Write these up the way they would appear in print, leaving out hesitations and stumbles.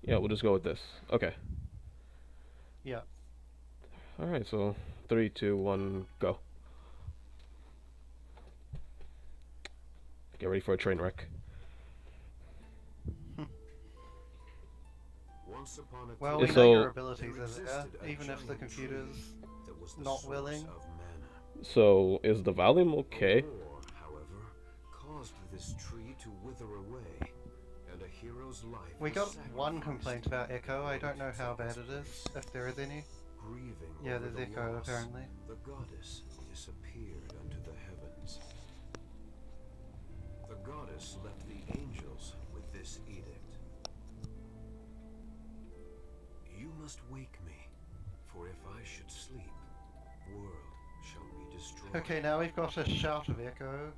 Yeah, we'll just go with this. Okay. Yeah. Alright, so three, two, one, go. Get ready for a train wreck. Once upon a Well, Yeah, we know your so, abilities as there, even if the computer's that was the not source willing. of mana. so is the volume A okay? war, however, caused this tree to wither away, and a hero's life We was got one sacrificed complaint about in echo. I order don't know to how take its bad it is, place. if there is any. Grieving Yeah, over there's the echo loss, apparently. the goddess disappeared unto the heavens. The goddess left the angels with this edict. You must wake me, for if I should sleep, world shall be destroyed. Okay, now we've got a shout of echo.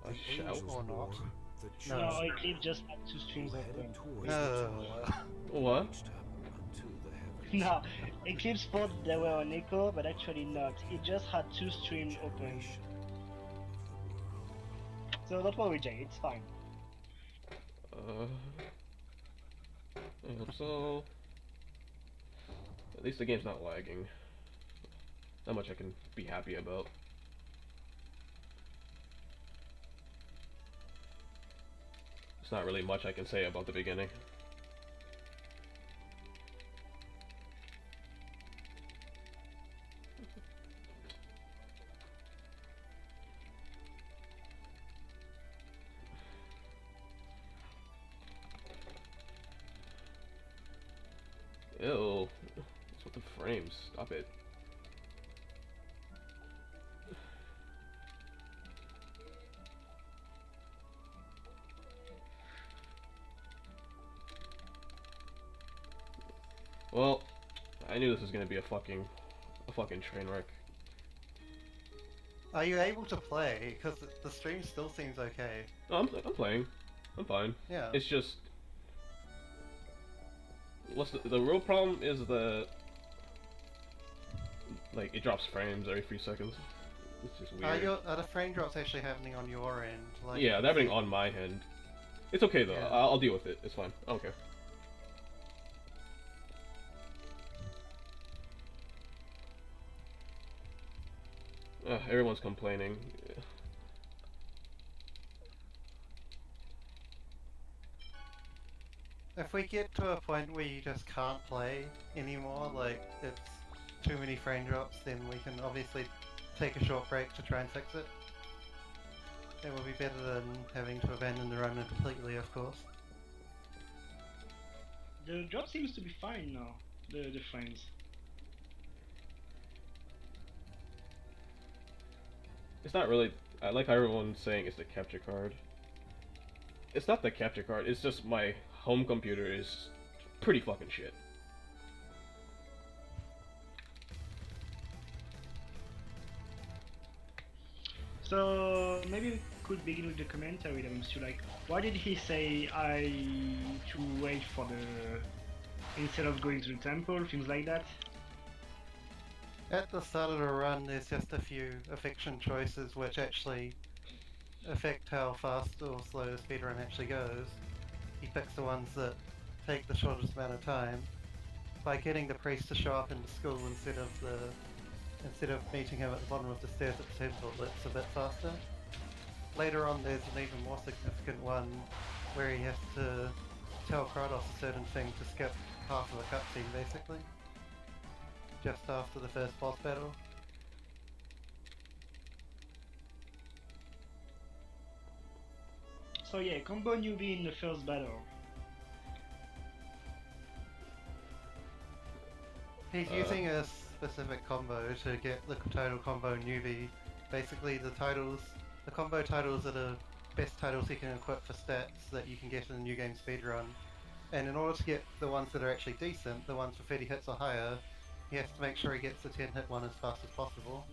A The shout? angels Or not. bore the No. No, chosen Eclipse just had two who streams headed open. towards the Uh, top and What? reached up unto the heavens. No, Eclipse thought they were on echo, but actually not. It just had two For the streams open. regeneration of the world. So don't worry, Jay, it's fine. Uh, I hope so. At least the game's not lagging. Not much I can be happy about. There's not really much I can say about the beginning. Ew. What's with the frames? Stop it. Well, I knew this was gonna be a fucking train wreck. are you able to play? Because the stream still seems okay. No, I'm playing. I'm fine. Yeah. It's just what's the real problem is the like it drops frames every 3 seconds. It's just weird. Are the frame drops actually happening on your end? Like, Yeah, they're happening on my end. It's okay though. Yeah. I'll deal with it. It's fine. I don't care. Everyone's complaining. If we get to a point where you just can't play anymore, like it's too many frame drops, then we can obviously take a short break to try and fix it. It will be better than having to abandon the run completely, of course. The drop seems to be fine now, the frames. It's not really. I like how everyone's saying it's the capture card. It's not the capture card. It's just my home computer is pretty fucking shit. So maybe we could begin with the commentary that to like, why did he say I to wait for the instead of going to the temple, things like that? At the start of the run, there's just a few affection choices which actually affect how fast or slow the speedrun actually goes. He picks the ones that take the shortest amount of time. By getting the priest to show up in the school instead of meeting him at the bottom of the stairs at the temple, it's a bit faster. Later on, there's an even more significant one where he has to tell Kratos a certain thing to skip half of a cutscene, basically, just after the first boss battle. So yeah, combo newbie in the first battle. He's using a specific combo to get the total combo newbie. Basically, the combo titles are the best titles he can equip for stats that you can get in a new game speedrun. And in order to get the ones that are actually decent, the ones for 30 hits or higher, he has to make sure he gets the 10 hit one as fast as possible.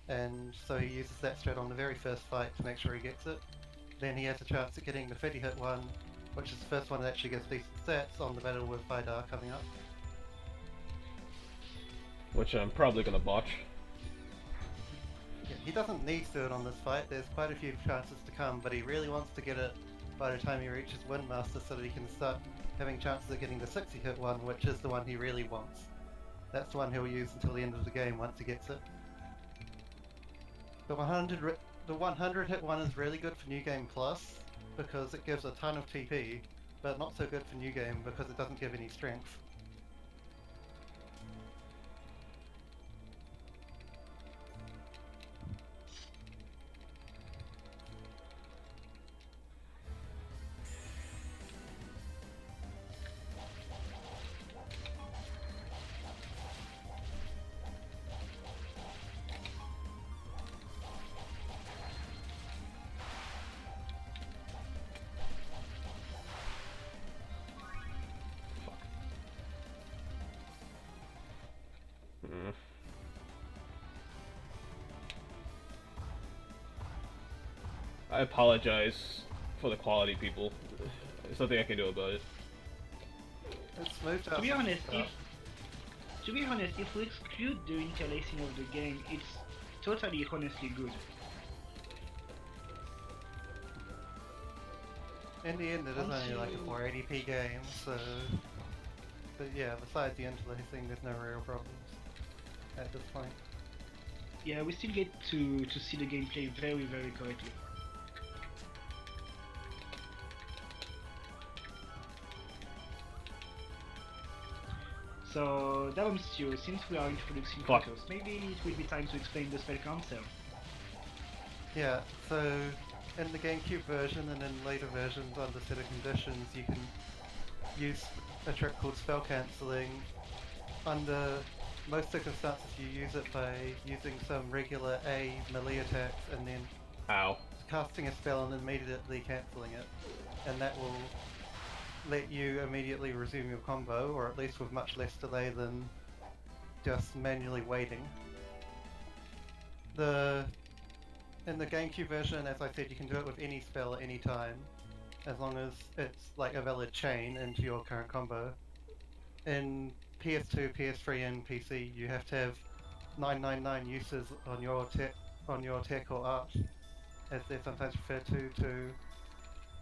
And so he uses that strat on the very first fight to make sure he gets it. Then he has a chance at getting the 30 hit one, which is the first one that actually gets decent stats on the battle with Vidar coming up. Which I'm probably gonna botch. Yeah, he doesn't need to do it on this fight, there's quite a few chances to come, but he really wants to get it by the time he reaches Windmaster so that he can start having chances of getting the 60-hit one, which is the one he really wants. That's the one he'll use until the end of the game once he gets it. The 100 hit one is really good for New Game Plus because it gives a ton of TP, but not so good for New Game because it doesn't give any strength. I apologize for the quality, people. There's nothing I can do about it. It's moved To up be some honest, stuff. if we exclude the interlacing of the game, it's totally honestly good. In the end, it is only like a 480p game, so... But yeah, besides the interlacing, there's no real problems at this point. Yeah, we still get to see the gameplay very, very correctly. So, Dabomstew, since we are introducing Fuck. photos, maybe it will be time to explain the spell cancel. Yeah, so in the GameCube version and in later versions under set of conditions, you can use a trick called spell cancelling. Under most circumstances, you use it by using some regular A melee attacks and then Ow. casting a spell and immediately cancelling it, and that will let you immediately resume your combo, or at least with much less delay than just manually waiting. In the GameCube version, as I said, you can do it with any spell at any time, as long as it's like a valid chain into your current combo. In PS2, PS3, and PC, you have to have 999 uses on your tech or art, as they're sometimes referred to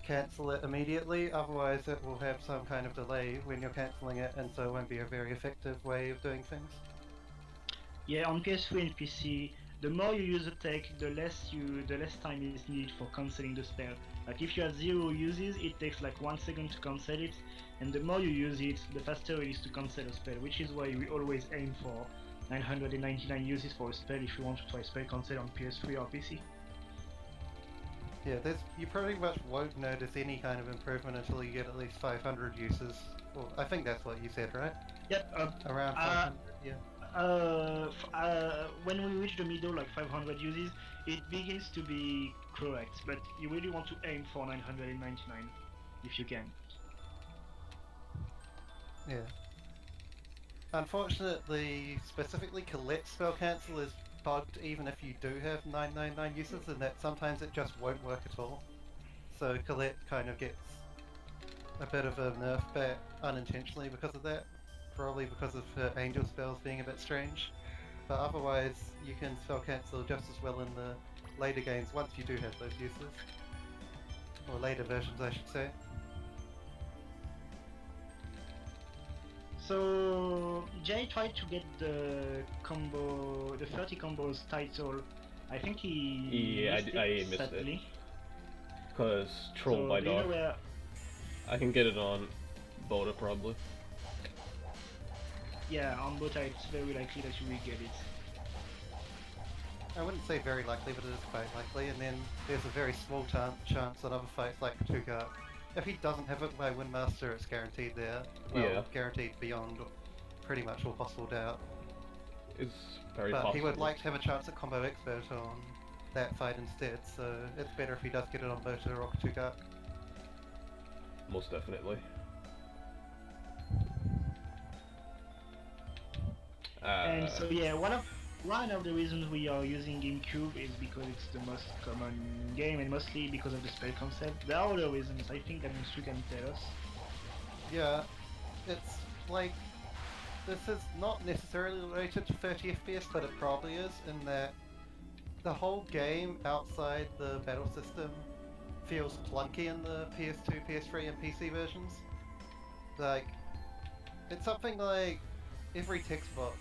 cancel it immediately, otherwise it will have some kind of delay when you're cancelling it, and so it won't be a very effective way of doing things. Yeah, on PS3 and PC, the more you use a tech, the less time is needed for cancelling the spell. Like if you have 0 uses, it takes like 1 second to cancel it, and the more you use it, the faster it is to cancel a spell, which is why we always aim for 999 uses for a spell if you want to try spell cancel on PS3 or PC. Yeah, you pretty much won't notice any kind of improvement until you get at least 500 uses. Well, I think that's what you said, right? Yep, Around 500, yeah. when we reach the middle, like 500 uses, it begins to be correct, but you really want to aim for 999 if you can. Yeah. Unfortunately, specifically Collect spell cancel is bugged even if you do have 999 uses, and that sometimes it just won't work at all. So Collect kind of gets a bit of a nerf back unintentionally because of that. Probably because of her angel spells being a bit strange. But otherwise, you can spell cancel just as well in the later games once you do have those uses. Or later versions, I should say. So Jay tried to get the 30 combos title. I think he Yeah, I missed sadly. it. Cause trolled So by do you dog. know where? I can get it on Boda probably. Yeah, on Bota it's very likely that you will get it. I wouldn't say very likely, but it is quite likely, and then there's a very small chance on other fights like Tuga. If he doesn't have it by Windmaster, it's guaranteed there. Well, Yeah. guaranteed beyond pretty much all possible doubt. It's very But possible. he would like to have a chance at Combo Expert on that fight instead, so it's better if he does get it on Bota or Tuga. Most definitely. And so yeah, one of the reasons we are using GameCube is because it's the most common game, and mostly because of the spell concept. There are other reasons. I think that you can tell us. Yeah, it's like, this is not necessarily related to 30 FPS, but it probably is, in that the whole game outside the battle system feels clunky in the PS2, PS3, and PC versions. Like, it's something like every text box.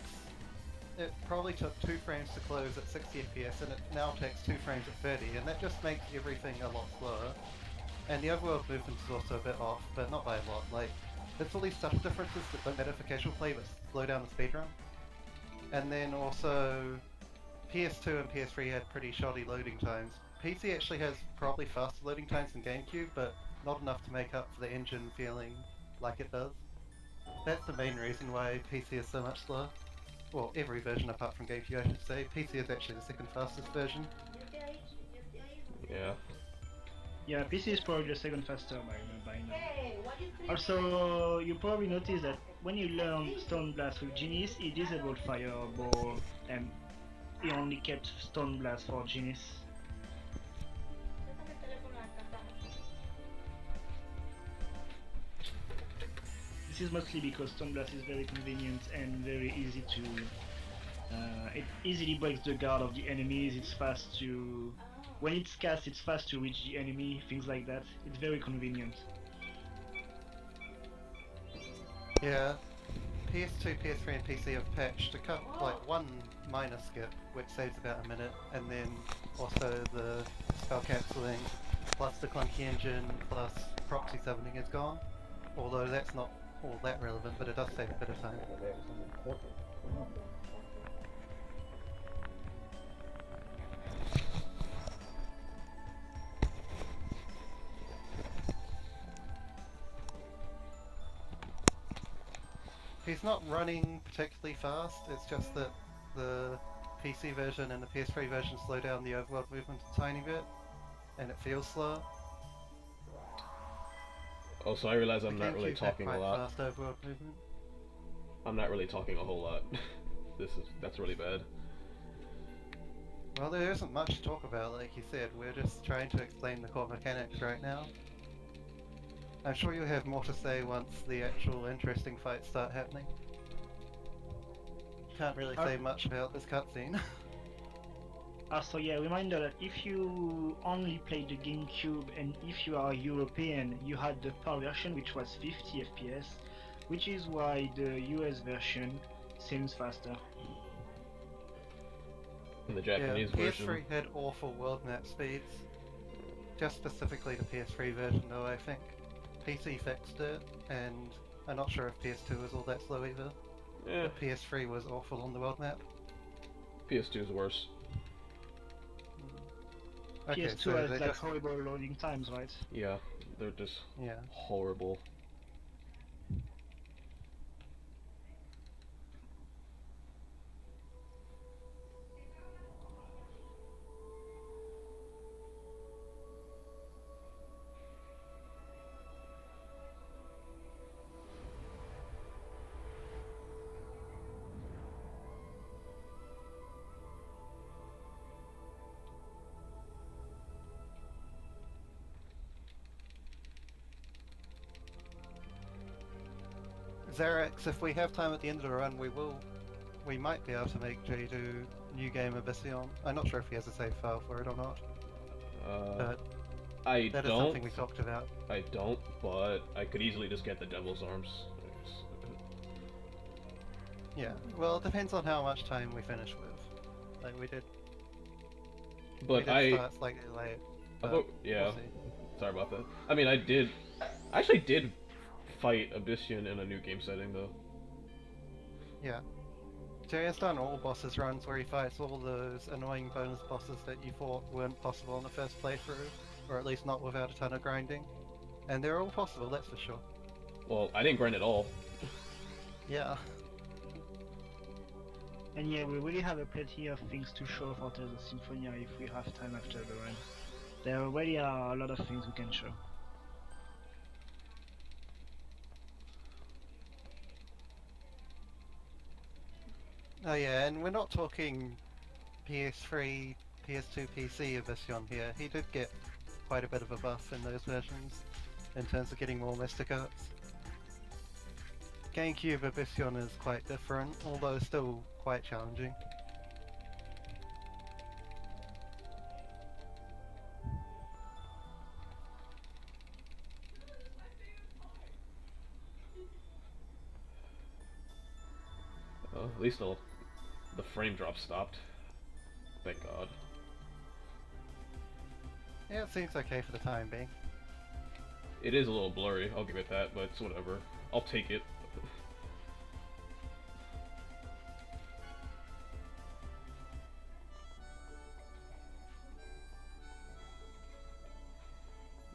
It probably took 2 frames to close at 60 FPS, and it now takes 2 frames at 30, and that just makes everything a lot slower. And the overworld movement is also a bit off, but not by a lot. Like, there's all these subtle differences that don't matter for casual play, but slow down the speedrun. And then also, PS2 and PS3 had pretty shoddy loading times. PC actually has probably faster loading times than GameCube, but not enough to make up for the engine feeling like it does. That's the main reason why PC is so much slower. Well, every version apart from GameCube, I should say. PC is actually the second fastest version. Yeah. Yeah, PC is probably the second faster by now. Also, you probably noticed that when you learn Stone Blast with Genius, he disabled Fireball and he only kept Stone Blast for Genius. This is mostly because Stone Blast is very convenient and very easy to... it easily breaks the guard of the enemies, it's fast to... When it's cast, it's fast to reach the enemy, things like that. It's very convenient. Yeah, PS2, PS3 and PC have patched to cut like one minor skip, which saves about a minute, and then also the spell cancelling, plus the clunky engine, plus proxy summoning is gone. Although that's not all that relevant, but it does save a bit of time. He's not running particularly fast, it's just that the PC version and the PS3 version slow down the overworld movement a tiny bit, and it feels slow. Oh, so I realize I'm The not really GameCube had talking a quite lot. fast overworld movement. I'm not really talking a whole lot. That's really bad. Well, there isn't much to talk about, like you said. We're just trying to explain the core mechanics right now. I'm sure you'll have more to say once the actual interesting fights start happening. Can't really say much about this cutscene. So yeah, reminder that if you only play the GameCube and if you are European, you had the PAL version which was 50 FPS, which is why the US version seems faster. In the Japanese yeah, version. PS3 had awful world map speeds. Just specifically the PS3 version though, I think. PC fixed it, and I'm not sure if PS2 was all that slow either. Yeah. But PS3 was awful on the world map. PS2 is worse. Okay, PS2 so has they like just... horrible loading times, right? Yeah, they're just Yeah. horrible. Xerax, if we have time at the end of the run, we might be able to make Jay do New Game Abyssion. I'm not sure if he has a save file for it or not. But I that is don't. something we talked about. I don't, but I could easily just get the Devil's Arms. Yeah, well, it depends on how much time we finish with. Like, we did But start slightly late. yeah. We'll see. Sorry about that. I mean, I actually did fight Abyssion in a new game setting, though. Yeah. Jay has done all bosses runs where he fights all those annoying bonus bosses that you thought weren't possible in the first playthrough, or at least not without a ton of grinding. And they're all possible, that's for sure. Well, I didn't grind at all. Yeah. And yeah, we really have a plenty of things to show for Tales of Symphonia if we have time after the run. There already are a lot of things we can show. Oh yeah, and we're not talking PS3, PS2, PC Abyssion here. He did get quite a bit of a buff in those versions, in terms of getting more Mystic Arts. GameCube Abyssion is quite different, although still quite challenging. At least the frame drop stopped. Thank God. Yeah, it seems okay for the time being. It is a little blurry, I'll give it that, but it's whatever. I'll take it.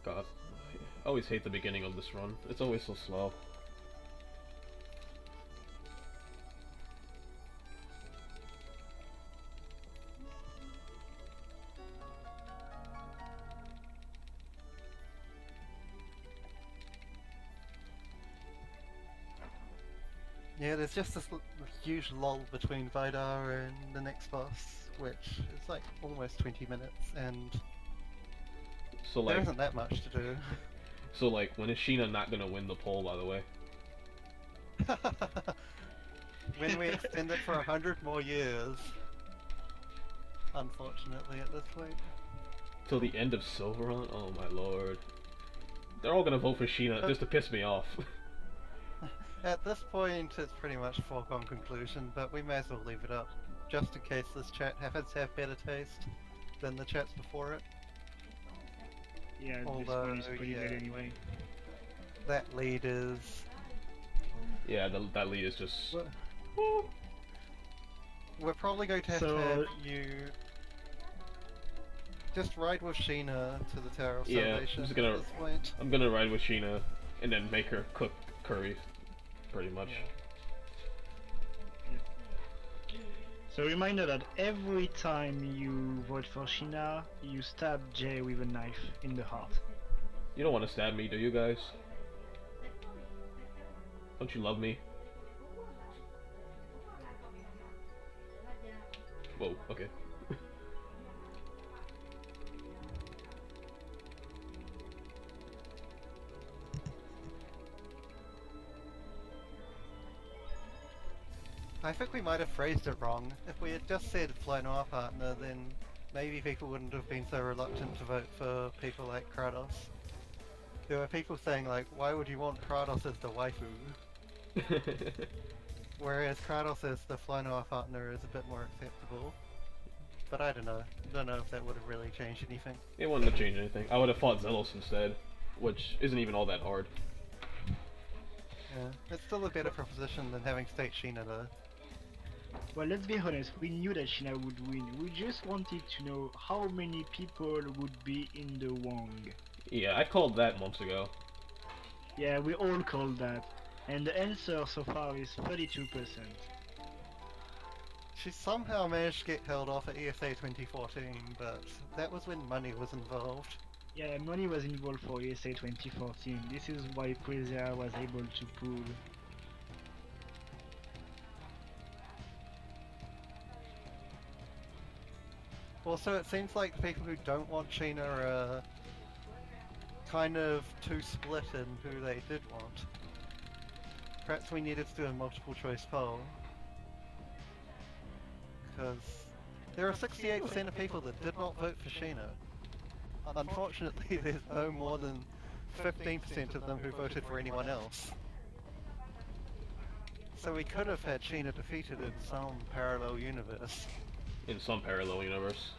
God, I always hate the beginning of this run. It's always so slow. Yeah, there's just this huge lull between Vidar and the next boss, which is like almost 20 minutes, and So there like, isn't that much to do. so like, when is Sheena not gonna win the poll, by the way? When we extend it for 100 more years, unfortunately at this point. Till the end of Silverrun? Oh my lord. They're all gonna vote for Sheena just to piss me off. At this point, it's pretty much a foregone conclusion, but we may as well leave it up, just in case this chat happens to have better taste than the chats before it. Yeah, this Although, one is pretty yeah. good anyway. That lead is... Yeah, that lead is just... We're probably going to have you just ride with Sheena to the Tower of Yeah, Salvation I'm just gonna- at this point. I'm gonna ride with Sheena and then make her cook curry, pretty much. So reminder that every time you vote for Sheena, you stab Jay with a knife in the heart. You don't want to stab me, do you guys? Don't you love me? Whoa, okay. I think we might have phrased it wrong. If we had just said Fly Noir partner, then maybe people wouldn't have been so reluctant to vote for people like Kratos. There were people saying like, why would you want Kratos as the waifu? Whereas Kratos as the Fly Noir partner is a bit more acceptable. But I don't know. Don't know if that would have really changed anything. It wouldn't have changed anything. I would have fought Zelos instead, which isn't even all that hard. Yeah, it's still a better proposition than having State Sheena though. Well, let's be honest, we knew that Sheena would win. We just wanted to know how many people would be in the Wong. Yeah, I called that months ago. Yeah, we all called that. And the answer so far is 32%. She somehow managed to get held off at ESA 2014, but that was when money was involved. Yeah, money was involved for ESA 2014. This is why Quezia was able to pull. Also, it seems like the people who don't want Sheena are kind of too split in who they did want. Perhaps we needed to do a multiple choice poll. Because there are 68% of people that did not vote for Sheena. Unfortunately, there's no more than 15% of them who voted for anyone else. So we could have had Sheena defeated in some parallel universe. In some parallel universe.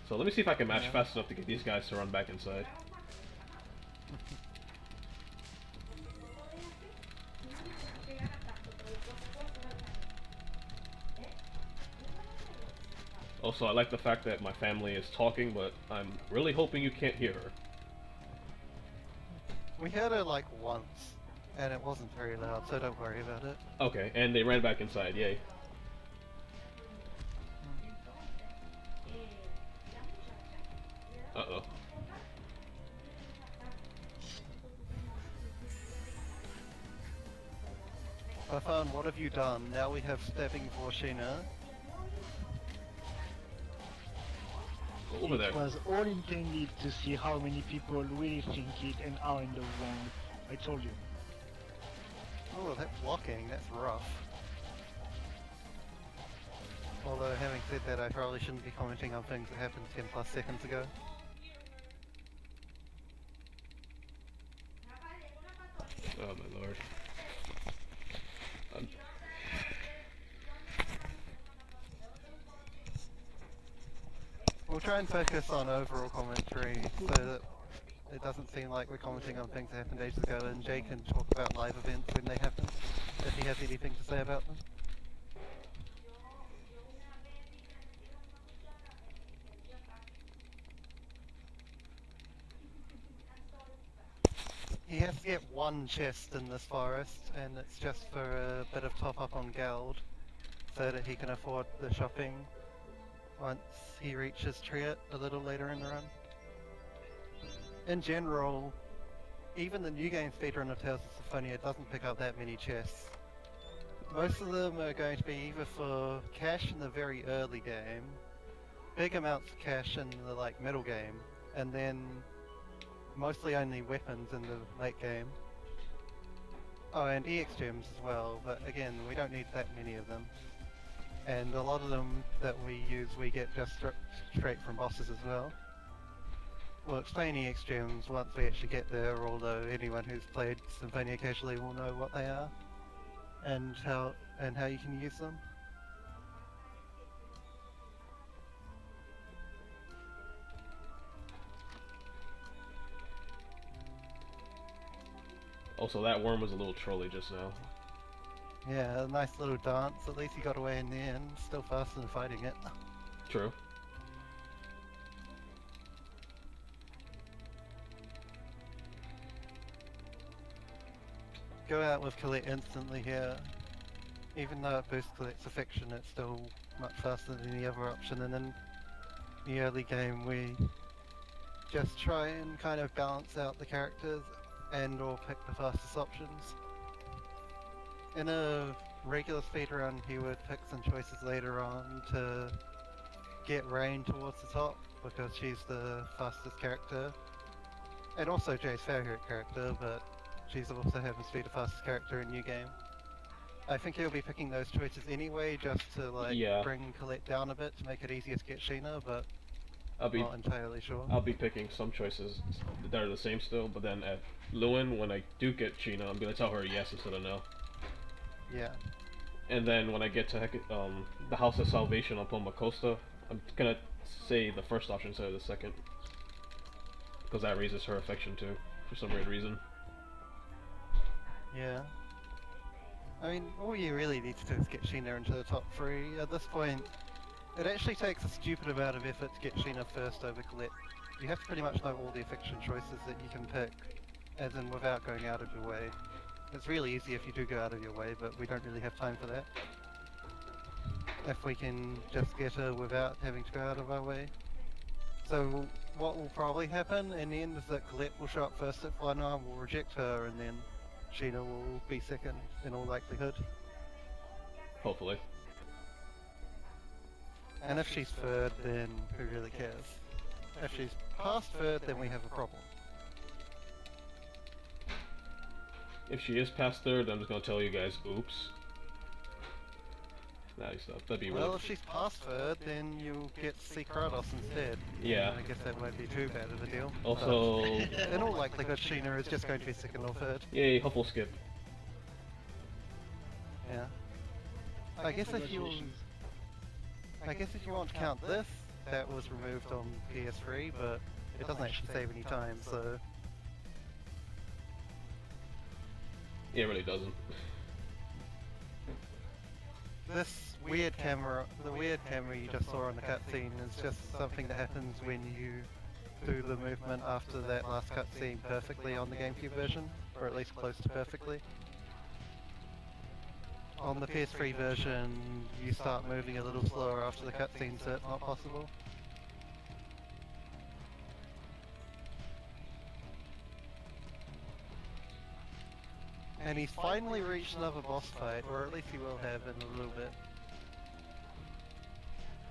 So let me see if I can match fast enough to get these guys to run back inside. Also, I like the fact that my family is talking, but I'm really hoping you can't hear her. We heard her like once, and it wasn't very loud, so don't worry about it. Okay, and they ran back inside, yay. Uh-oh. Baffan, what have you done? Now we have stabbing for Sheena. Over there. It was all intended to see how many people really think it and are in the wrong. I told you. Oh, that blocking, that's rough. Although, having said that, I probably shouldn't be commenting on things that happened 10 plus seconds ago. Oh my lord. try and focus on overall commentary so that it doesn't seem like we're commenting on things that happened ages ago, and Jay can talk about live events when they happen, if he has anything to say about them. He has to get one chest in this forest, and it's just for a bit of top up on Geld, so that he can afford the shopping once he reaches Triet a little later in the run. In general, even the new game speedrun of Tales of Symphonia doesn't pick up that many chests. Most of them are going to be either for cash in the very early game, big amounts of cash in the middle game, and then mostly only weapons in the late game. Oh, and EX gems as well, but again, we don't need that many of them. And a lot of them that we use, we get just straight from bosses as well. We'll explain EX gems once we actually get there, although anyone who's played Symphonia casually will know what they are and how you can use them. Also, that worm was a little trolly just now. Yeah, a nice little dance. At least he got away in the end. Still faster than fighting it. True. Go out with Colette instantly here. Even though it boosts Colette's affection, it's still much faster than any other option, and in the early game we just try and kind of balance out the characters and or pick the fastest options. In a regular speedrun he would pick some choices later on to get Rain towards the top because she's the fastest character, and also Jay's favourite character, but she's also happens to be the fastest character in New Game. I think he'll be picking those choices anyway just to bring Colette down a bit to make it easier to get Sheena, but not entirely sure. I'll be picking some choices that are the same still, but then at Lewin, when I do get Sheena, I'm gonna tell her yes instead of no. Yeah. And then when I get to the House of Salvation on Poma Costa, I'm gonna say the first option instead of the second. Because that raises her affection too, for some weird reason. Yeah. I mean, all you really need to do is get Sheena into the top 3. At this point, it actually takes a stupid amount of effort to get Sheena first over Colette. You have to pretty much know all the affection choices that you can pick, as in without going out of your way. It's really easy if you do go out of your way, but we don't really have time for that. If we can just get her without having to go out of our way. So what will probably happen in the end is that Colette will show up first at Whanau, we'll reject her, and then Sheena will be second in all likelihood. Hopefully. And if she's third, then who really cares? If she's past third, then we have a problem. If she is past third, I'm just gonna tell you guys, oops. Nice stuff. That'd be Well, really... if she's past third, then you'll get to see Kratos instead. Yeah. I guess that won't be too bad of a deal. Also... But in all likelihood, Sheena is just going to be second or third. Yay, hopeful skip. Yeah. I guess if you want to count this, that was removed on PS3, but it doesn't actually save any time, so... Yeah, it really doesn't. This weird camera, the weird camera you just saw on the cutscene is just something that happens when you do the movement after that last cutscene perfectly on the GameCube version, or at least close to perfectly. On the PS3 version, you start moving a little slower after the cutscene, so it's not possible. And he's finally reached another boss fight, or at least he will have in a little bit.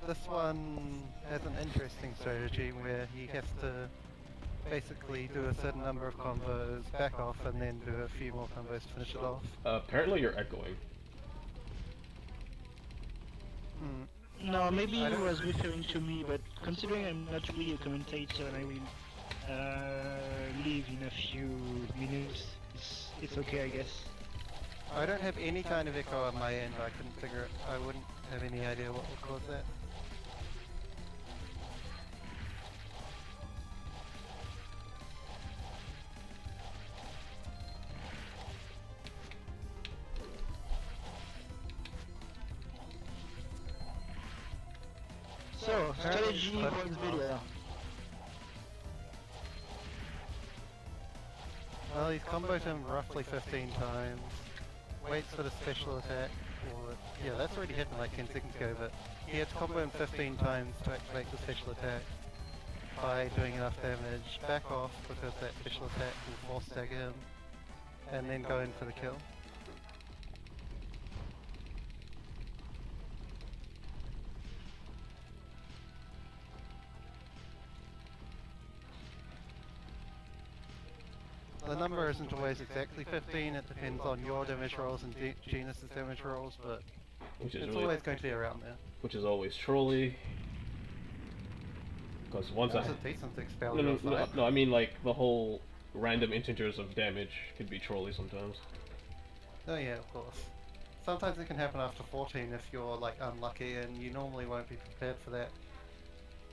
This one has an interesting strategy where he has to basically do a certain number of combos, back off, and then do a few more combos to finish it off. Apparently you're echoing. No, maybe he was referring to me, but considering I'm not really a commentator and I will leave in a few minutes, it's okay, I guess. I don't have any kind of echo on my end. I couldn't figure it. I wouldn't have any idea what would cause that. So, strategy But- for this video. Well, he's comboed him roughly 15 times. Waits for the special attack. Or, yeah, that's already happened like 10 seconds ago, but he had to combo him 15 times to activate the special attack by doing enough damage. Back off because that special attack will force stagger him, and then go in for the kill. The number isn't always exactly 15, it depends on your damage rolls and Genus's damage rolls, but Which is it's really, always going to be around there. which is always trolly. Because once That's I a decent no, Expelliarmus no, no, fight. no, I mean like the whole random integers of damage could be trolly sometimes. Oh yeah, of course. Sometimes it can happen after 14 if you're like unlucky, and you normally won't be prepared for that.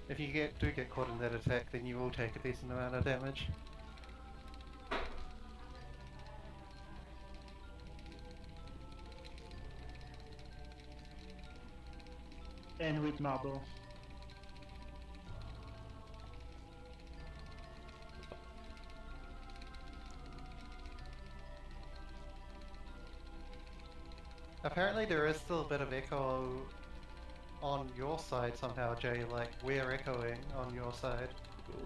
If you do get caught in that attack, then you will take a decent amount of damage. And with marble. Apparently there is still a bit of echo on your side somehow, Jay, like we're echoing on your side.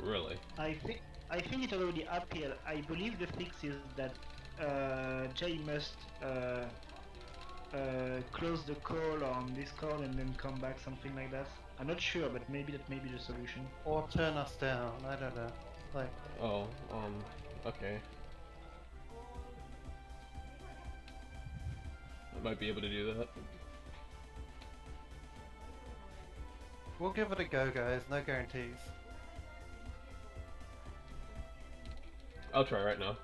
Really? I think it already appeared. I believe the fix is that Jay must close the call on Discord and then come back, something like that. I'm not sure, but maybe that may be the solution. Or turn us down, I don't know. Like, Oh, okay. I might be able to do that. we'll give it a go, guys, no guarantees. I'll try right now.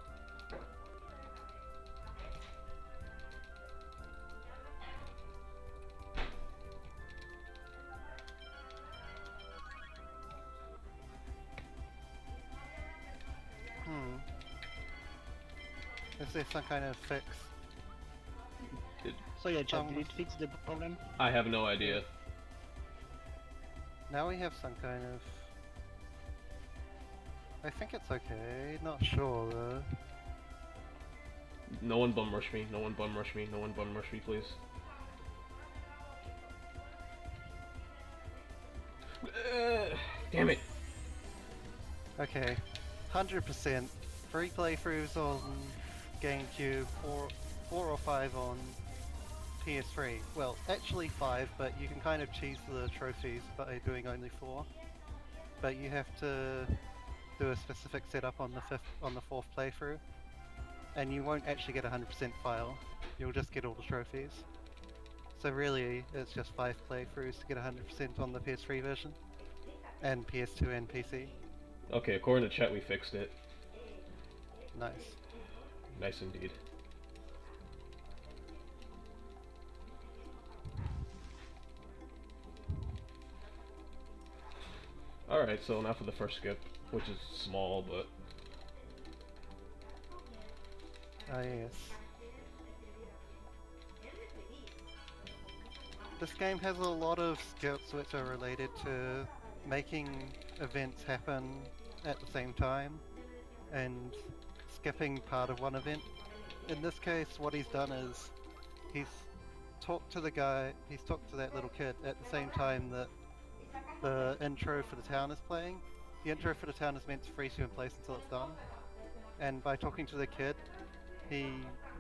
Is there some kind of fix? So yeah, Chad, did it fix the problem? I have no idea. Now we have some kind of... I think it's okay, not sure though. No one bum rush me, no one bum rush me, no one bum rush me, please. Damn it! Okay, 100%. 3 playthroughs on GameCube, 4 or 5 on PS3. Well, actually 5, but you can kind of cheese the trophies by doing only 4. But you have to do a specific setup on the 4th playthrough, and you won't actually get 100% file. You'll just get all the trophies. So really, it's just 5 playthroughs to get 100% on the PS3 version, and PS2 and PC. Okay, according to chat, we fixed it. Nice. Nice indeed. Alright, so now for the first skip, which is small, but... Ah yes. This game has a lot of skips which are related to making events happen at the same time, and skipping part of one event. In this case, what he's done is he's talked to that little kid at the same time that the intro for the town is playing. The intro for the town is meant to freeze you in place until it's done, and by talking to the kid, he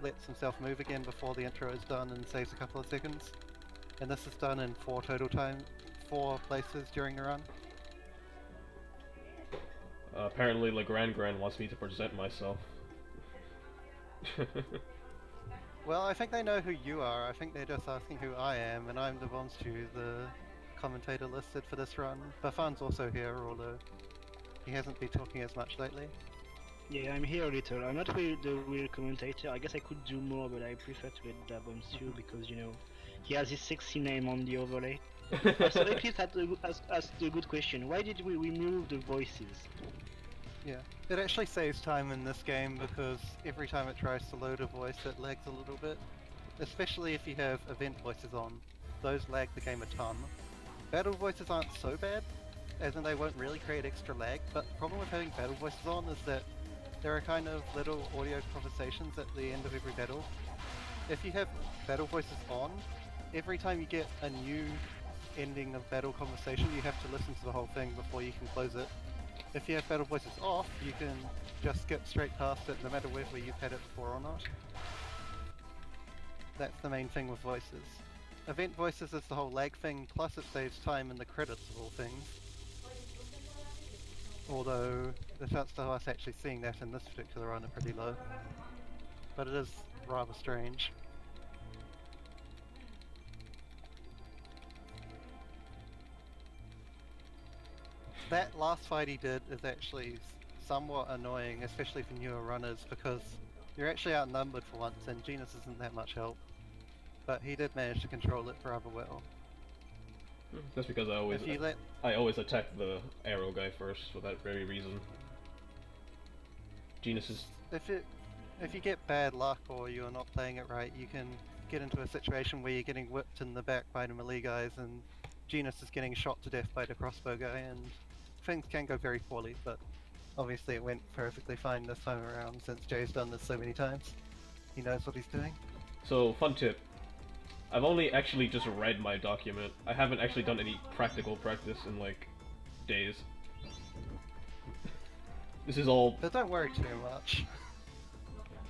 lets himself move again before the intro is done and saves a couple of seconds. And this is done in 4 places during the run. Apparently Legrand Grand wants me to present myself. Well, I think they know who you are. I think they're just asking who I am, and I'm Dabomstew, the commentator listed for this run. Baffan's also here, although he hasn't been talking as much lately. Yeah, I'm here a little. I'm not really the real commentator. I guess I could do more, but I prefer to let Dabomstew because, you know, he has his sexy name on the overlay. So Eclipse asked a good question. Why did we remove the voices? Yeah, it actually saves time in this game because every time it tries to load a voice it lags a little bit. Especially if you have event voices on. Those lag the game a ton. battle voices aren't so bad, as in they won't really create extra lag, but the problem with having battle voices on is that there are kind of little audio conversations at the end of every battle. If you have battle voices on, every time you get a new ending of battle conversation, you have to listen to the whole thing before you can close it. If you have battle voices off, you can just skip straight past it no matter whether you've had it before or not. That's the main thing with voices. Event voices is the whole lag thing, plus it saves time in the credits of all things. Although, the chances of us actually seeing that in this particular run are pretty low. But it is rather strange. That last fight he did is actually somewhat annoying, especially for newer runners, because you're actually outnumbered for once and Genus isn't that much help. But he did manage to control it rather well. That's because I always attack the arrow guy first for that very reason. Genus is... If you get bad luck or you're not playing it right, you can get into a situation where you're getting whipped in the back by the melee guys and Genus is getting shot to death by the crossbow guy, and things can go very poorly, but obviously it went perfectly fine this time around since Jay's done this so many times. He knows what he's doing. So, fun tip. I've only actually just read my document. I haven't actually done any practical practice in, like, days. This is all... But don't worry too much.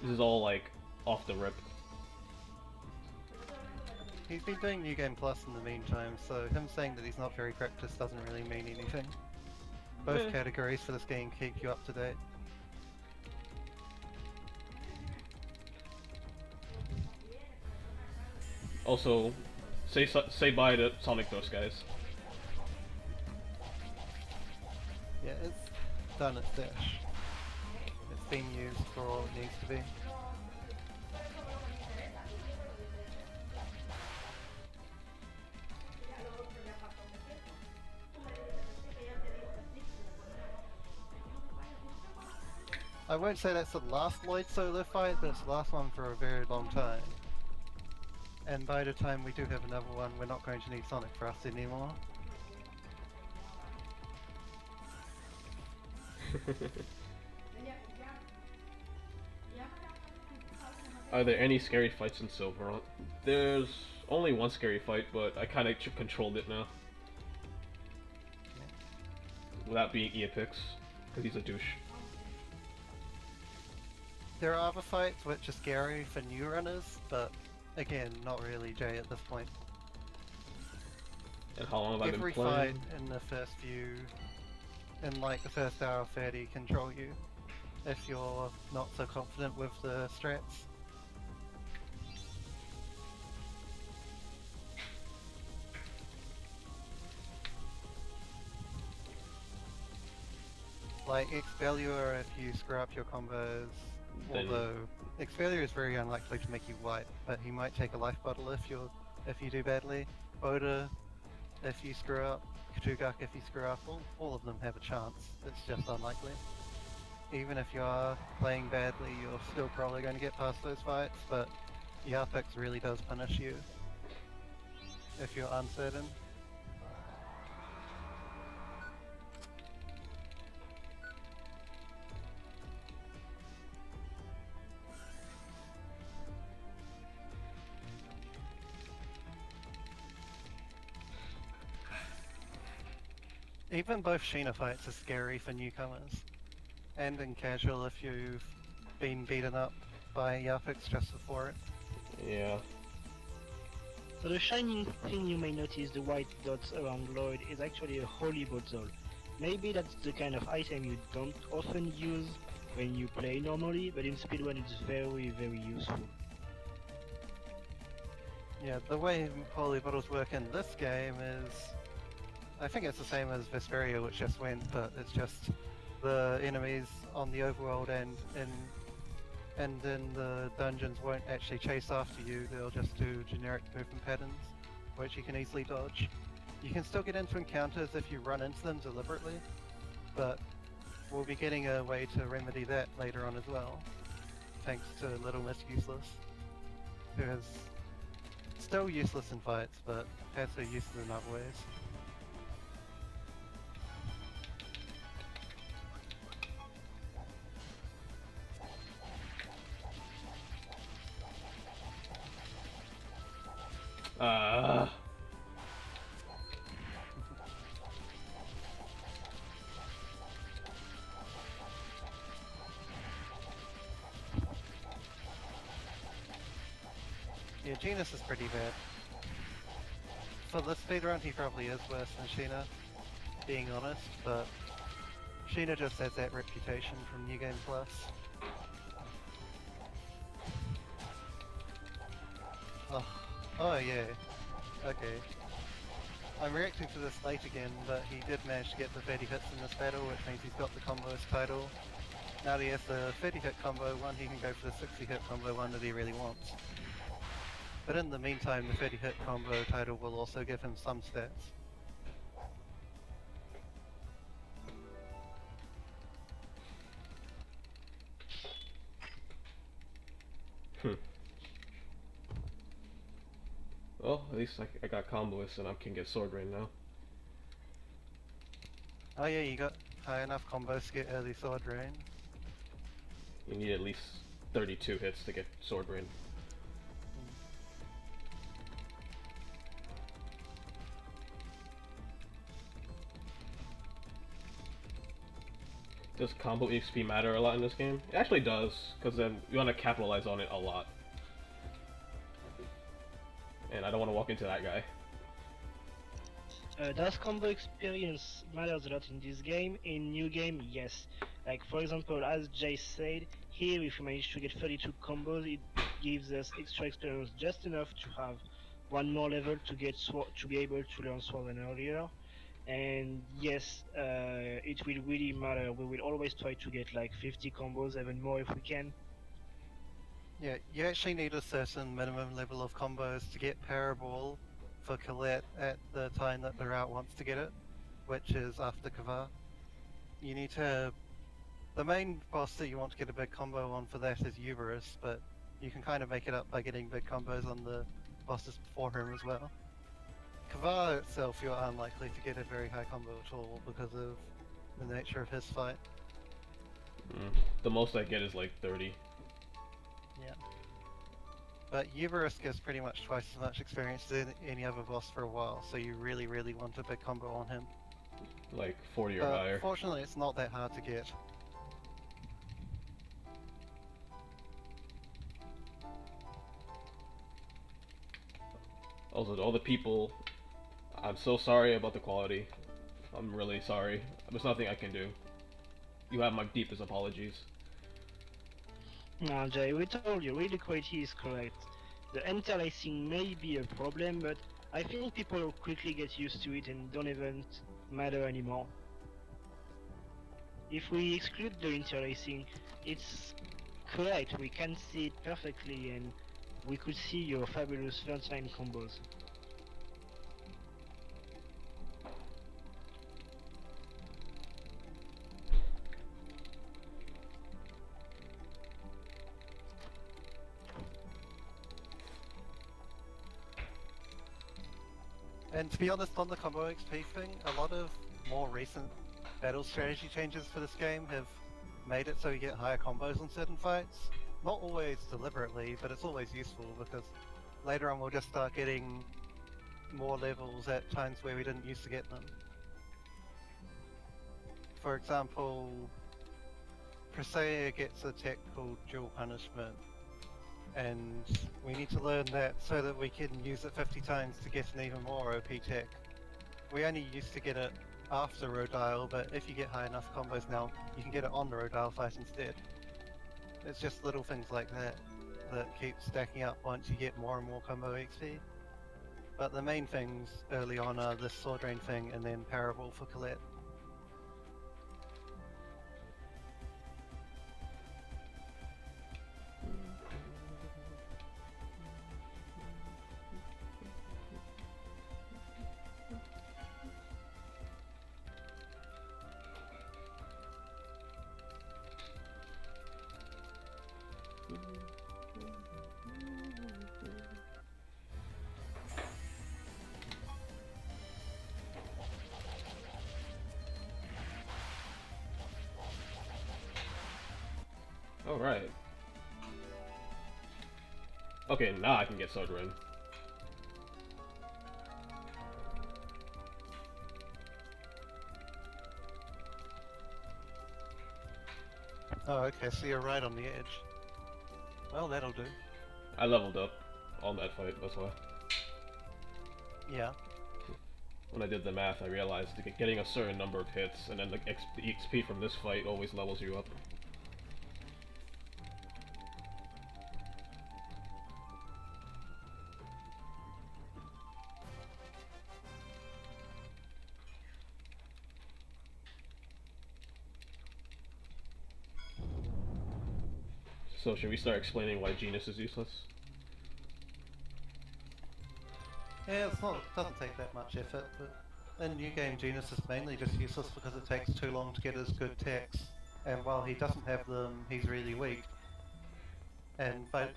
This is all, like, off the rip. He's been doing New Game Plus in the meantime, so him saying that he's not very practiced doesn't really mean anything. Both categories for this game keep you up to date. Also, say bye to Sonic Dust, guys. Yeah, it's done its dash. It's been used for all it needs to be. I won't say that's the last Lloyd solo fight, but it's the last one for a very long time. And by the time we do have another one, we're not going to need Sonic Thrust anymore. Are there any scary fights in Silver? There's only one scary fight, but I kind of controlled it now. Without being Eopix, because he's a douche. There are other fights which are scary for new runners, but again, not really Jay at this point. And how long have I been Every playing? fight in the first few, in like the first hour 30, control you, if you're not so confident with the strats. Like Expelliarmus, if you screw up your combos, although Expelliarmus is very unlikely to make you wipe, but he might take a life bottle if you do badly. Boda, if you screw up. Katugak, if you screw up. All of them have a chance. It's just unlikely. Even if you are playing badly, you're still probably going to get past those fights, but Yarpix really does punish you if you're uncertain. Even both Sheena fights are scary for newcomers. And in casual if you've been beaten up by Yarpix just before it. Yeah. So the shining thing you may notice, the white dots around Lloyd, is actually a holy bottle. Maybe that's the kind of item you don't often use when you play normally, but in speedrun it's very, very useful. Yeah, the way holy bottles work in this game is... I think it's the same as Vesperia, which just went, but it's just the enemies on the overworld and in the dungeons won't actually chase after you, they'll just do generic movement patterns, which you can easily dodge. You can still get into encounters if you run into them deliberately, but we'll be getting a way to remedy that later on as well, thanks to Little Miss Useless, who is still useless in fights, but has her uses in other ways. Uh, Yeah, Genus is pretty bad. For this speedrun, he probably is worse than Sheena, being honest, but Sheena just has that reputation from New Game Plus. Oh yeah, okay. I'm reacting to this late again, but he did manage to get the 30 hits in this battle, which means he's got the combos title. Now that he has the 30 hit combo one, he can go for the 60 hit combo one that he really wants. But in the meantime, the 30 hit combo title will also give him some stats. well, at least I got comboists and I can get sword rain now. Oh yeah, you got high enough combos to get early sword rain. You need at least 32 hits to get sword rain. Does combo XP matter a lot in this game? It actually does, because then you want to capitalize on it a lot. And I don't want to walk into that guy. Does combo experience matters a lot in this game? In new game, yes. Like for example, as Jay said, here if we manage to get 32 combos, it gives us extra experience just enough to have one more level to get to be able to learn Sword earlier. And yes, it will really matter. We will always try to get like 50 combos, even more if we can. Yeah, you actually need a certain minimum level of combos to get Paraball for Colette at the time that the route wants to get it, which is after Kavar. You need to... The main boss that you want to get a big combo on for that is Uberus, but you can kind of make it up by getting big combos on the bosses before him as well. Kavar itself, you're unlikely to get a very high combo at all because of the nature of his fight. The most I get is like 30. Yeah. But Uberus gives pretty much twice as much experience as any other boss for a while, so you really, really want a big combo on him. Like 40 or higher. Fortunately, it's not that hard to get. Also, to all the people, I'm so sorry about the quality. I'm really sorry. There's nothing I can do. You have my deepest apologies. No, Jay, we told you, really quality is correct. The interlacing may be a problem, but I think people will quickly get used to it and don't even matter anymore. If we exclude the interlacing, it's correct, we can see it perfectly and we could see your fabulous first-line combos. And to be honest, on the combo XP thing, a lot of more recent battle strategy changes for this game have made it so you get higher combos in certain fights. Not always deliberately, but it's always useful because later on we'll just start getting more levels at times where we didn't used to get them. For example, Presea gets a tech called Dual Punishment, and we need to learn that so that we can use it 50 times to get an even more OP tech. We only used to get it after Rodile, but if you get high enough combos now, you can get it on the Rodile fight instead. It's just little things like that that keep stacking up once you get more and more combo XP. But the main things early on are this Sword Rain thing and then Paraball for Colette. Alright. Okay, now I can get sword rain. Oh, okay, so you're right on the edge. Well, that'll do. I leveled up on that fight, that's why. Yeah. When I did the math, I realized that getting a certain number of hits and then the XP from this fight always levels you up. So should we start explaining why Genus is useless? Yeah, doesn't take that much effort, but in New Game Genus is mainly just useless because it takes too long to get his good techs, and while he doesn't have them, he's really weak. And by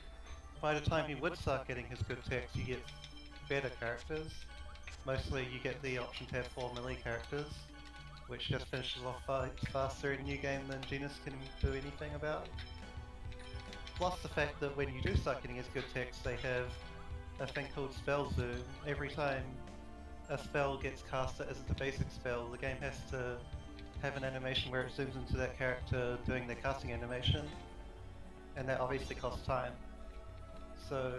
the time he would start getting his good techs, you get better characters. Mostly you get the option to have 4 melee characters, which just finishes off fights faster in New Game than Genus can do anything about. Plus the fact that when you do start getting his good techs, they have a thing called spell zoom. Every time a spell gets cast that isn't a basic spell, the game has to have an animation where it zooms into that character doing their casting animation, and that obviously costs time. So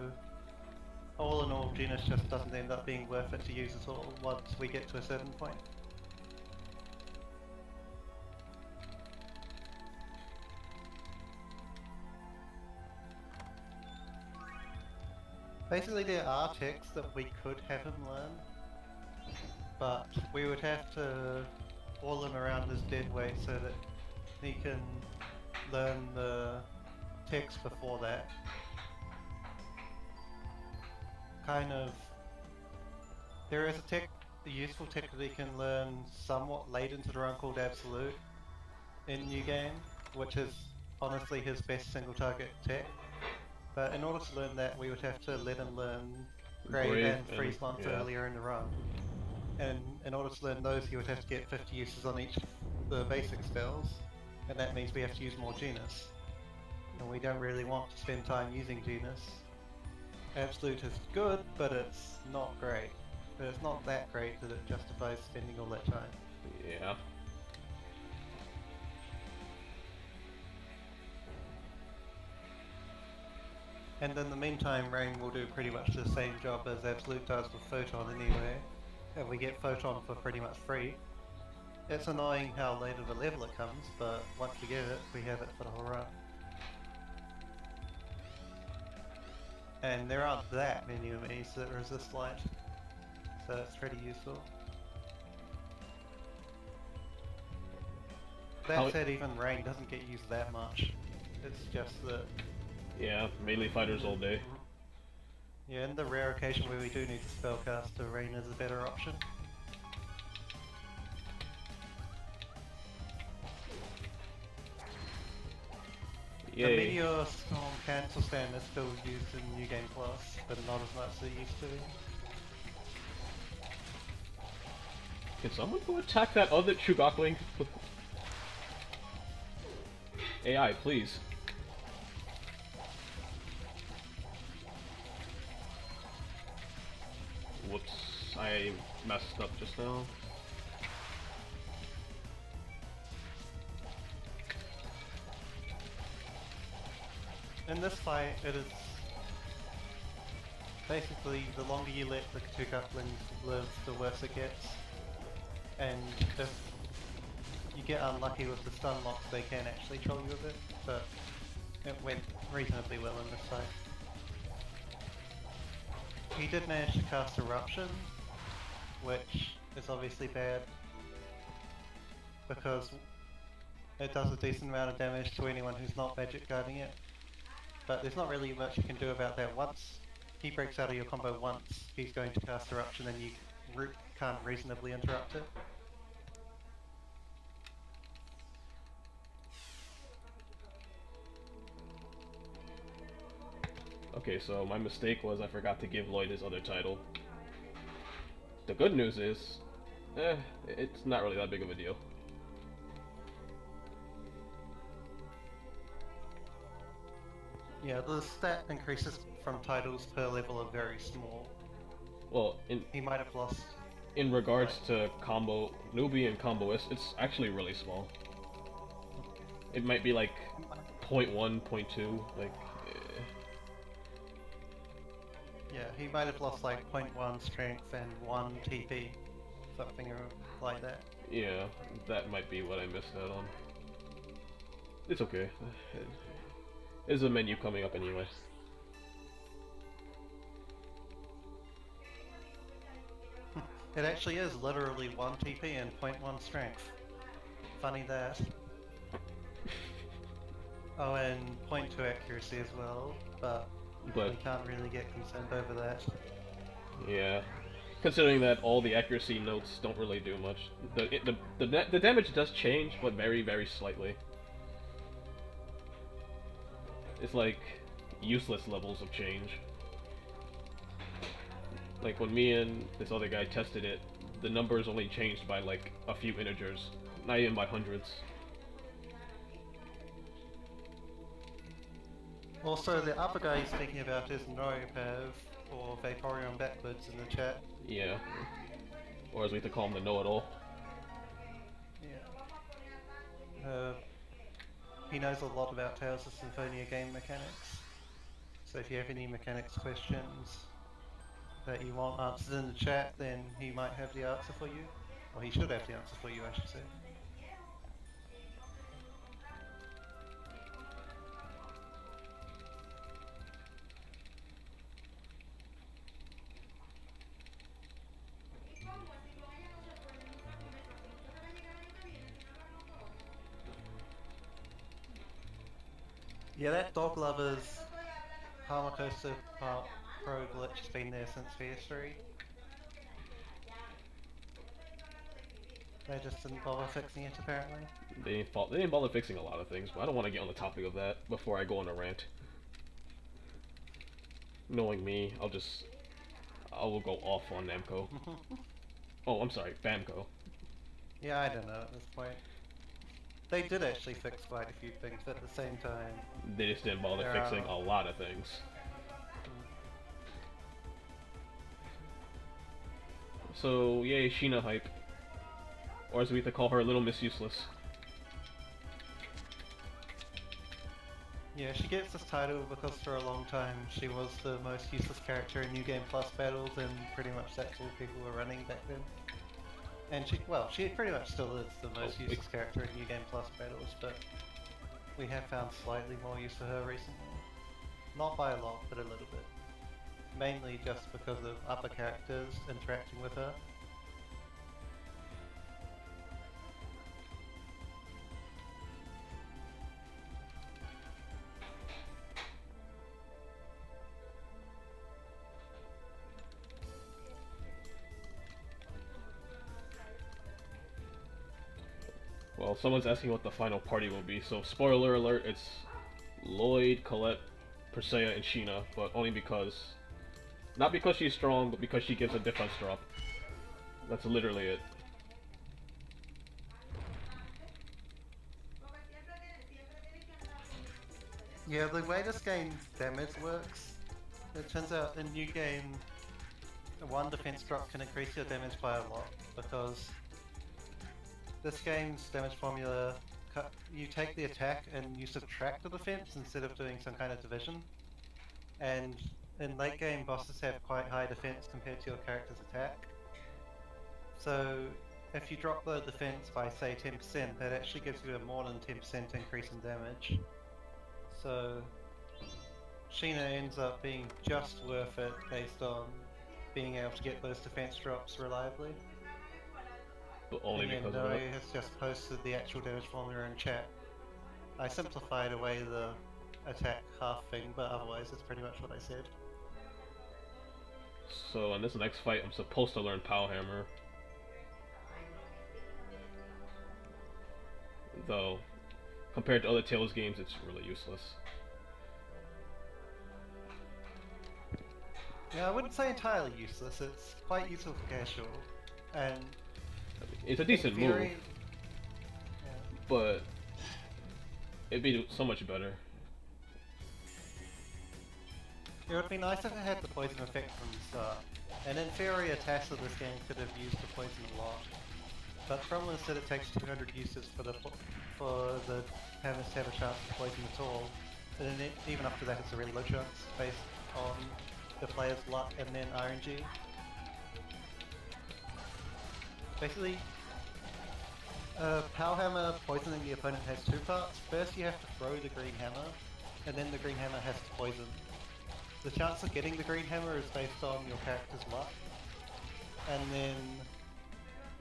all in all, Genus just doesn't end up being worth it to use at all once we get to a certain point. Basically there are techs that we could have him learn, but we would have to wall him around his dead weight so that he can learn the techs before that. There is a useful tech that he can learn somewhat late into the run called Absolute in New Game, which is honestly his best single target tech. But in order to learn that, we would have to let him learn Grave and Freeze months earlier in the run. And in order to learn those, he would have to get 50 uses on each of the basic spells, and that means we have to use more Genus. And we don't really want to spend time using Genus. Absolute is good, but it's not great. But it's not that great that it justifies spending all that time. Yeah. And in the meantime, Rain will do pretty much the same job as Absolute does with Photon anyway, and we get Photon for pretty much free. It's annoying how late of a level it comes, but once we get it, we have it for the whole run. And there aren't that many enemies that resist light, so it's pretty useful. That said, even Rain doesn't get used that much. It's just that... Yeah, melee fighters all day. Yeah, in the rare occasion where we do need to spellcast, Rain is a better option. Yay. The Meteor Storm cancel stand is still used in New Game Plus, but not as much as it used to be. Can someone go attack that other Chugakling? AI, please. Whoops, I messed up just now. In this fight, it is basically the longer you let the two couplings live, the worse it gets. And if you get unlucky with the stun locks, they can actually troll you a bit, but it went reasonably well in this fight. He did manage to cast Eruption, which is obviously bad, because it does a decent amount of damage to anyone who's not magic guarding it. But there's not really much you can do about that. Once he breaks out of your combo once, he's going to cast Eruption and you can't reasonably interrupt it. Okay, so my mistake was I forgot to give Lloyd his other title. The good news is, it's not really that big of a deal. Yeah, the stat increases from titles per level are very small. Well, he might have lost. In regards to combo newbie and comboist, it's actually really small. It might be like 0.1, 0.2, like. Yeah, he might have lost like 0.1 strength and 1 TP, something like that. Yeah, that might be what I missed out on. It's okay. There's a menu coming up anyway. It actually is literally 1 TP and 0.1 strength. Funny that. Oh, and 0.2 accuracy as well, but we can't really get concerned over that. Yeah, considering that all the accuracy notes don't really do much. The damage does change, but very, very slightly. It's like useless levels of change. Like when me and this other guy tested it, the numbers only changed by like a few integers, not even by hundreds. Also, the other guy he's speaking about is Nopav, or Vaporeon backwards in the chat. Yeah. Or as we like to call him, the know-it-all. Yeah. He knows a lot about Tales of Symphonia game mechanics. So if you have any mechanics questions that you want answered in the chat, then he might have the answer for you. Or he should have the answer for you, I should say. Yeah, that dog lovers Palmacosta Pro glitch has been there since PS3. They just didn't bother fixing it, apparently. They didn't bother fixing a lot of things, but I don't want to get on the topic of that before I go on a rant. Knowing me, I will go off on Namco. Oh, I'm sorry, Bamco. Yeah, I don't know at this point. They did actually fix quite a few things at the same time. They just didn't bother fixing a lot of things. So, yay, Sheena hype. Or as we like to call her, Little Miss Useless. Yeah, she gets this title because for a long time she was the most useless character in New Game Plus battles, and pretty much that's all people were running back then. And she pretty much still is the most useless character in New Game Plus battles, but we have found slightly more use for her recently. Not by a lot, but a little bit. Mainly just because of upper characters interacting with her. Well, someone's asking what the final party will be, so spoiler alert, it's Lloyd, Colette, Persea, and Sheena, but only because... Not because she's strong, but because she gives a defense drop. That's literally it. Yeah, the way this game's damage works, it turns out in New Game, one defense drop can increase your damage by a lot, because this game's damage formula, you take the attack and you subtract the defense instead of doing some kind of division. And in late game, bosses have quite high defense compared to your character's attack. So if you drop the defense by say 10%, that actually gives you a more than 10% increase in damage. So Sheena ends up being just worth it based on being able to get those defense drops reliably. But only and because Noe of that. has just posted the actual damage formula in chat. I simplified away the attack half thing, but otherwise it's pretty much what I said. So in this next fight, I'm supposed to learn Power Hammer. Though, compared to other Tales games, it's really useless. Yeah, I wouldn't say entirely useless, it's quite useful for casual. And it's a decent theory, move, but it'd be so much better. It would be nice if it had the poison effect from the start. And in theory, a task of this game could have used the poison a lot. But the problem is that it takes 200 uses for for the hammers to have a chance to poison at all. And then even after that it's a really low chance based on the player's luck and then RNG. Basically, Power Hammer poisoning the opponent has two parts. First you have to throw the green hammer, and then the green hammer has to poison. The chance of getting the green hammer is based on your character's luck, and then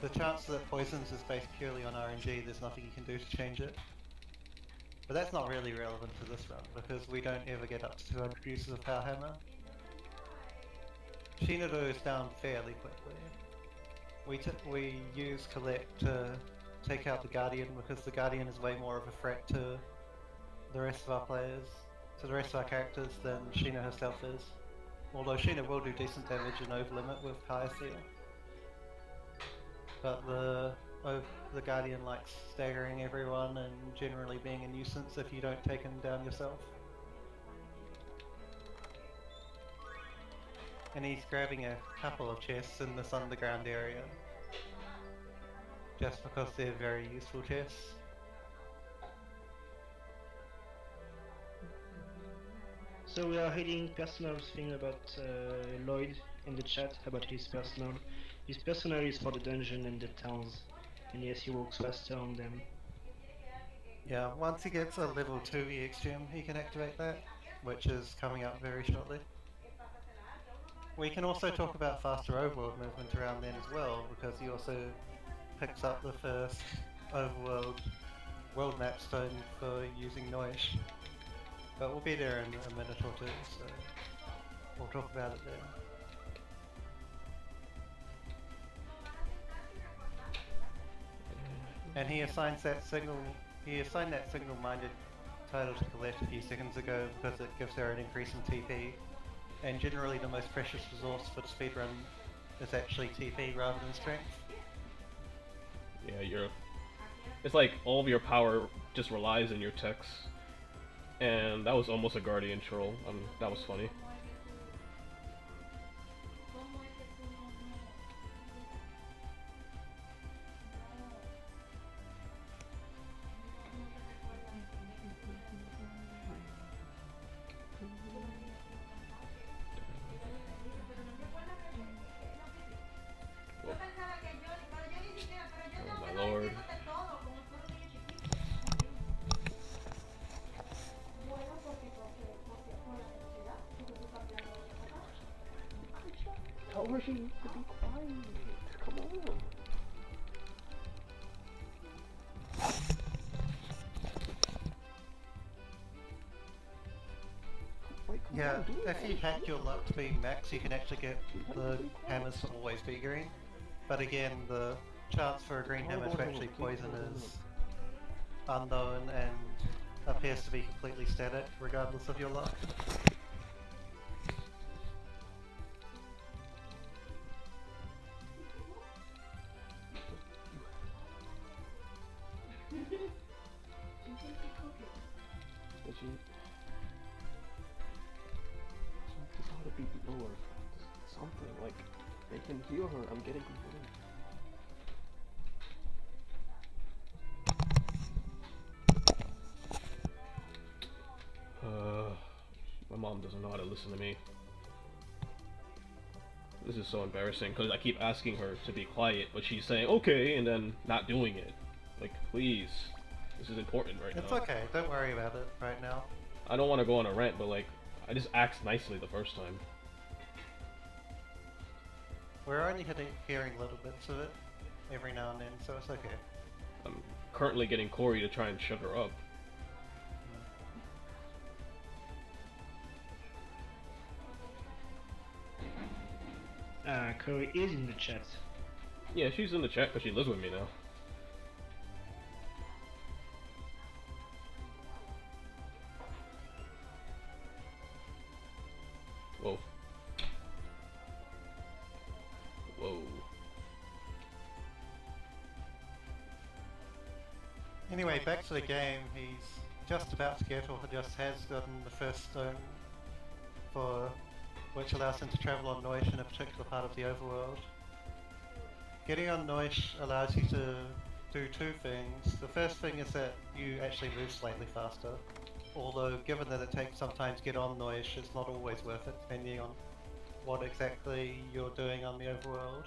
the chance that poisons is based purely on RNG. There's nothing you can do to change it. But that's not really relevant to this run, because we don't ever get up to 200 uses of Power Hammer. Sheena goes down fairly quickly. We use Collect to take out the Guardian, because the Guardian is way more of a threat to the rest of our players, to the rest of our characters, than Sheena herself is. Although Sheena will do decent damage and over-limit with higher seal. But the Guardian likes staggering everyone and generally being a nuisance if you don't take him down yourself. And he's grabbing a couple of chests in this underground area, just because they're very useful chests. So we are reading personal thing about Lloyd in the chat about his personal. His personal is for the dungeon and the towns, and yes, he works faster on them. Yeah, once he gets a level 2 EX gem, he can activate that, which is coming up very shortly. We can also talk about faster overworld movement around then as well, because he also picks up the first overworld world map stone for using Noish. But we'll be there in a minute or two, so we'll talk about it then. And he assigned that signal-minded title to Colette a few seconds ago because it gives her an increase in TP. And generally the most precious resource for the speedrun is actually TP rather than strength. Yeah, it's like all of your power just relies on your techs. And that was almost a Guardian troll. That was funny. Oh my lord. Tell her she needs to be quiet. Come on. Yeah, if you hack your luck to be max, you can actually get the hammers to always be green. But again, the chance for a green hammer to actually poison is unknown and appears to be completely static, regardless of your luck. Something like they can heal her. I'm getting confused. My mom doesn't know how to listen to me. This is so embarrassing because I keep asking her to be quiet, but she's saying okay and then not doing it. Like, please, this is important right now. It's okay. Don't worry about it right now. I don't want to go on a rant, but like, I just asked nicely the first time. We're only hearing little bits of it every now and then, so it's okay. I'm currently getting Corey to try and shut her up. Corey is in the chat. Yeah, she's in the chat because she lives with me now. Whoa. Whoa. Anyway, back to the game. He's just about to get, or just has gotten, the first stone for which allows him to travel on Noish in a particular part of the overworld. Getting on Noish allows you to do two things. The first thing is that you actually move slightly faster, although given that it takes some time to get on Noish, it's not always worth it depending on what exactly you're doing on the overworld.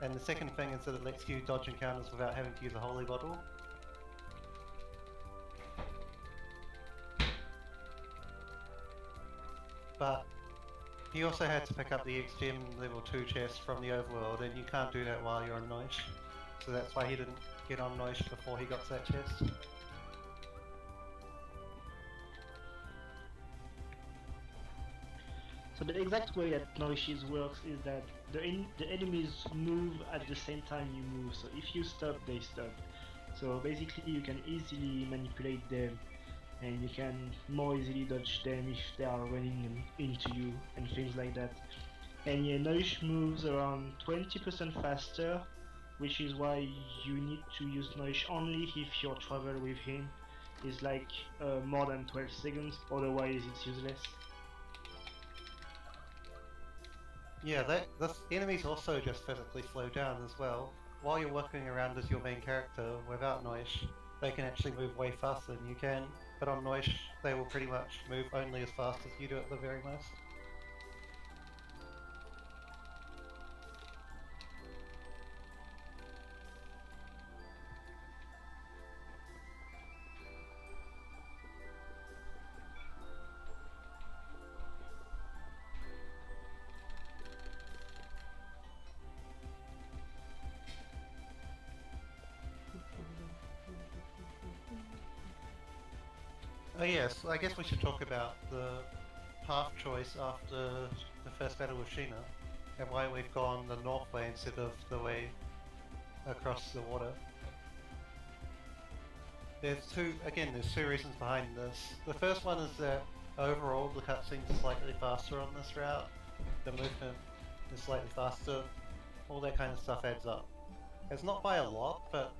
And the second thing is that it lets you dodge encounters without having to use a holy bottle. But he also had to pick up the XGM level 2 chest from the overworld, and you can't do that while you're on Noish. So that's why he didn't get on Noish before he got to that chest. So the exact way that Noishes works is that the enemies move at the same time you move. So if you stop, they stop. So basically you can easily manipulate them, and you can more easily dodge them if they are running into you and things like that. And yeah, Noish moves around 20% faster, which is why you need to use Noish only if your travel with him is like more than 12 seconds, otherwise it's useless. Yeah, the enemies also just physically slow down as well. While you're working around as your main character without Noish, they can actually move way faster than you can, but on Noish they will pretty much move only as fast as you do at the very most. Oh yes, I guess we should talk about the path choice after the first battle with Sheena, and why we've gone the north way instead of the way across the water. There's two reasons behind this. The first one is that overall the cutscenes are slightly faster on this route, the movement is slightly faster, all that kind of stuff adds up. It's not by a lot, but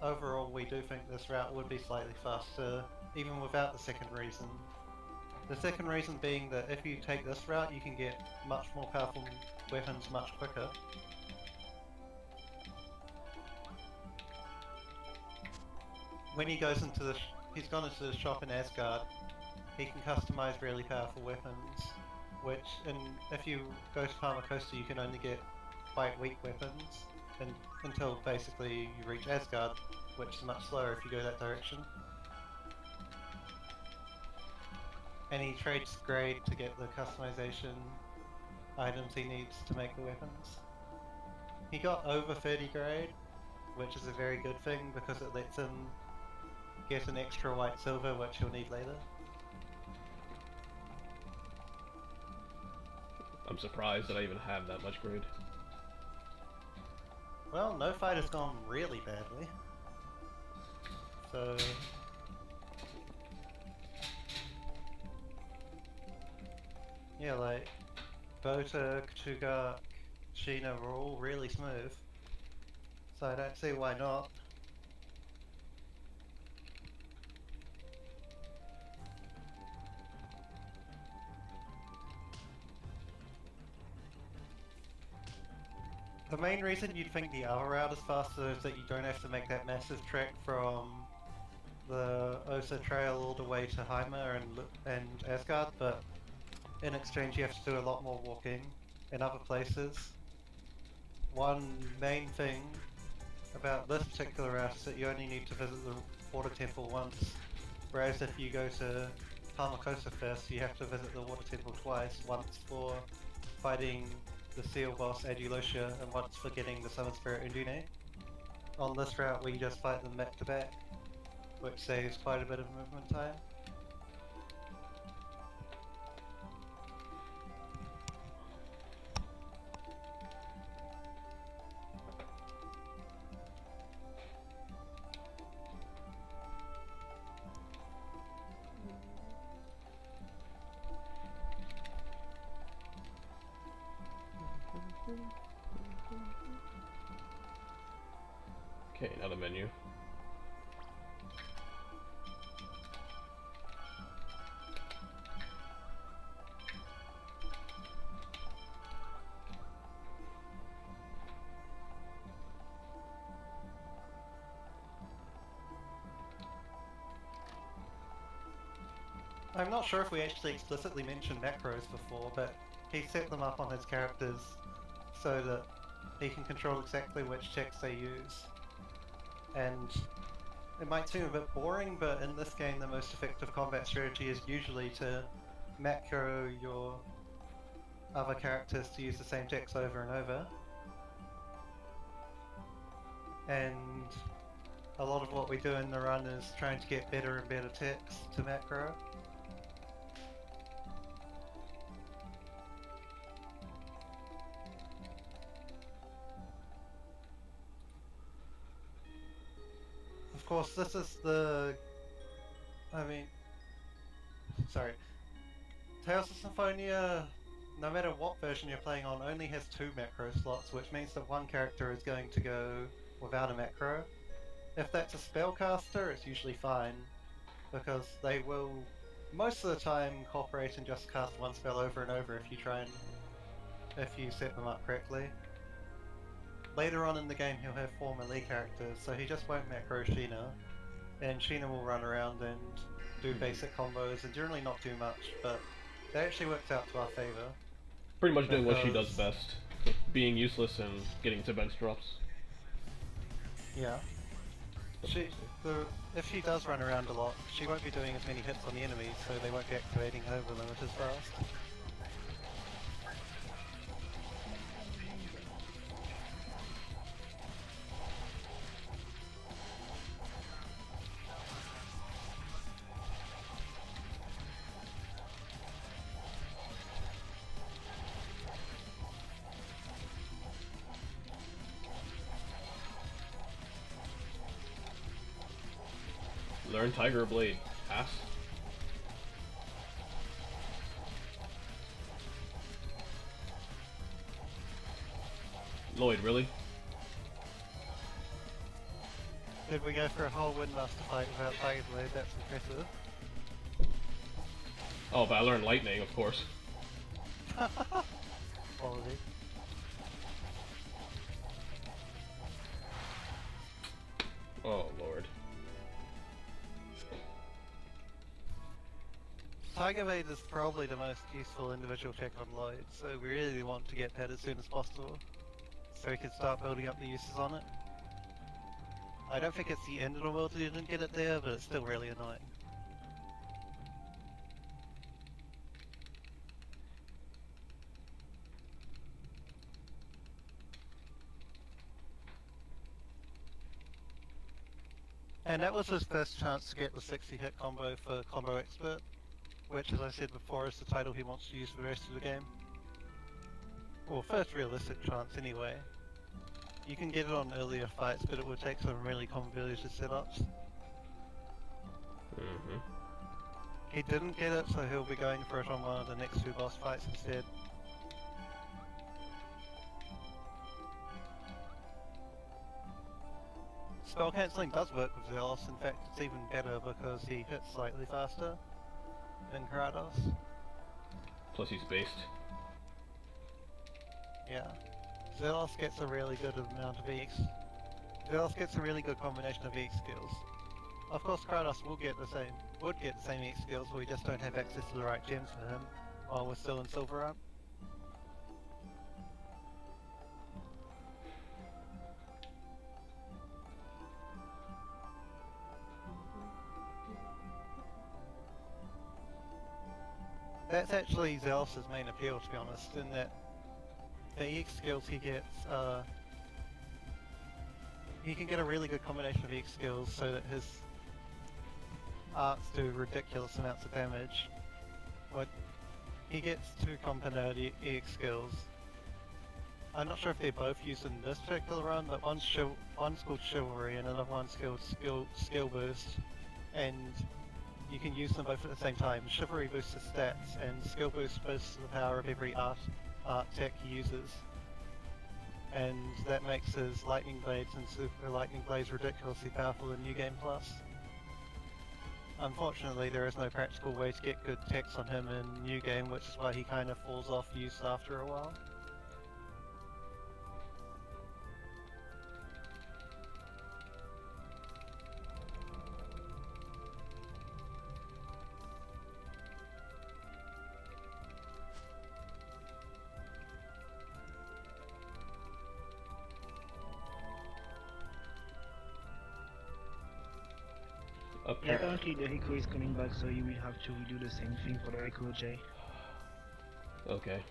overall we do think this route would be slightly faster, even without the second reason. The second reason being that if you take this route, you can get much more powerful weapons much quicker. When he goes into he's gone into the shop in Asgard, he can customize really powerful weapons, which, if you go to Palmacosta, you can only get quite weak weapons, until basically you reach Asgard, which is much slower if you go that direction. And he trades grade to get the customization items he needs to make the weapons. He got over 30 grade, which is a very good thing because it lets him get an extra white silver, which he'll need later. I'm surprised that I even have that much grade. Well, no fight has gone really badly. So... yeah, like, Bota, Kutugak, Sheena were all really smooth. So I don't see why not. The main reason you'd think the other route is faster is that you don't have to make that massive trek from the Osa Trail all the way to Heimer and Asgard, but in exchange you have to do a lot more walking in other places. One main thing about this particular route is that you only need to visit the water temple once, whereas if you go to Palmacosta first, you have to visit the water temple twice, once for fighting the seal boss Adulocia and once for getting the summon spirit Undine. On this route we just fight them back to back, which saves quite a bit of movement time. Okay, now the menu. I'm not sure if we actually explicitly mentioned macros before, but he set them up on his characters so that he can control exactly which techs they use. And it might seem a bit boring, but in this game the most effective combat strategy is usually to macro your other characters to use the same techs over and over. And a lot of what we do in the run is trying to get better and better techs to macro. Of course, this is the... sorry. Tales of Symphonia, no matter what version you're playing on, only has 2 macro slots, which means that one character is going to go without a macro. If that's a spellcaster, it's usually fine, because they will most of the time cooperate and just cast one spell over and over if you set them up correctly. Later on in the game he'll have 4 melee characters, so he just won't macro Sheena, and Sheena will run around and do basic combos and generally not do much, but that actually works out to our favor. Pretty much doing what she does best, being useless and getting to bench drops. Yeah. If she does run around a lot, she won't be doing as many hits on the enemies, so they won't be activating over limit as fast. Learn Tiger Blade. Ass. Lloyd, really? Did we go for a whole Windmaster fight without Tiger Blade? That's impressive. Oh, but I learned Lightning, of course. Quality. Oh, Lord. Tiger Blade is probably the most useful individual tech on Lloyd, so we really want to get that as soon as possible, so we can start building up the uses on it. I don't think it's the end of the world that you didn't get it there, but it's still really annoying. And that was his first chance to get the 60 hit combo for Combo Expert, which, as I said before, is the title he wants to use for the rest of the game. Well, first realistic chance anyway. You can get it on earlier fights, but it would take some really convoluted setups. He didn't get it, so he'll be going for it on one of the next 2 boss fights instead. Spell cancelling does work with Zealous, in fact it's even better because he hits slightly faster than Kratos. Plus he's based. Yeah. Zealous gets a really good amount of EX. Zealous gets a really good combination of EX skills. Of course Kratos would get the same EX skills, but we just don't have access to the right gems for him while we're still in Silver Ramp. That's actually Zealous' main appeal, to be honest, in that the EX skills he gets he can get a really good combination of EX skills so that his arts do ridiculous amounts of damage. He gets 2 compounded EX skills. I'm not sure if they're both used in this particular run, but one's called Chivalry and another one's called Skill Boost, and you can use them both at the same time. Chivalry boosts his stats, and Skill Boost boosts the power of every art tech he uses. And that makes his Lightning Blades and Super Lightning Blades ridiculously powerful in New Game Plus. Unfortunately, there is no practical way to get good techs on him in New Game, which is why he kind of falls off use after a while. Yeah, Apparently. apparently the Echo is coming back, so you will have to redo the same thing for the Echo, Jay. Okay.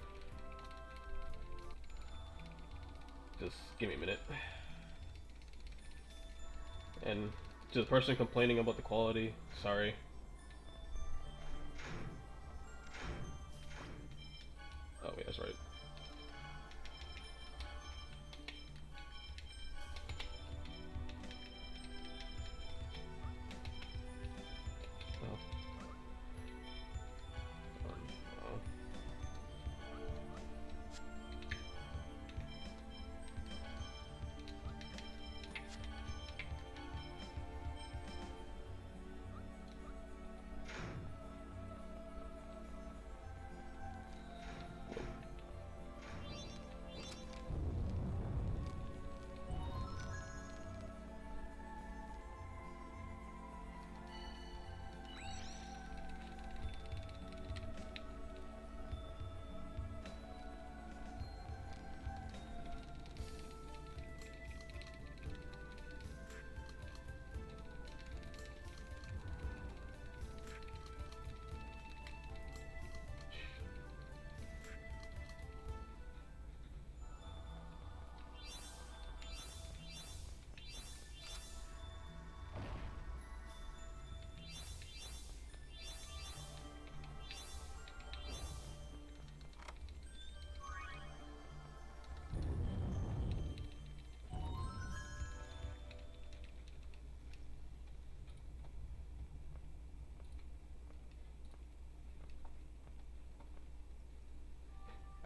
Just give me a minute. And to the person complaining about the quality, sorry. Oh wait, that's right. Oh. Oh.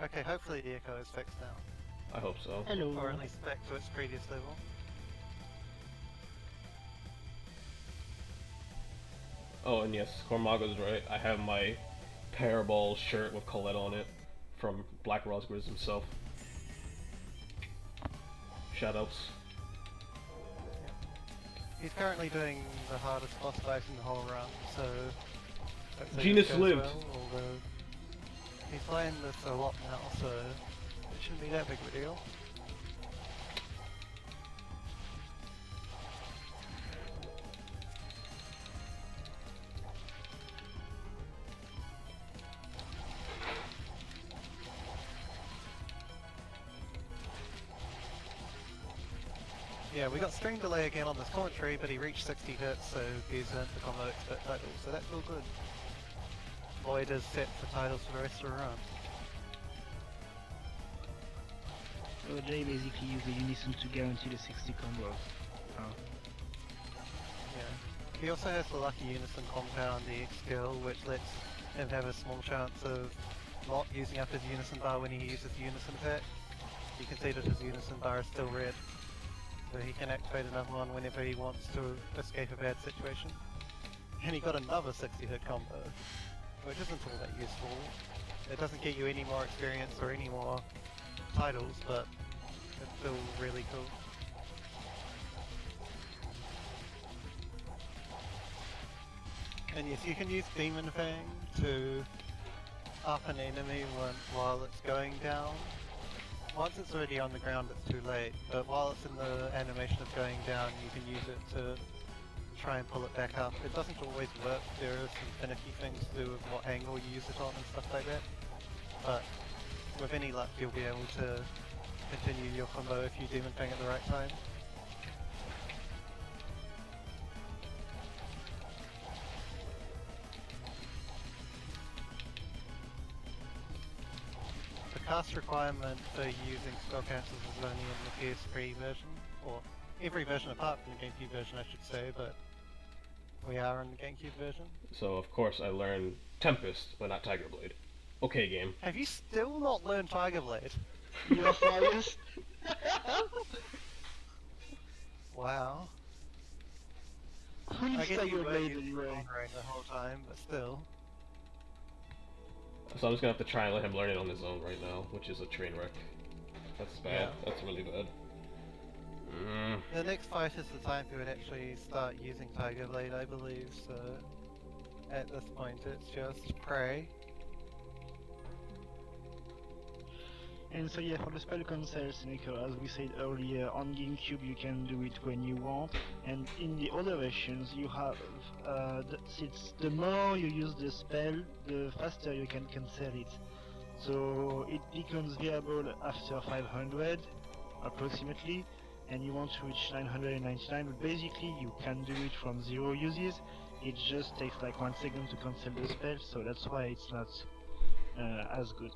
Okay, hopefully the echo is fixed now. I hope so. Hello. Or at least back to its previous level. Oh, and yes, Cormago's right. I have my Parabol shirt with Colette on it from Black Rosgriz himself. Shoutouts. He's currently doing the hardest boss fight in the whole run, so... hopefully Genus this goes lived. well, although he's playing this a lot now, so it shouldn't be that big of a deal. Yeah, we got string delay again on this commentary, but he reached 60 hits, so he's earned the combo expert title, so that's all good. Lloyd is set for titles for the rest of the run. So Jay basically used the Unison to guarantee the 60 combos. Oh. Yeah. He also has the lucky unison compound EX skill, which lets him have a small chance of not using up his unison bar when he uses the unison attack. You can see that his unison bar is still red. So he can activate another one whenever he wants to escape a bad situation. And he got another 60 hit combo, which isn't all that useful. It doesn't get you any more experience or any more titles, but it's still really cool. And yes, you can use Demon Fang to up an enemy while it's going down. Once it's already on the ground, it's too late, but while it's in the animation of going down, you can use it to try and pull it back up. It doesn't always work, there are some finicky things to do with what angle you use it on and stuff like that, but with any luck you'll be able to continue your combo if you Demon Fang at the right time. The cast requirement for using spell cancels is only in the PS3 version, or every version apart from the GameCube version I should say, but we are in the GameCube version. So of course I learned Tempest, but not Tiger Blade. Okay, game. Have you still not learned Tiger Blade? You are serious? Wow. Who I needs guess Tiger you were Blade using anyway? Conquering the whole time, but still. So I'm just gonna have to try and let him learn it on his own right now, which is a train wreck. That's bad. Yeah. That's really bad. The next fight is the time he would actually start using Tiger Blade, I believe, so at this point it's just pray. And so yeah, for the spell cancel cynical, as we said earlier, on GameCube you can do it when you want, and in the other versions you have, it's the more you use the spell, the faster you can cancel it. So it becomes viable after 500, approximately, and you want to reach 999, but basically you can do it from 0 uses. It just takes like 1 second to cancel the spell, so that's why it's not as good.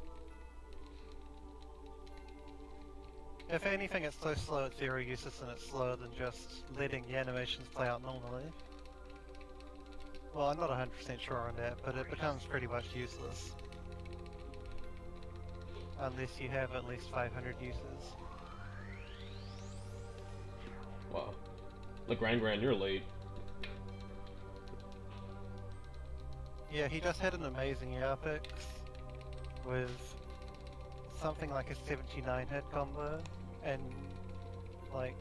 If anything, it's so slow at 0 uses and it's slower than just letting the animations play out normally. Well, I'm not 100% sure on that, but it becomes pretty much useless. Unless you have at least 500 uses. Wow. Grand, you're late. Yeah, he just had an amazing Yarpix with something like a 79 hit combo and like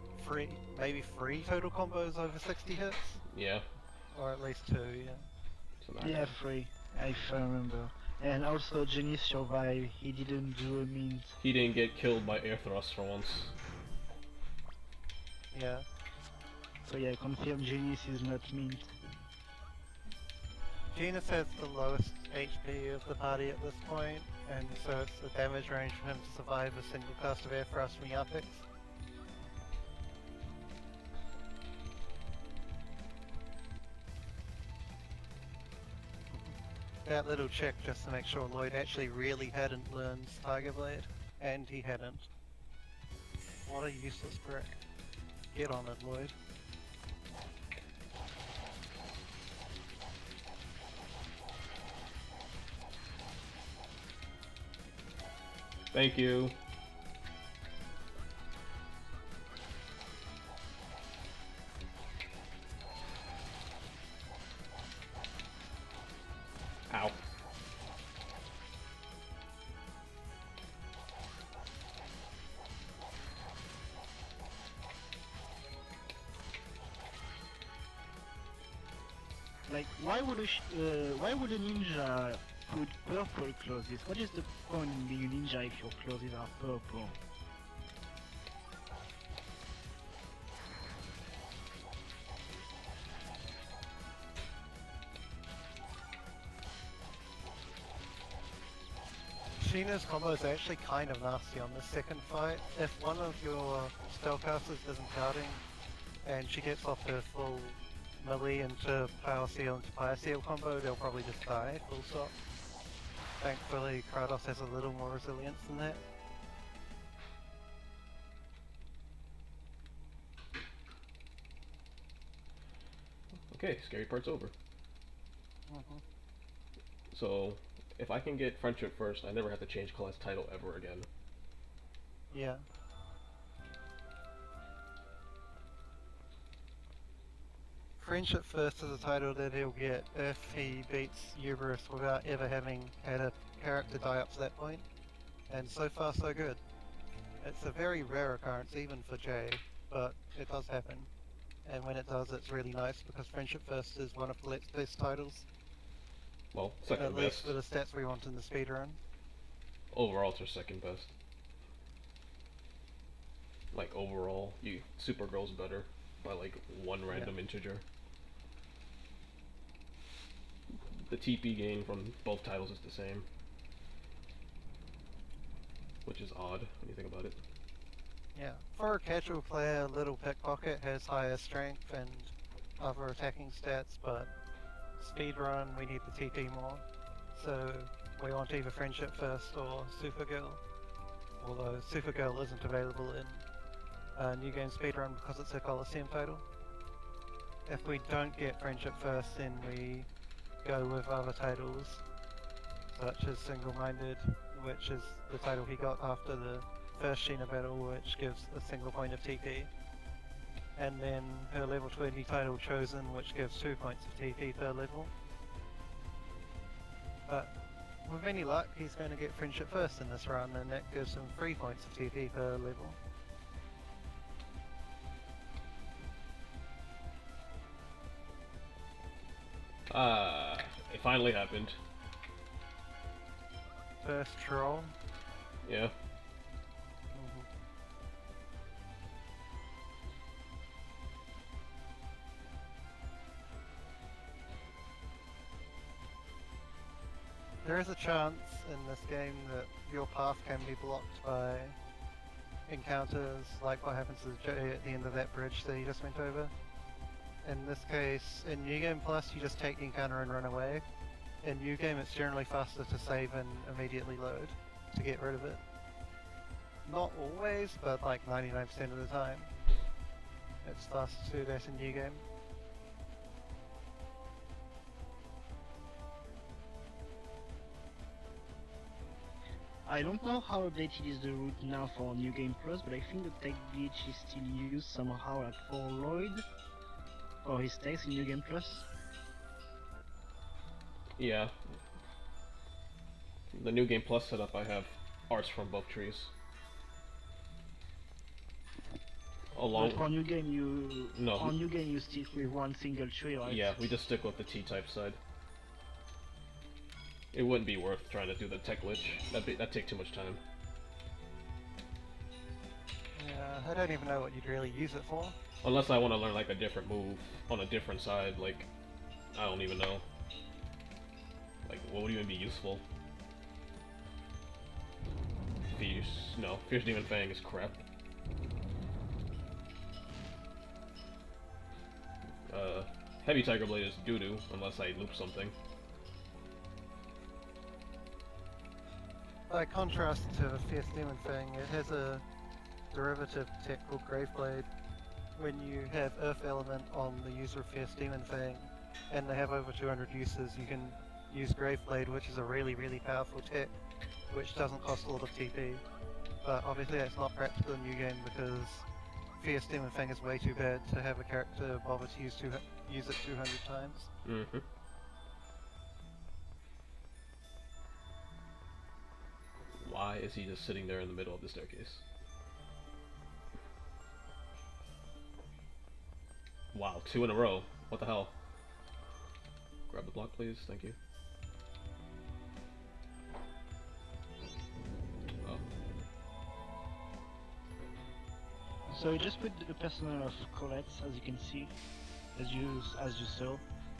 maybe three total combos over 60 hits, Yeah. or at least 2, yeah. So not Yeah, bad. 3, if I remember. And also Jenny survived, he didn't do a mint. He didn't get killed by air thrust for once. Yeah. So yeah, confirm Genius is not mint. Genus has the lowest HP of the party at this point, and so it's a damage range for him to survive a single cast of air thrust from Yarpix. That little check just to make sure Lloyd actually really hadn't learned Tiger Blade, and he hadn't. What a useless prick. Get on it, Lloyd. Thank you. Ow. Like, why would a ninja put purple clothes? What is the point in being a ninja if your clothes are purple? Sheena's combo is actually kind of nasty on the second fight. If one of your spellcasters isn't guarding and she gets off her full melee into Power Seal into Fire Seal combo, they'll probably just die, full stop. Thankfully, Kratos has a little more resilience than that. Okay, scary part's over. Mm-hmm. So, if I can get friendship first, I never have to change class title ever again. Yeah. Friendship First is a title that he'll get if he beats Uberus without ever having had a character die up to that point. And so far so good. It's a very rare occurrence even for Jay, but it does happen. And when it does, it's really nice because Friendship First is one of the best titles, Well, second at least best. for the stats we want in the speedrun. Overall, it's our second best. Like, overall, Supergirl's better by like one random integer. The TP gain from both titles is the same. Which is odd when you think about it. Yeah. For a casual player, Little Pickpocket has higher strength and other attacking stats, but speedrun, we need the TP more. So we want either Friendship First or Supergirl. Although Supergirl isn't available in New Game Speedrun because it's a Coliseum title. If we don't get Friendship First, then we go with other titles, such as Single Minded, which is the title he got after the first Sheena battle, which gives a single point of TP. And then her level 20 title Chosen, which gives 2 points of TP per level. But with any luck, he's going to get Friendship First in this run, and that gives him 3 points of TP per level. It finally happened. First troll. Yeah. is a chance in this game that your path can be blocked by encounters like what happens to Jay at the end of that bridge that he just went over. In this case, in New Game Plus, you just take the encounter and run away. In New Game, it's generally faster to save and immediately load to get rid of it. Not always, but like 99% of the time. It's faster to do that in New Game. I don't know how updated is the route now for New Game Plus, but I think the tech glitch is still used somehow like for Lloyd, for his text in New Game Plus. Yeah. The New Game Plus setup, I have arts from both trees. But for New Game you... No. On New Game you stick with one single tree, right? Yeah, we just stick with the T-type side. It wouldn't be worth trying to do the tech glitch. That'd take too much time. Yeah, I don't even know what you'd really use it for. Unless I want to learn like a different move on a different side, like, I don't even know. Like, what would even be useful? Fierce Demon Fang is crap. Heavy Tiger Blade is doo-doo, unless I loop something. By contrast to Fierce Demon Fang, it has a derivative tech called Graveblade. When you have Earth Element on the user of Fierce Demon Fang, and they have over 200 uses, you can use Graveblade, which is a really, really powerful tech, which doesn't cost a lot of TP. But obviously that's not practical in New Game because Fierce Demon Fang is way too bad to have a character bother to use it 200 times. Mm-hmm. Why is he just sitting there in the middle of the staircase? Wow, 2 in a row. What the hell? Grab the block, please. Thank you. Oh. So just with the personnel of Colette, as you can see, as you saw,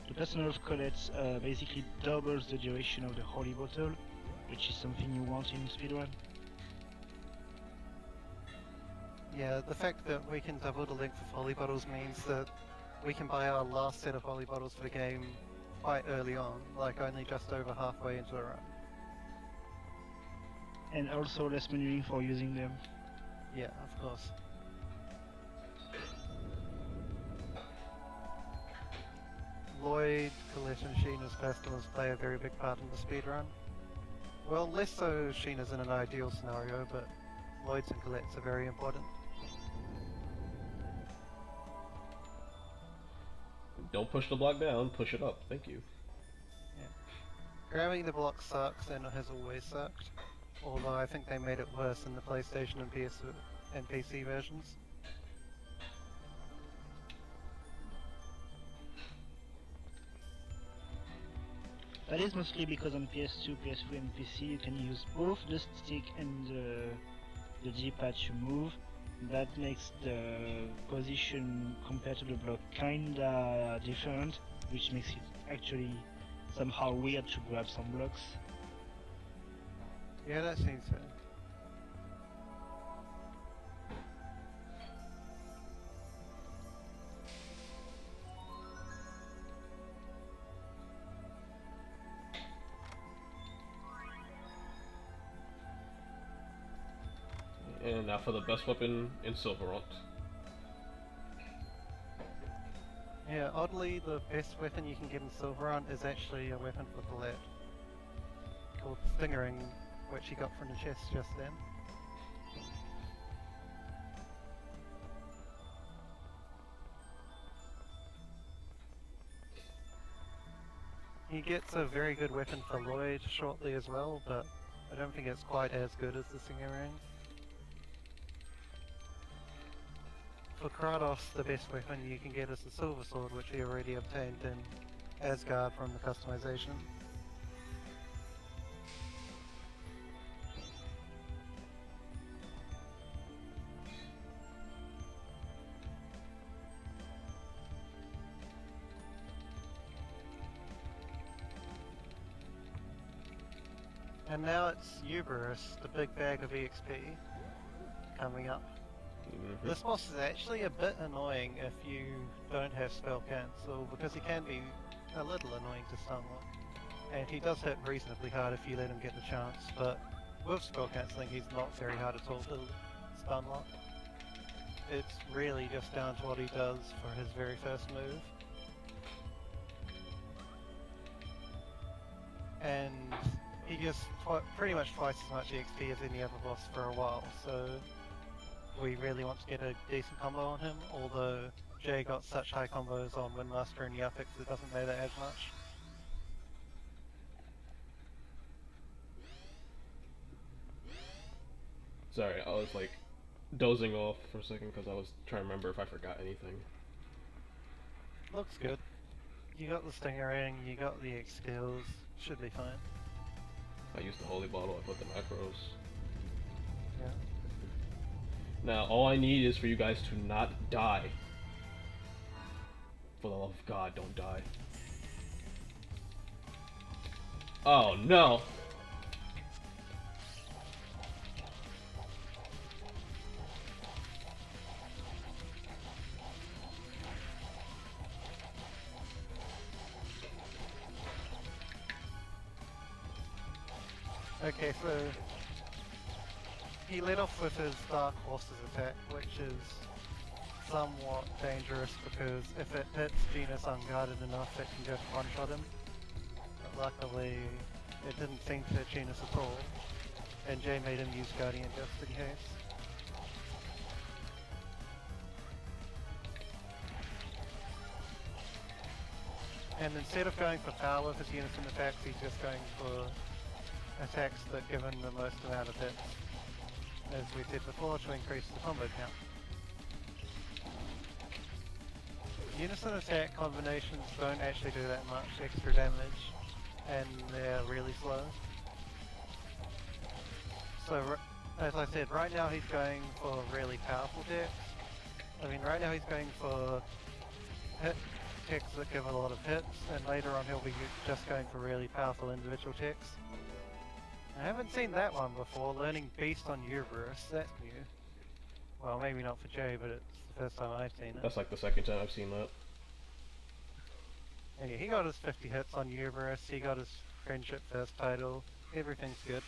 the personnel of Colette basically doubles the duration of the holy bottle, which is something you want in speedrun. Yeah, the fact that we can double the length of holy bottles means that we can buy our last set of holy bottles for the game quite early on, like only just over halfway into a run. And also less manuing for using them. Yeah, of course. Lloyd, Colette and Sheena's customers play a very big part in the speedrun. Well, less so Sheena's in an ideal scenario, but Lloyd's and Colette's are very important. Don't push the block down, push it up. Thank you. Yeah. Grabbing the block sucks and it has always sucked, although I think they made it worse in the PlayStation and PC versions. That is mostly because on PS2, PS3 and PC you can use both the stick and the D-pad to move. That makes the position compared to the block kinda different, which makes it actually somehow weird to grab some blocks. Yeah, that seems fair. And now for the best weapon in Silverant. Yeah, oddly, the best weapon you can get in Silverant is actually a weapon for Colette, called Stingering, which he got from the chest just then. He gets a very good weapon for Lloyd shortly as well, but I don't think it's quite as good as the Stingering. For Kratos, the best weapon you can get is the Silver Sword, which he already obtained in Asgard from the customization. And now it's Uberus, the big bag of EXP, coming up. Mhm. This boss is actually a bit annoying if you don't have spell cancel, because he can be a little annoying to stunlock. And he does hit reasonably hard if you let him get the chance, but with spell cancelling he's not very hard at all to stunlock. It's really just down to what he does for his very first move. And he gets pretty much twice as much EXP as any other boss for a while, so we really want to get a decent combo on him, although Jay got such high combos on Windmaster and Yapix it doesn't matter as much. Sorry, I was like dozing off for a second because I was trying to remember if I forgot anything. Looks good. You got the Stingering, you got the X skills, should be fine. I used the holy bottle, I put the macros. Yeah. Now, all I need is for you guys to not die. For the love of God, don't die. Oh no! Okay, so he led off with his Dark Horse's attack, which is somewhat dangerous because if it hits Genus unguarded enough, it can just one-shot him. But luckily, it didn't seem to hit Genus at all, and Jay made him use Guardian just in case. And instead of going for power with his unison attacks, he's just going for attacks that give him the most amount of hits, as we said before, to increase the combo count. Unison attack combinations don't actually do that much extra damage, and they're really slow. So, as I said, right now he's going for really powerful decks. I mean, right now he's going for decks that give a lot of hits, and later on he'll be just going for really powerful individual decks. I haven't seen that one before, learning Beast on Uberus, that's new. Well, maybe not for Jay, but it's the first time I've seen it. That's like the second time I've seen that. And yeah, he got his 50 hits on Uberus, he got his Friendship first title, everything's good.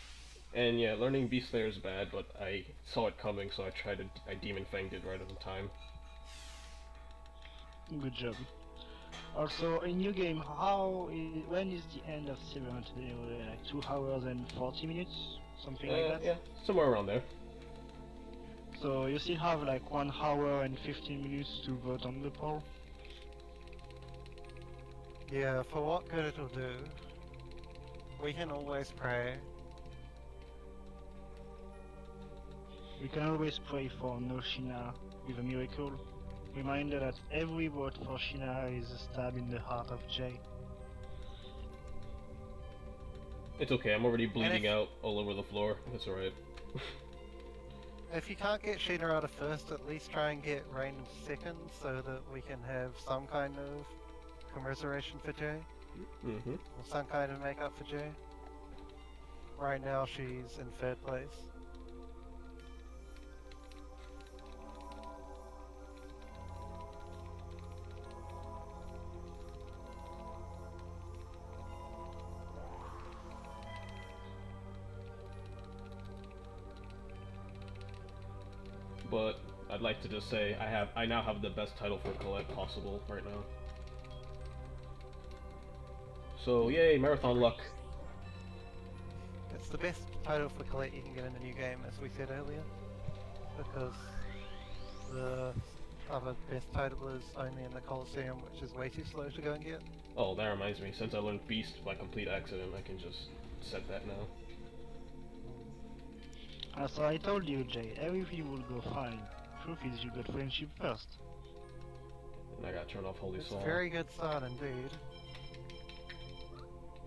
And yeah, learning Beast Slayer is bad, but I saw it coming, so I Demon Fanged it right at the time. Good job. Also, in new game, when is the end of Symphonia? Like 2 hours and 40 minutes? Something like that? Yeah, somewhere around there. So you still have like 1 hour and 15 minutes to vote on the poll? Yeah, for what good it'll do, we can always pray. We can always pray for no Shina with a miracle. Reminder that every vote for Shina is a stab in the heart of Jay. It's okay, I'm already bleeding out all over the floor. It's alright. If you can't get Sheena out of first, at least try and get Rain second so that we can have some kind of commiseration for Jay. Mm-hmm. Or some kind of make-up for Jay. Right now she's in third place. But I'd like to just say I now have the best title for Colette possible right now. So yay, marathon luck. It's the best title for Colette you can get in a new game, as we said earlier. Because the other best title is only in the Coliseum, which is way too slow to go and get. Oh, that reminds me, since I learned Beast by complete accident, I can just set that now. So I told you, Jay, everything will go fine. Truth is, you got friendship first. And I gotta turn off Holy It's Soul. a very good start indeed.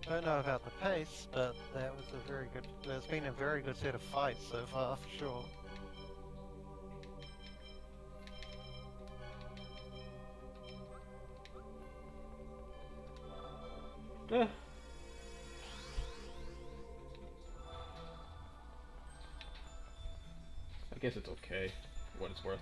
Don't know about the pace, but that was a very good. There's been a very good set of fights so far, for sure. I guess it's okay, for what it's worth.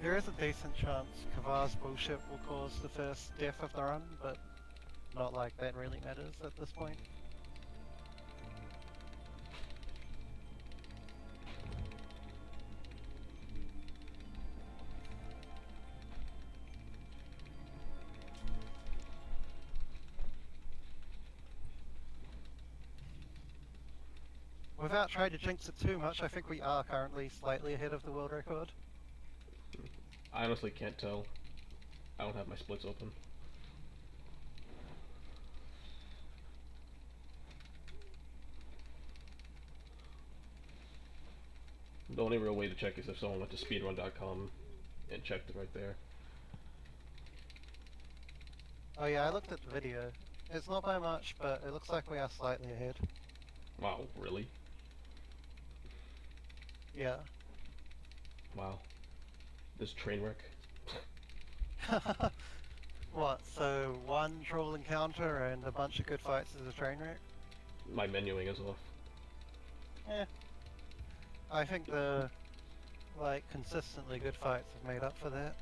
There is a decent chance Kavar's bullshit will cause the first death of the run, but not like that really matters at this point. Without trying to jinx it too much, I think we are currently slightly ahead of the world record. I honestly can't tell. I don't have my splits open. The only real way to check is if someone went to speedrun.com and checked it right there. Oh yeah, I looked at the video. It's not by much, but it looks like we are slightly ahead. Wow, really? Yeah. Wow. This train wreck. What, so one troll encounter and a bunch of good fights is a train wreck? My menuing is off. Eh. I think the, like, consistently good fights have made up for that.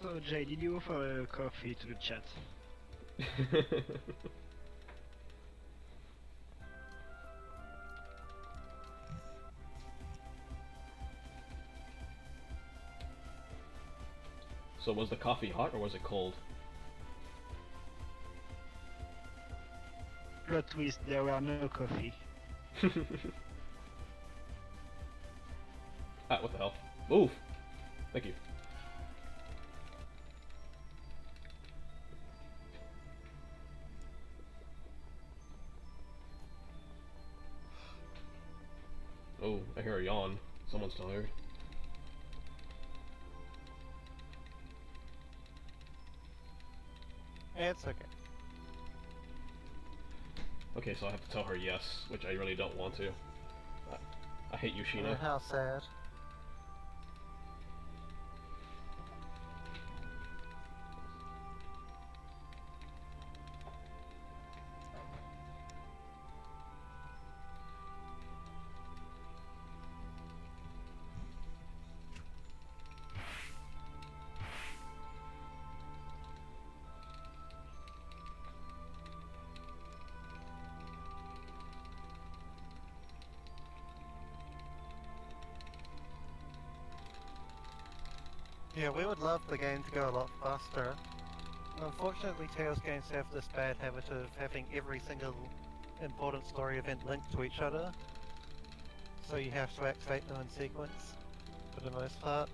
So Jay, did you offer a coffee to the chat? So was the coffee hot or was it cold? Plot twist, there were no coffee. Ah, what the hell? Move! Thank you. Oh, I hear a yawn. Someone's tired. It's okay. Okay, so I have to tell her yes, which I really don't want to. I hate you, Sheena. How sad. Yeah, we would love the game to go a lot faster. Unfortunately, Tales games have this bad habit of having every single important story event linked to each other, so you have to activate them in sequence for the most part,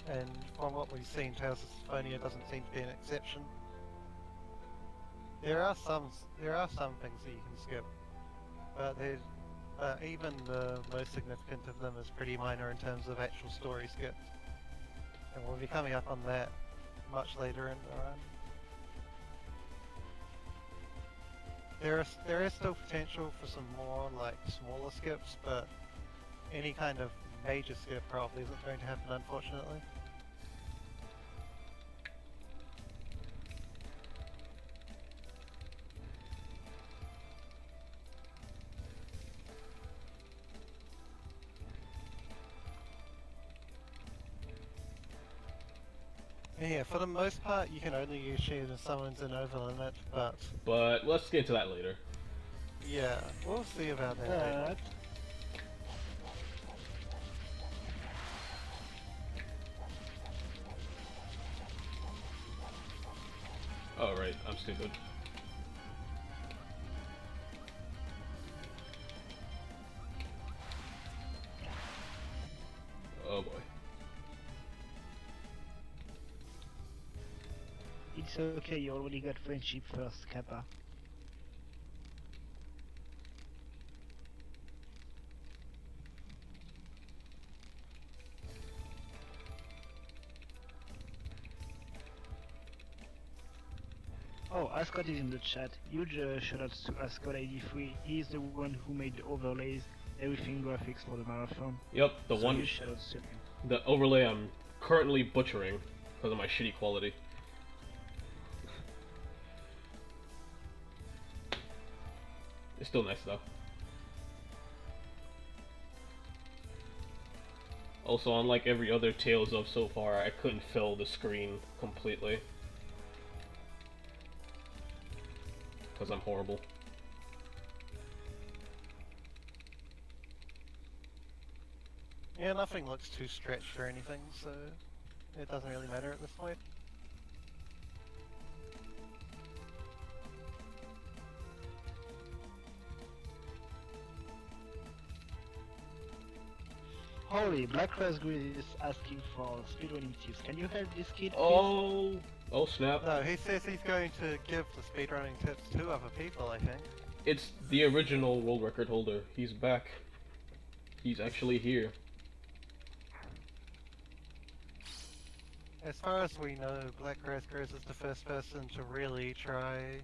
and from what we've seen, Tales of Symphonia doesn't seem to be an exception. There are some things that you can skip, but even the most significant of them is pretty minor in terms of actual story skips. And we'll be coming up on that much later in the run. There is still potential for some more like smaller skips, but any kind of major skip probably isn't going to happen, unfortunately. Yeah, for the most part, you can only use shield and summons in overlimit, But let's get into that later. yeah, we'll see about that later. Oh, right, I'm stupid. Oh boy. It's okay, you already got friendship first, Kappa. Oh, Ascot is in the chat. Huge shoutouts to Ascot83. He's the one who made the overlays, everything graphics for the marathon. Yep, the So one, huge shoutouts to him. the overlay I'm currently butchering because of my shitty quality. It's still nice though. Also, unlike every other Tales of so far, I couldn't fill the screen completely. Because I'm horrible. Yeah, nothing looks too stretched or anything, so it doesn't really matter at this point. Holy, Black Raspberry is asking for speedrunning tips. Can you help this kid, please? Oh snap. No, he says he's going to give the speedrunning tips to other people, I think. It's the original world record holder. He's back. He's actually here. As far as we know, Black Raspberries is the first person to really try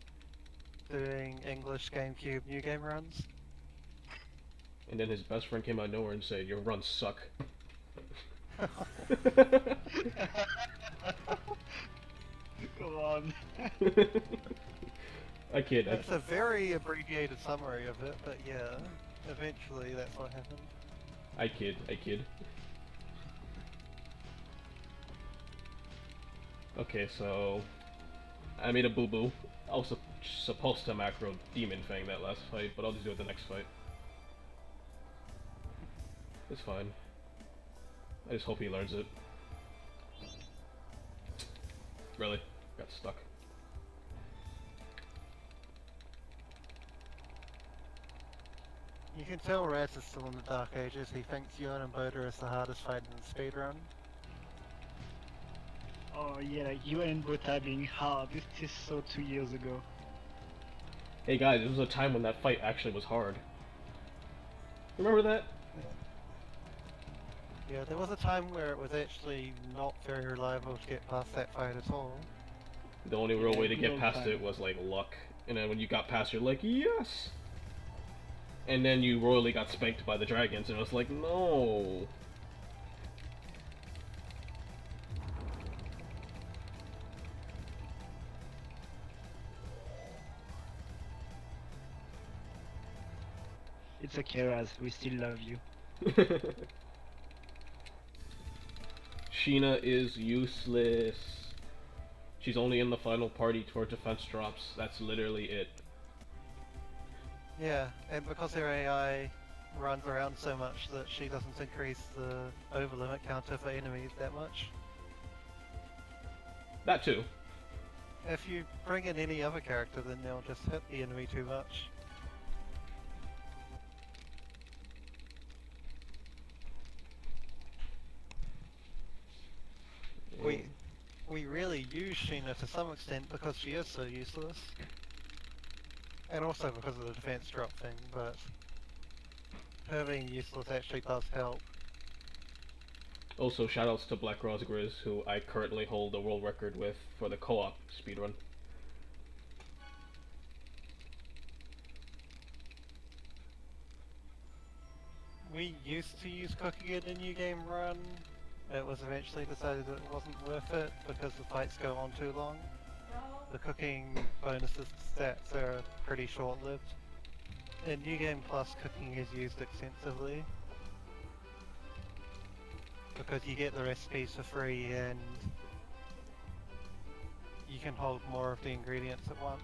doing English GameCube new game runs. And then his best friend came out of nowhere and said, "Your runs suck." Come on. I kid. It's a very abbreviated summary of it, but yeah, eventually that's what happened. I kid. Okay, so I made a boo-boo. I was supposed to macro Demon Fang that last fight, but I'll just do it the next fight. It's fine. I just hope he learns it. Really? Got stuck. You can tell Raz is still in the Dark Ages. He thinks Yuan and Boda is the hardest fight in the speedrun. Oh yeah, like you and Bota being hard. This is so 2 years ago. Hey guys, there was a time when that fight actually was hard. Remember that? Yeah, there was a time where it was actually not very reliable to get past that fight at all. The only real Yeah, way to good get old past time. it was like luck. And then when you got past, you're like, yes! And then you royally got spanked by the dragons, and it was like, no! It's okay, Raz. We still love you. Sheena is useless. She's only in the final party to her defense drops. That's literally it. Yeah, and because her AI runs around so much that she doesn't increase the overlimit counter for enemies that much. That too. If you bring in any other character, then they'll just hit the enemy too much. We really use Sheena to some extent because she is so useless. And also because of the defense drop thing, but her being useless actually does help. Also, shoutouts to Black Rose Grizz, who I currently hold the world record with for the co-op speedrun. We used to use cooking in a new game run. It was eventually decided that it wasn't worth it because the fights go on too long. The cooking bonuses stats are pretty short-lived. In New Game Plus, cooking is used extensively because you get the recipes for free and you can hold more of the ingredients at once.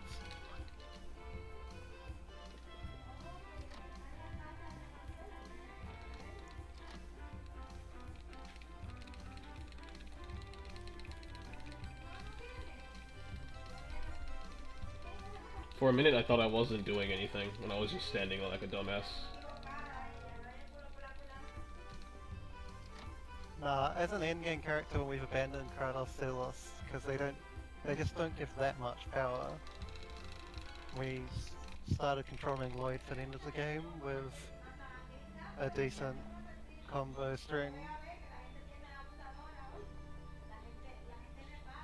For a minute, I thought I wasn't doing anything, when I was just standing like a dumbass. Nah, as an endgame character, we've abandoned Kratos Zelos because they just don't give that much power. We started controlling Lloyd for the end of the game with a decent combo string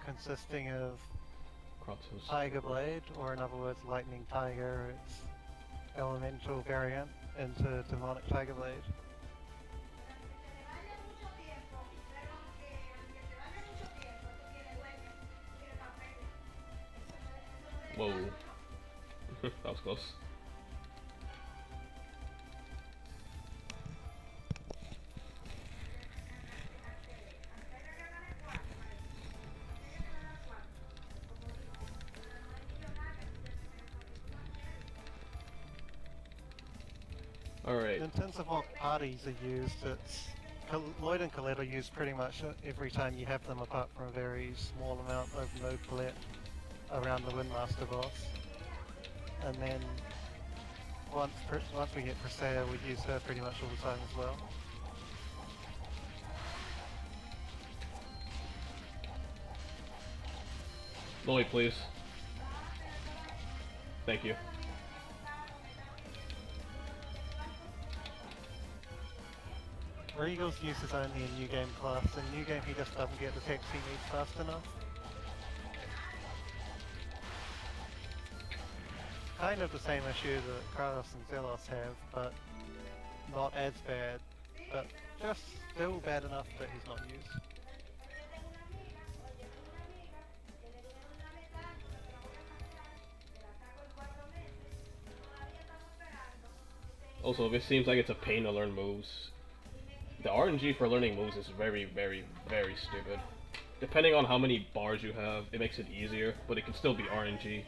consisting of Kratos. Tiger Blade, or in other words, Lightning Tiger, its elemental variant into Demonic Tiger Blade. Whoa. That was close. Alright. In terms of what parties are used, it's Lloyd and Colette are used pretty much every time you have them, apart from a very small amount of no Colette around the Windmaster boss. And then once we get Presea, we use her pretty much all the time as well. Lloyd, please. Thank you. Regal's use is only a new game class. In new game he just doesn't get the text he needs fast enough. Kind of the same issue that Kratos and Zelos have, but not as bad. But just still bad enough that he's not used. Also, if it seems like it's a pain to learn moves, the RNG for learning moves is very, very, very stupid. Depending on how many bars you have, it makes it easier, but it can still be RNG.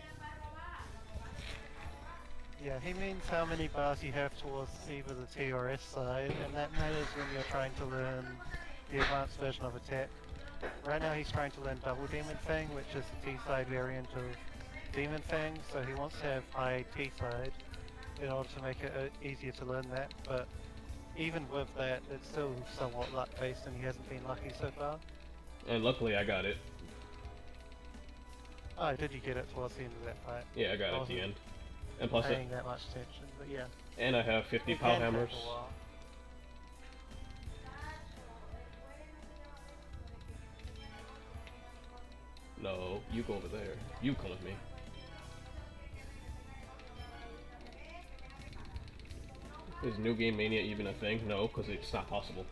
Yeah, he means how many bars you have towards either the T or S side, and that matters when you're trying to learn the advanced version of attack. Right now he's trying to learn Double Demon Fang, which is the T side variant of Demon Fang, so he wants to have high T side in order to make it easier to learn that, but even with that, it's still somewhat luck-based and he hasn't been lucky so far. And luckily I got it. Oh, did you get it towards the end of that fight? Yeah, I got it at the end. And plus paying that much attention, but yeah. And I have 50 It power can take hammers. a while. No, you go over there. You come with me. Is New Game Mania even a thing? No, because it's not possible.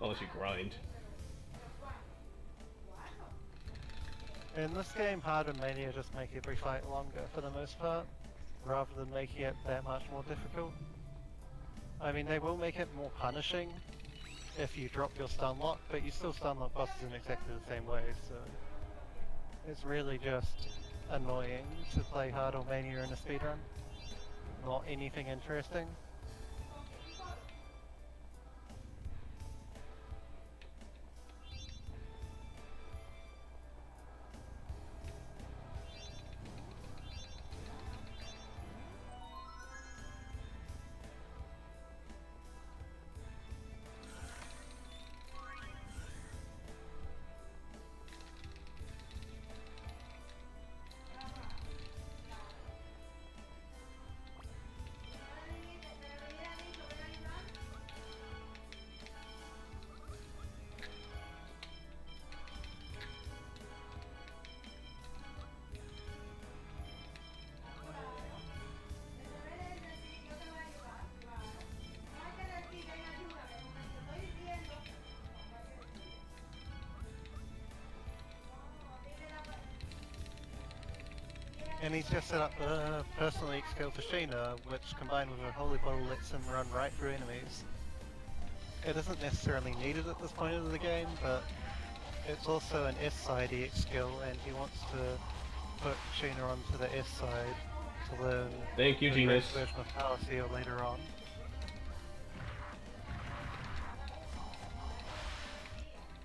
Unless you grind. In this game, Hard and Mania just make every fight longer for the most part, rather than making it that much more difficult. I mean, they will make it more punishing if you drop your stun lock, but you still stun lock bosses in exactly the same way, so it's really just annoying to play Hard or Mania in a speedrun. Not anything interesting. And he's just set up a personal X skill for Sheena, which combined with a Holy Bottle lets him run right through enemies. It isn't necessarily needed at this point of the game, but it's also an S side EX skill, and he wants to put Sheena onto the S side to learn Thank you, the Genus. great version of Power Seal later on.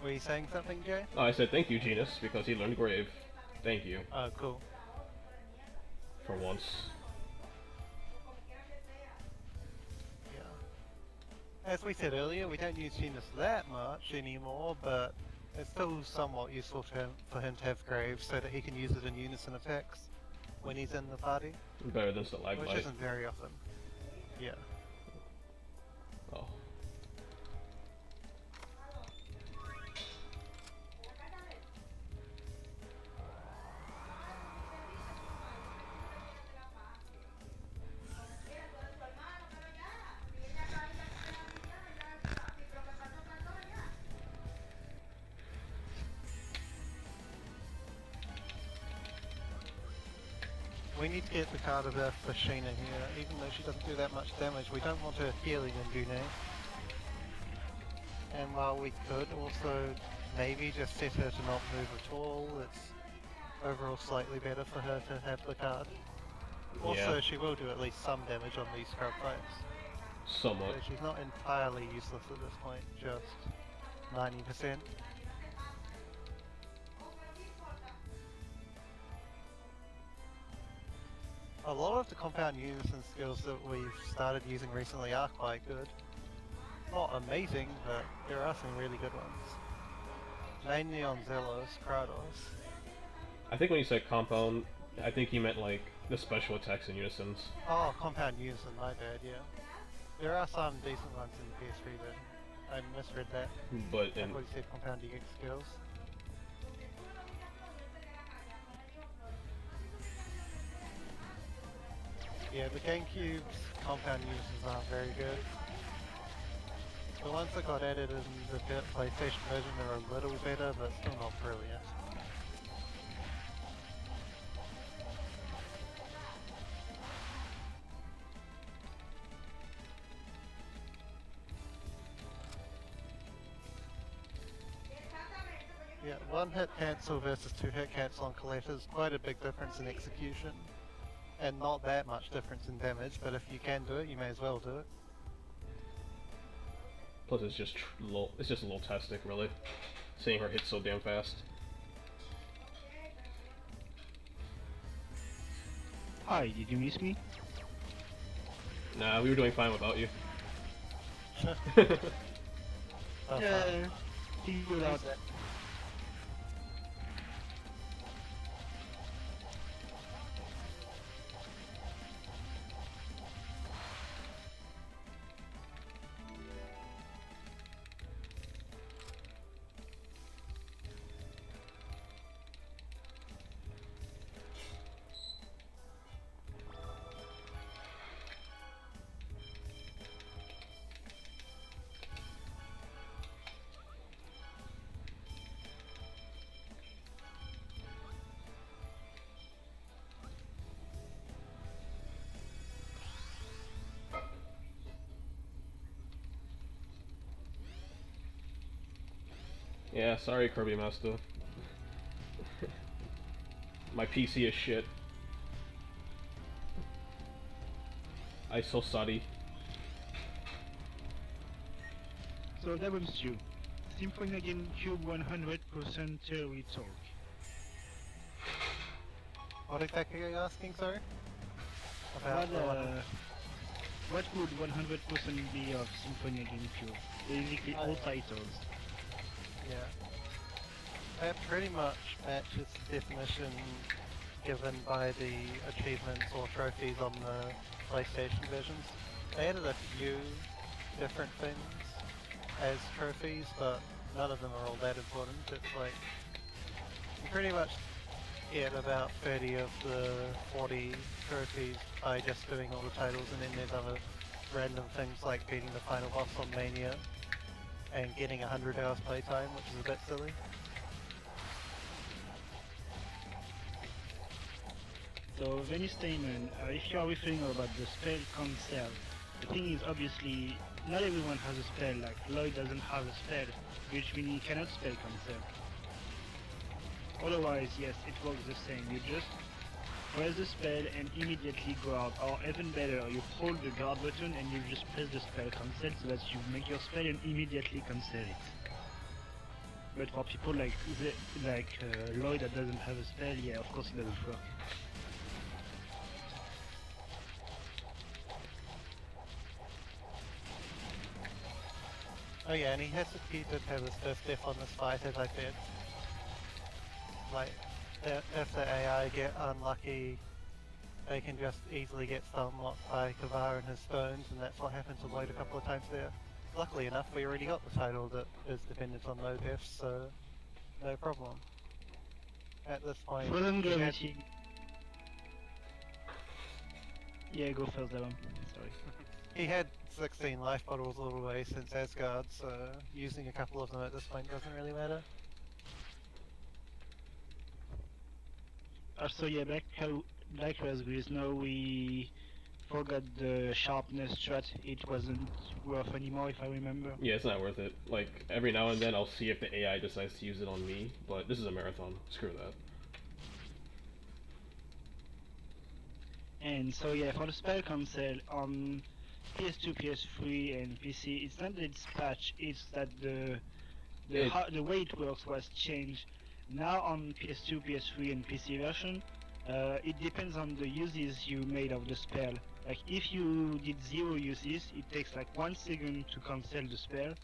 Were you saying something, Jay? Oh, I said thank you, Genus, because he learned Grave. Thank you. Oh, cool. For once. Yeah. As we said earlier, we don't use Genus that much anymore, but it's still somewhat useful for him to have Grave so that he can use it in unison attacks when he's in the party. Better than Stalagmite. Which isn't very often. Yeah. Oh. We need to get the card of Earth for Sheena here. Even though she doesn't do that much damage, we don't want her healing in Dune. And while we could also maybe just set her to not move at all, it's overall slightly better for her to have the card. Also, Yeah. she will do at least some damage on these scrub fights. Somewhat. So she's not entirely useless at this point, just 90%. A lot of the compound unison skills that we've started using recently are quite good. Not amazing, but there are some really good ones. Mainly on Zelos, Kratos. I think when you said compound, I think you meant like the special attacks and unisons. Oh, compound unison, my bad, yeah. There are some decent ones in the PS3, but I misread that. But I in thought you said compound unit skills. Yeah, the GameCube's compound unisons aren't very good. The ones that got added in the PlayStation version are a little better, but still not brilliant. Yeah, one hit cancel versus two hit cancel on Colette is quite a big difference in execution. And not that much difference in damage, but if you can do it, you may as well do it. plus it's just it's just a little tastic, really. Seeing her hit so damn fast. Hi, did you miss me? Nah, we were doing fine without you. Yeah, figured out that. Yeah, sorry, Kirby Master. My PC is shit. I so sorry. So Dabomstew, Symphonia GameCube 100% theory talk. What exactly are you asking, sorry? About What would 100% be of Symphonia GameCube? Basically all titles. Yeah. That pretty much matches the definition given by the achievements or trophies on the PlayStation versions. They added a few different things as trophies, but none of them are all that important. It's like, you pretty much get about 30 of the 40 trophies by just doing all the titles, and then there's other random things like beating the final boss on Mania and getting 100 hours playtime, which is a bit silly. So Venice Steinman, if you are referring about the spell concept, the thing is obviously not everyone has a spell, like Lloyd doesn't have a spell, which means he cannot spell concept. Otherwise, yes, it works the same, you just press the spell and immediately go out, or even better, you hold the guard button and you just press the spell cancel so that you make your spell and immediately cancel it. But for people like Lloyd that doesn't have a spell, yeah, of course it doesn't work. Oh yeah, and he has repeated have his first death on this fight, as I said. Like, if the AI get unlucky, they can just easily get stunlocked by Kavar and his stones, and that's what happened to Lloyd a couple of times there. Luckily enough, we already got the title that is dependent on no deaths, so no problem. At this point, Frozen he had- Gravity. Yeah, go first, Devon. Sorry. he had 16 life bottles all the way since Asgard, so using a couple of them at this point doesn't really matter. like Raspberries, now we forgot the sharpness strat. It wasn't worth anymore, if I remember. Yeah, it's not worth it. Like, every now and then I'll see if the AI decides to use it on me, but this is a marathon. Screw that. And so yeah, for the spell cancel on PS2, PS3, and PC, it's not that it's patched, it's that the way it works was changed. Now on PS2, PS3, and PC version, it depends on the uses you made of the spell. Like if you did 0 uses, it takes like 1 second to cancel the spell,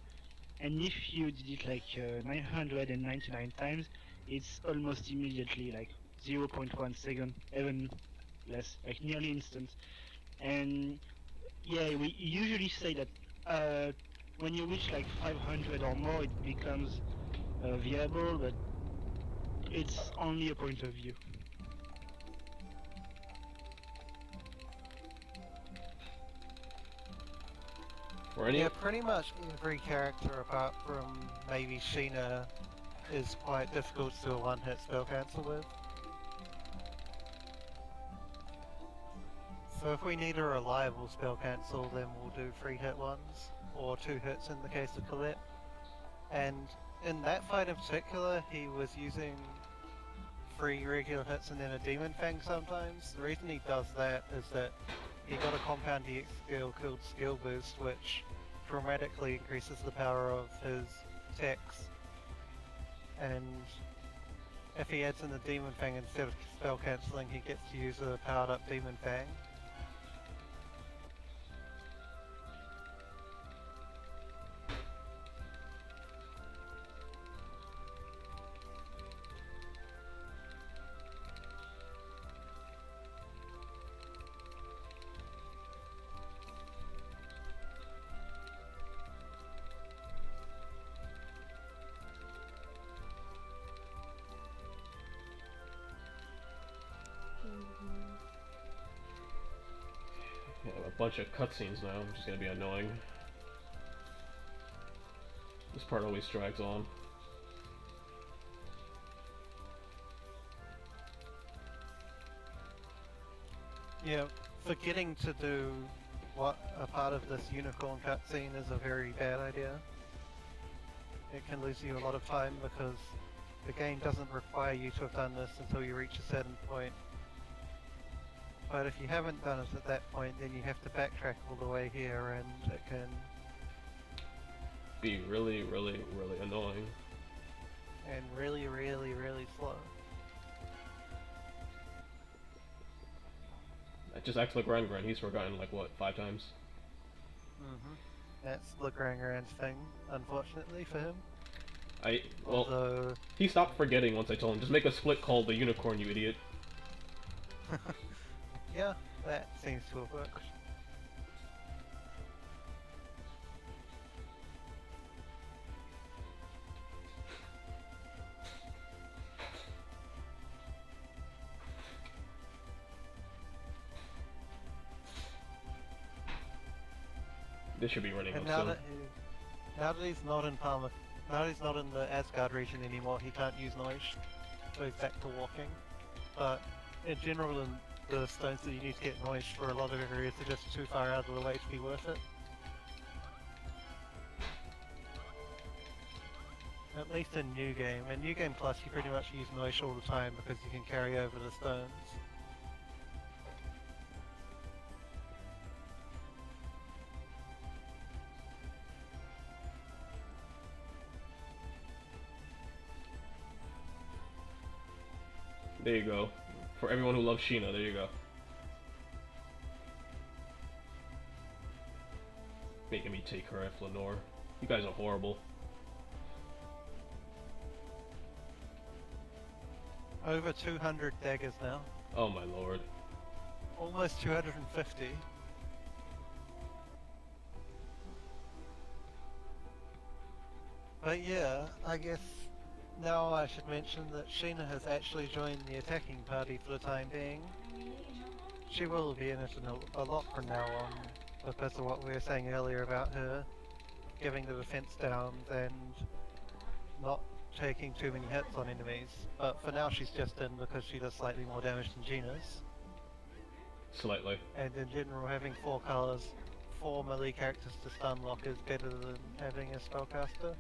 and if you did it like 999 times, it's almost immediately like 0.1 second, even less, like nearly instant. And yeah, we usually say that when you reach like 500 or more, it becomes viable, but it's only a point of view. For any Yeah, pretty much every character apart from maybe Sheena is quite difficult to do a one-hit spell cancel with. So if we need a reliable spell cancel, then we'll do 3-hit ones, or 2 hits in the case of Colette. And in that fight in particular, he was using 3 regular hits and then a Demon Fang sometimes. The reason he does that is that he got a compound EX skill called Skill Boost, which dramatically increases the power of his attacks. And if he adds in a Demon Fang instead of spell cancelling, he gets to use a powered up Demon Fang. yeah, a bunch of cutscenes now, which is gonna be annoying. This part always drags on. Yeah, forgetting to do what a part of this unicorn cutscene is a very bad idea. It can lose you a lot of time because the game doesn't require you to have done this until you reach a certain point. But if you haven't done it at that point, then you have to backtrack all the way here, and it can Be really, really, really annoying. and really, really, really slow. It just acts like Rangran. He's forgotten like what, 5 times? That's Lagrangeran's thing, unfortunately for him. Well, Although, he stopped forgetting once I told him, just make a split called the unicorn, you idiot. yeah, that seems to have worked. This should be running And up soon. now that he's not in now that he's not in the Asgard region anymore, he can't use noise, so he's back to walking. But in general, the stones that you need to get noise for a lot of areas are just too far out of the way to be worth it. At least in New Game. In New Game Plus, you pretty much use noise all the time because you can carry over the stones. There you go. For everyone who loves Sheena, there you go. Making me take her F. Lenore. You guys are horrible. Over 200 daggers now. Oh my lord. Almost 250. But yeah, I guess now I should mention that Sheena has actually joined the attacking party for the time being. She will be in it a lot from now on, because of what we were saying earlier about her giving the defense down and not taking too many hits on enemies. But for now she's just in because she does slightly more damage than Gena's. Slightly. And in general, having 4 colors, 4 melee characters to stun lock is better than having a spellcaster.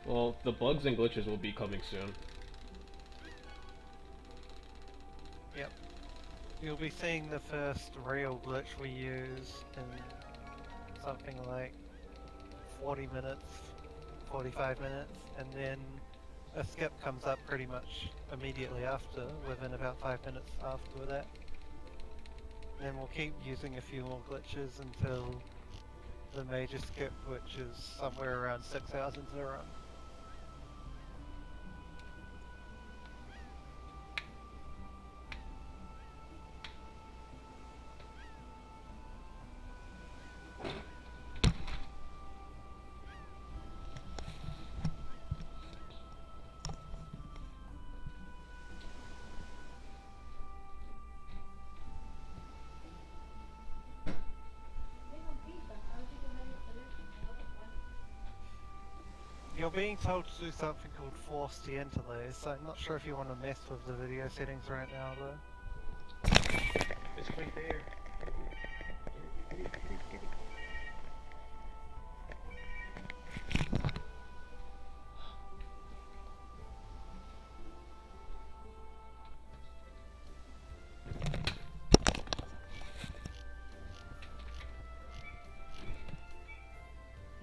Well, the bugs and glitches will be coming soon. Yep. You'll be seeing the first real glitch we use in something like 40 minutes, 45 minutes, and then a skip comes up pretty much immediately after, within about 5 minutes after that. Then we'll keep using a few more glitches until the major skip, which is somewhere around 6 hours into the run. You're being told to do something called force de-interlace, so I'm not sure if you want to mess with the video settings right now though. It's right there.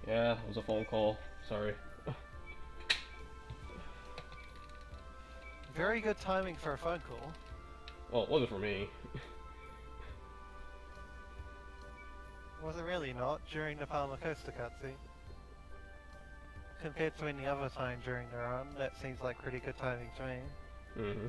Yeah, it was a phone call. Sorry. Very good timing for a phone call. Well, it wasn't for me. Was it really not during the Palma Costa cutscene? Compared to any other time during the run, that seems like pretty good timing to me. Mm-hmm.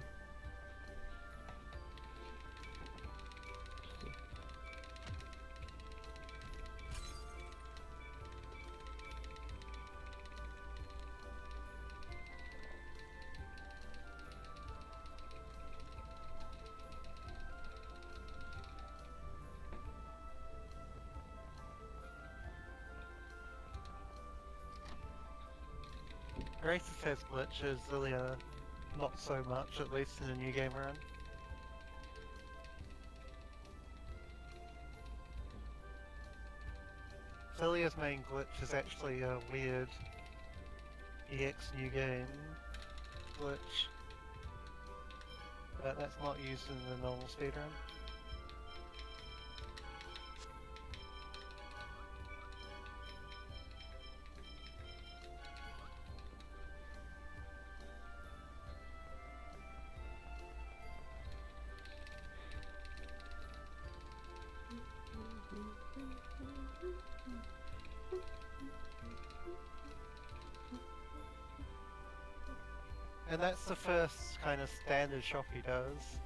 Graces has glitches, Lilia not so much, at least in the new game run. Celia's main glitch is actually a weird EX new game glitch, but that's not used in the normal speedrun. And that's the first kind of standard shop he does.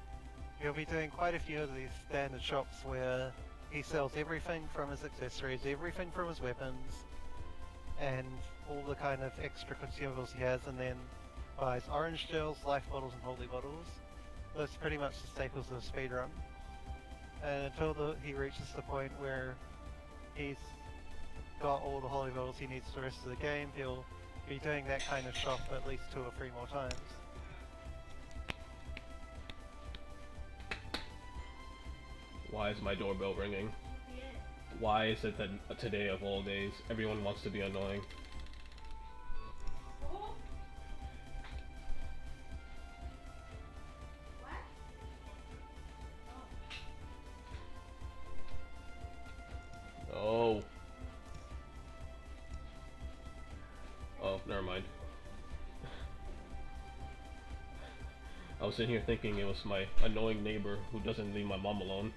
He'll be doing quite a few of these standard shops where he sells everything from his accessories, everything from his weapons, and all the kind of extra consumables he has, and then buys orange gels, life bottles, and holy bottles. Those are pretty much the staples of the speedrun. And until he reaches the point where he's got all the holy bottles he needs for the rest of the game, he'll be doing that kind of shop at least 2 or 3 more times. Why is my doorbell ringing? Why is it that today of all days, everyone wants to be annoying? Oh. Oh, never mind. I was sitting here thinking it was my annoying neighbor who doesn't leave my mom alone.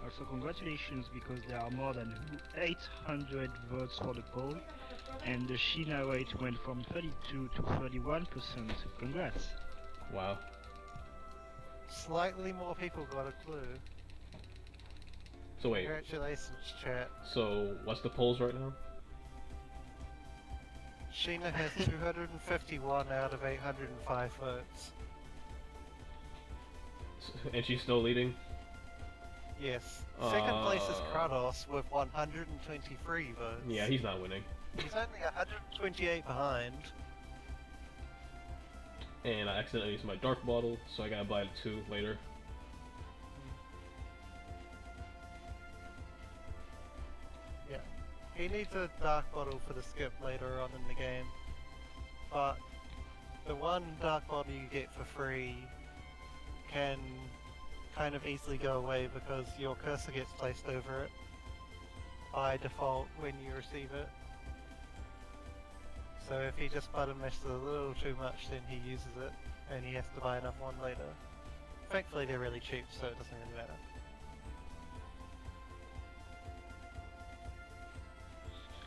Also, congratulations because there are more than 800 votes for the poll, and the Sheena rate went from 32 to 31%. Congrats! Wow. Slightly more people got a clue. So wait, Congratulations, chat. so what's the polls right now? Sheena has 251 out of 805 votes. And she's still leading? Yes. Second place is Kratos with 123 votes. Yeah, he's not winning. He's only 128 behind. And I accidentally used my dark bottle, so I gotta buy 2 later. Yeah. He needs a dark bottle for the skip later on in the game. But the one dark bottle you get for free can kind of easily go away because your cursor gets placed over it by default when you receive it. So if he just button meshes a little too much, then he uses it and he has to buy another one later. Thankfully they're really cheap, so it doesn't really matter.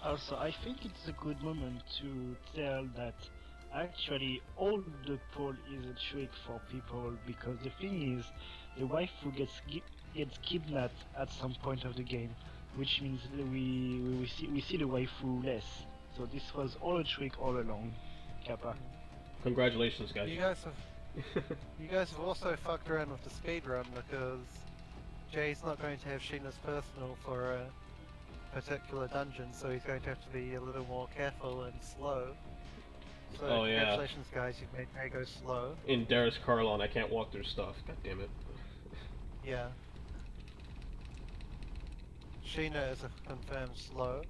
Also, I think it's a good moment to tell that actually all the poll is a trick for people, because the thing is, the waifu gets kidnapped at some point of the game, which means we see the waifu less. So this was all a trick all along, Kappa. Congratulations, guys. You guys have also fucked around with the speedrun because Jay's not going to have Sheena's personal for a particular dungeon, so he's going to have to be a little more careful and slow. So Oh, yeah. congratulations guys, you've made Jay go slow. In Darius Carlon, I can't walk through stuff. God damn it. Yeah. Sheena is a confirmed slow.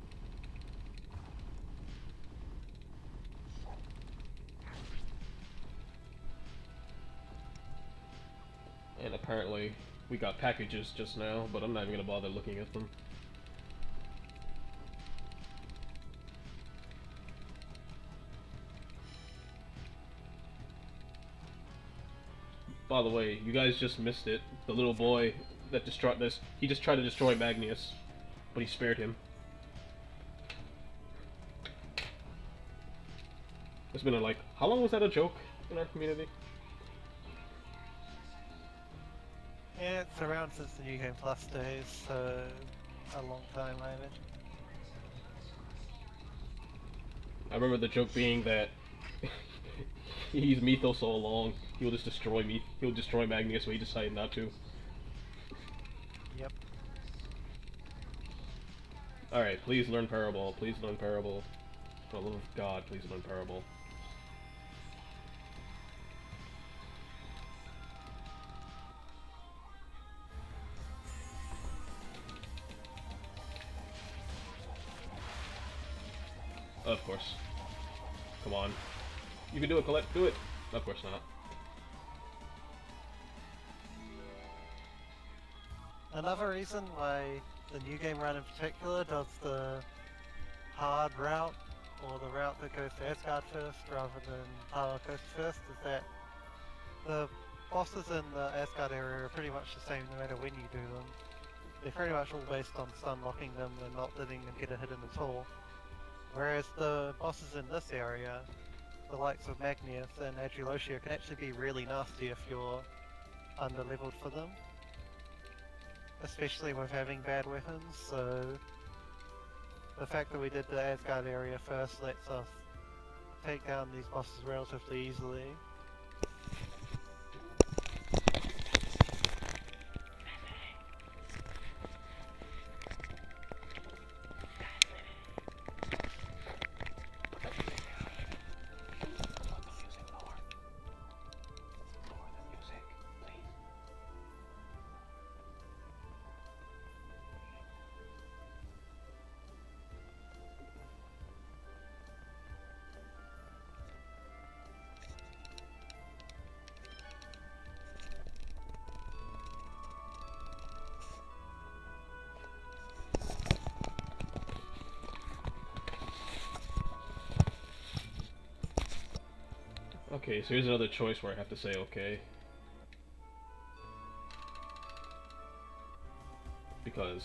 And apparently, we got packages just now, but I'm not even gonna bother looking at them. By the way, you guys just missed it. The little boy that he just tried to destroy Magnus, but he spared him. It's been like, how long was that a joke in our community? Yeah, it's around since the New Game Plus days, so a long time I imagine. I remember the joke being that he's Mythos all along. He'll just destroy me. He'll destroy Magnus, but he decided not to. Yep. Alright, please learn Parable. Please learn Parable. For the love of God, please learn Parable. Of course. Come on. You can do it, Colette. Do it. Of course not. Another reason why the New Game run in particular does the hard route, or the route that goes to Asgard first rather than Power Coast first, is that the bosses in the Asgard area are pretty much the same no matter when you do them. They're pretty much all based on stun locking them and not letting them get a hit in at all. Whereas the bosses in this area, the likes of Magnus and Agilotia, can actually be really nasty if you're under-leveled for them. Especially with having bad weapons, so the fact that we did the Asgard area first lets us take down these bosses relatively easily. Okay, so here's another choice where I have to say okay. Because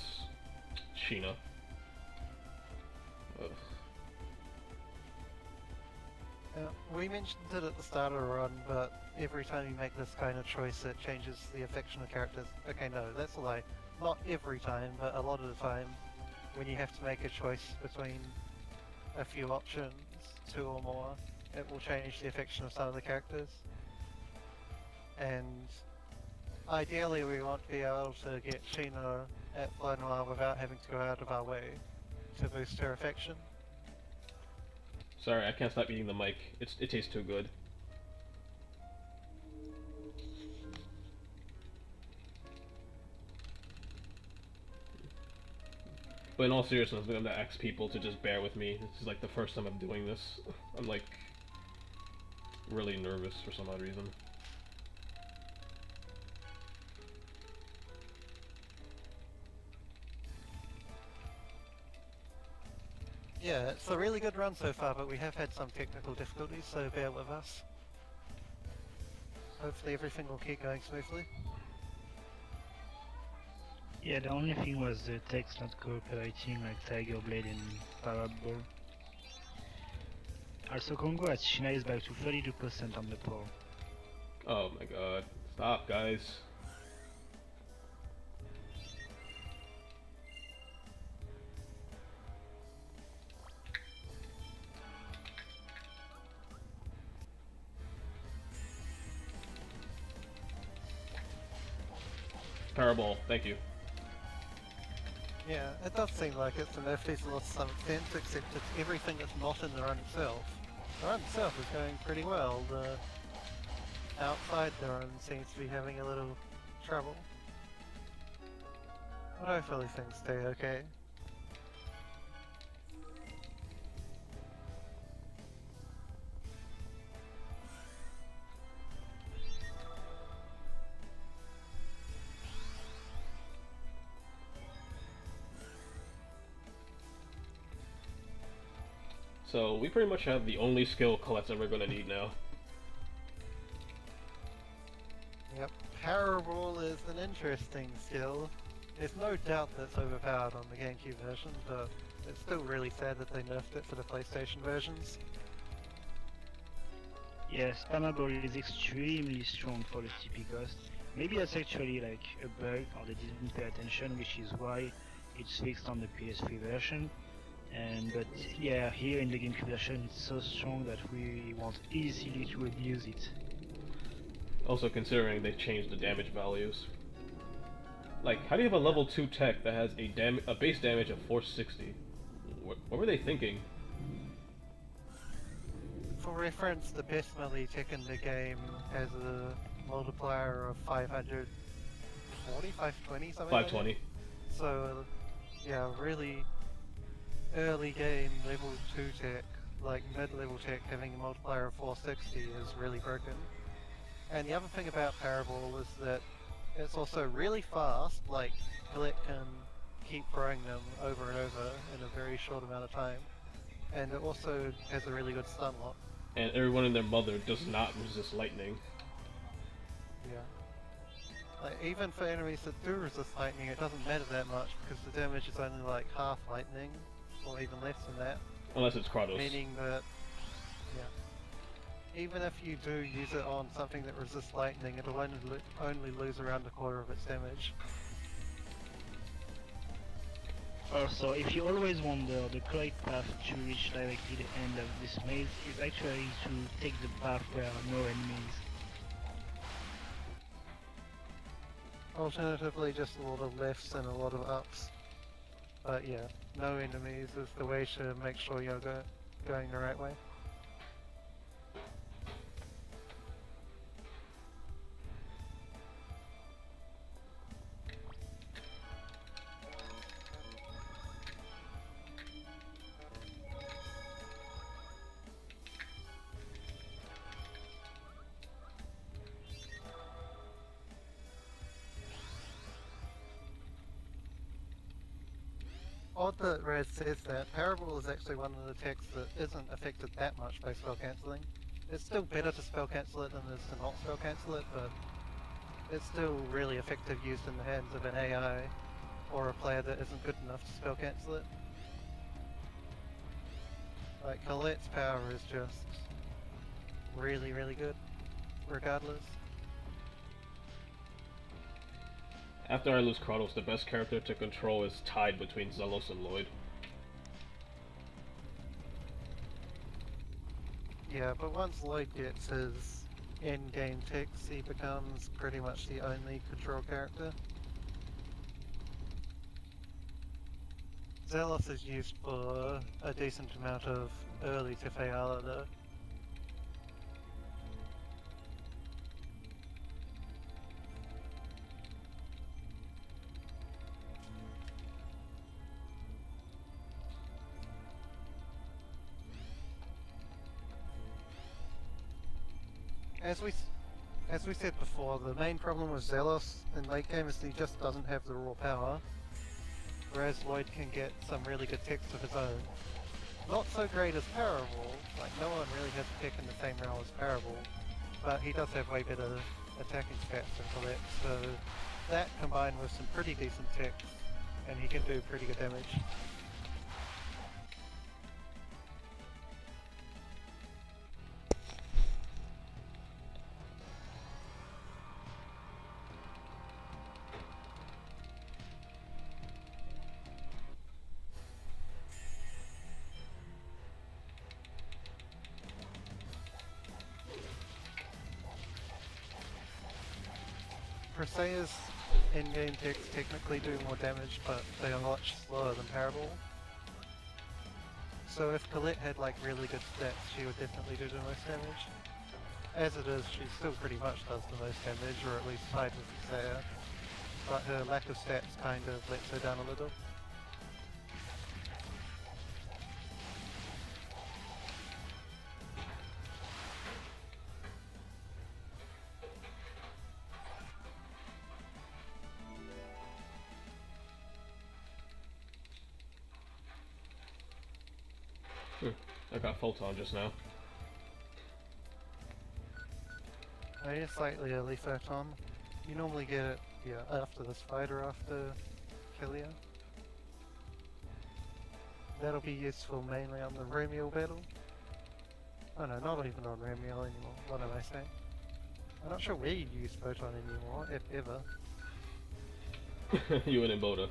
Sheena. Ugh. We mentioned it at the start of the run, but every time you make this kind of choice it changes the affection of characters. Okay, no, that's a lie. Not every time, but a lot of the time when you have to make a choice between a few options, 2 or more, it will change the affection of some of the characters. And Ideally, we want to be able to get Sheena at Flow Noir without having to go out of our way to boost her affection. Sorry, I can't stop eating the mic. It tastes too good. But in all seriousness, I'm gonna ask people to just bear with me. This is like the first time I'm doing this. I'm like really nervous for some odd reason. Yeah, it's a really good run so far, but we have had some technical difficulties, so bear with us. Hopefully everything will keep going smoothly. Yeah, the only thing was the text not cooperating like Tiger Blade and Parable. Also, congrats, Shina is back to 32% on the poll. Oh my god. Stop, guys. Parabol, thank you. Yeah, it does seem like it's an FD's lost some sense, except it's everything that's not in the run itself. The run itself is going pretty well. The outside the run seems to be having a little trouble. But hopefully things stay okay. So we pretty much have the only skill Colette's ever gonna need now. Yep, Parable is an interesting skill. There's no doubt that it's overpowered on the GameCube version, but it's still really sad that they nerfed it for the PlayStation versions. Yes, Spammable is extremely strong for the TP cost. Maybe that's actually like a bug or they didn't pay attention, which is why it's fixed on the PS3 version. But yeah, here in the GameCube version it's so strong that we want easily to abuse it. Also considering they changed the damage values. Like, how do you have a level 2 tech that has a base damage of 460? What were they thinking? For reference, the best melee tech in the game has a multiplier of 540, 520 something 520. like that. So, yeah, really early game level 2 tech, like mid-level tech having a multiplier of 460 is really broken. And the other thing about Parable is that it's also really fast, like Colette can keep throwing them over and over in a very short amount of time. And it also has a really good stun lock. And everyone and their mother does not resist lightning. Yeah. Like, even for enemies that do resist lightning, it doesn't matter that much because the damage is only like half lightning, or even less than that. Unless it's Kratos. Meaning that, yeah, even if you do use it on something that resists lightning, it'll only lose around a quarter of its damage. Also, if you always wonder, the correct path to reach directly the end of this maze is actually to take the path where there are no enemies. Alternatively, just a lot of lefts and a lot of ups. But yeah, no enemies is the way to make sure you're going the right way. Odd that Raz says that. Parable is actually one of the techs that isn't affected that much by spell cancelling. It's still better to spell cancel it than it is to not spell cancel it, but it's still really effective used in the hands of an AI or a player that isn't good enough to spell cancel it. Like, Colette's power is just really, really good, regardless. After I lose Kratos, the best character to control is tied between Zelos and Lloyd. Yeah, but once Lloyd gets his Endgame ticks, he becomes pretty much the only control character. Zealous is used for a decent amount of early Tefeala though. As we said before, the main problem with Zealous in late game is that he just doesn't have the raw power, whereas Lloyd can get some really good techs of his own. Not so great as Parable, like no one really has a tech in the same realm as Parable, but he does have way better attacking stats than Colette, so that combined with some pretty decent techs, and he can do pretty good damage. Presea's in-game techs technically do more damage, but they are much slower than Parable. So if Colette had like really good stats, she would definitely do the most damage. As it is, she still pretty much does the most damage, or at least tied with Presea, but her lack of stats kind of lets her down a little. I got Photon just now. I need slightly early Photon. You normally get it, yeah, after this fight or after Killia. That'll be useful mainly on the Ramiel battle. Oh no, not even on Ramiel anymore. What am I saying? I'm not sure where you use Photon anymore, if ever. You and Emboda.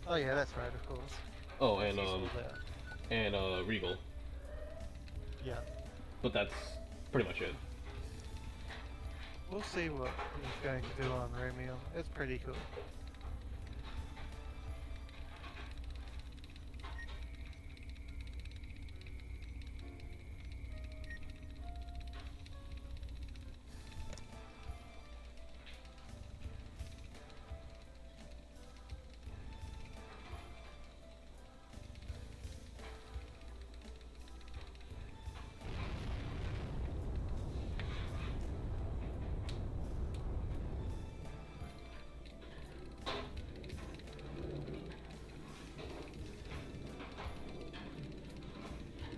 Oh yeah, that's right, of course. Oh, It's useful there. and Regal. Yeah. But that's pretty much it. We'll see what he's going to do on Ramiel. It's pretty cool.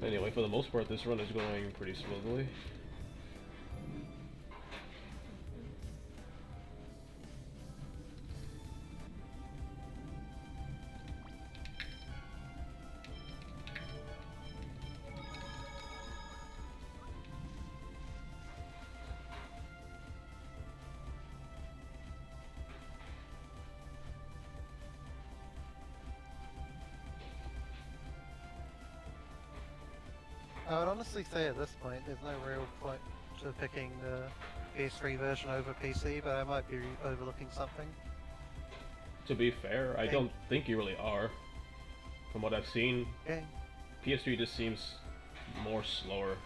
Anyway, for the most part, this run is going pretty smoothly. I would honestly say at this point there's no real point to picking the PS3 version over PC, but I might be overlooking something. To be fair, I don't think you really are. From what I've seen, Okay. PS3 just seems more slower.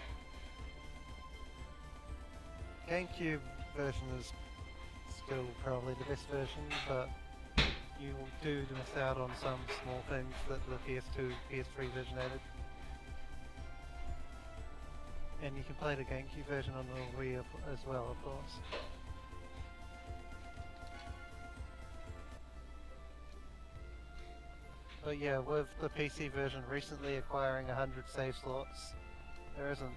GameCube version is still probably the best version, but you do miss out on some small things that the PS2, PS3 version added. And you can play the GameCube version on the Wii as well, of course. But yeah, with the PC version recently acquiring 100 save slots, there isn't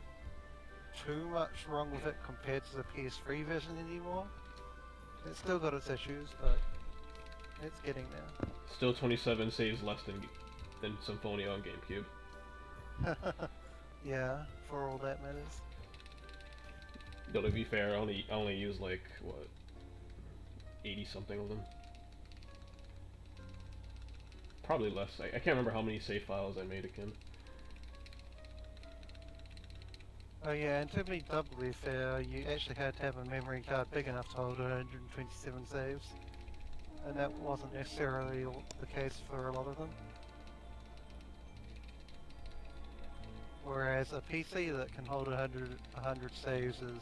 too much wrong with it compared to the PS3 version anymore. It's still got its issues, but it's getting there. Still 27 saves less than Symphonia on GameCube. Yeah, for all that matters. Though to be fair, I only use like what 80 something of them. Probably less. I can't remember how many save files I made again. Oh yeah, and to be doubly fair, you actually had to have a memory card big enough to hold 127 saves. And that wasn't necessarily the case for a lot of them. Whereas a PC that can hold 100 saves is...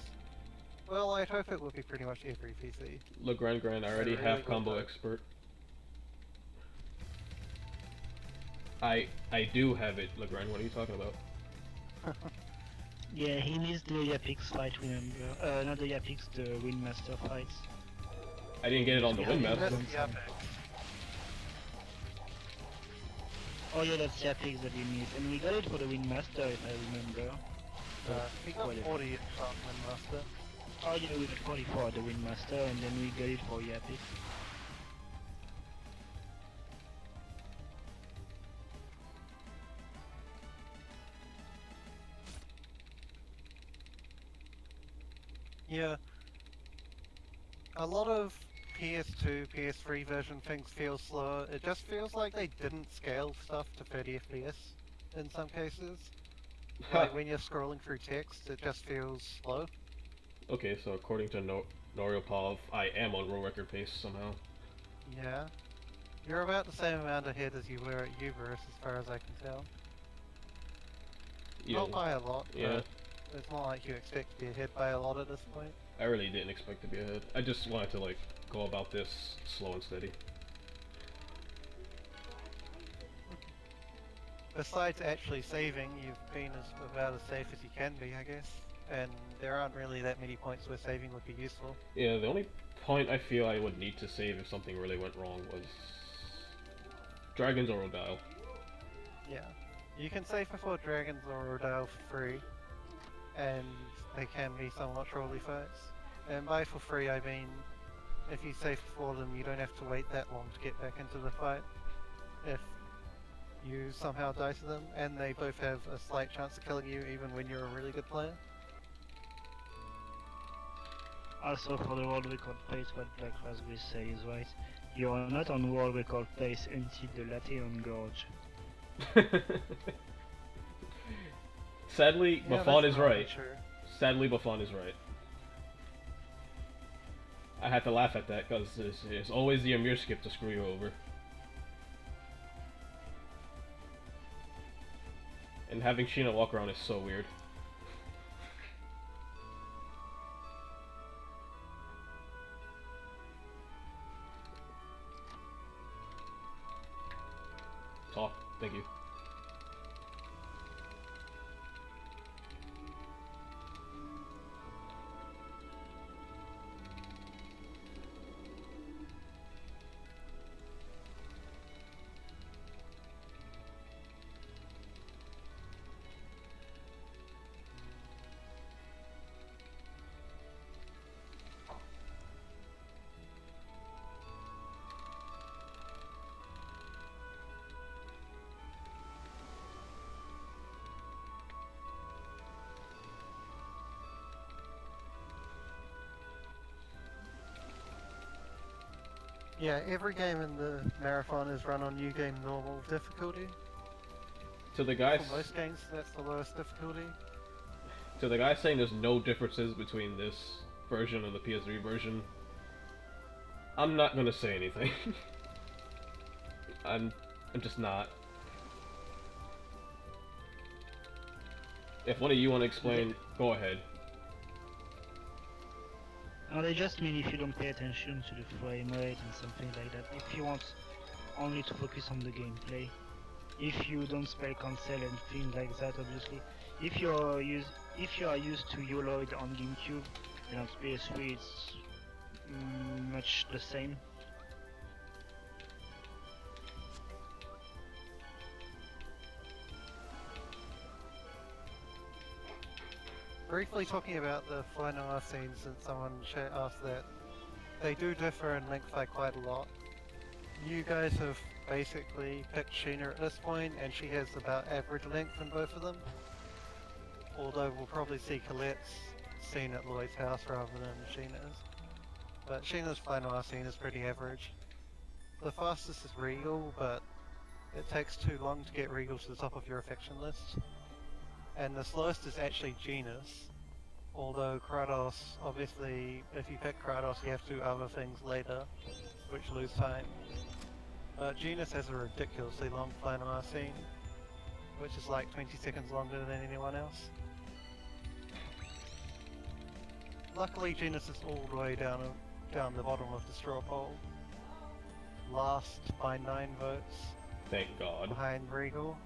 Well, I'd hope it would be pretty much every PC. Legrand I already really have good combo though. expert. I do have it, Legrand. What are you talking about? Yeah, he needs the Yapix fight, remember? Not the Yapix, the Windmaster fights. I didn't get it on the Yeah, You Windmaster. missed the Apex. Oh yeah, that's Yapix that you need. And we got it for the Windmaster, if I remember. He got Whatever. 40 from Windmaster. Oh yeah, we got 44 at the Windmaster, and then we got it for Yapix. Yeah. A lot of PS2, PS3 version things feel slower. It just feels like they didn't scale stuff to 30 FPS in some cases. Like when you're scrolling through text, it just feels slow. Okay, so according to Noriopov, I am on world record pace somehow. Yeah. You're about the same amount ahead as you were at Uverse as far as I can tell. Yeah, Not by a lot, yeah. but it's not like you expect to be ahead by a lot at this point. I really didn't expect to be ahead. I just wanted to like go about this slow and steady. Besides actually saving, you've been about as safe as you can be, I guess. And there aren't really that many points where saving would be useful. Yeah, the only point I feel I would need to save if something really went wrong was Dragons or Rodile. Yeah. You can save before Dragons or Rodale for free, and they can be somewhat trolly fights. And by for free I mean, if you save before them, you don't have to wait that long to get back into the fight. If you somehow die to them, and they both have a slight chance of killing you even when you're a really good player. Also, for the world record pace, what Black Raspberry say is right. You are not on world record pace until the latte on gorge. Sadly, Yeah, Baffan that's is probably right. true. Sadly, Baffan is right. I had to laugh at that because it's always the Amir skip to screw you over. And having Sheena walk around is so weird. Talk. Thank you. Yeah, every game in the marathon is run on New Game normal difficulty. To the guys, For most games, that's the lowest difficulty. to the guy saying there's no differences between this version and the PS3 version, I'm not gonna say anything. I'm just not. If one of you want to explain, go ahead. No, they just mean if you don't pay attention to the frame rate and something like that. If you want only to focus on the gameplay. If you don't spell cancel and things like that, obviously. If you are used to Yoloid on GameCube and on PS3, it's much the same. Briefly talking about the final art scenes, since someone asked that, they do differ in length by quite a lot. You guys have basically picked Sheena at this point, and she has about average length in both of them. Although we'll probably see Colette's scene at Lloyd's house rather than Sheena's. But Sheena's final art scene is pretty average. The fastest is Regal, but it takes too long to get Regal to the top of your affection list. And the slowest is actually Genus. Although Kratos, obviously, if you pick Kratos, you have to do other things later, which lose time. But Genus has a ridiculously long Flannemar scene, which is like 20 seconds longer than anyone else. Luckily, Genus is all the way down the bottom of the straw poll. Last by 9 votes, Thank God. behind Regal.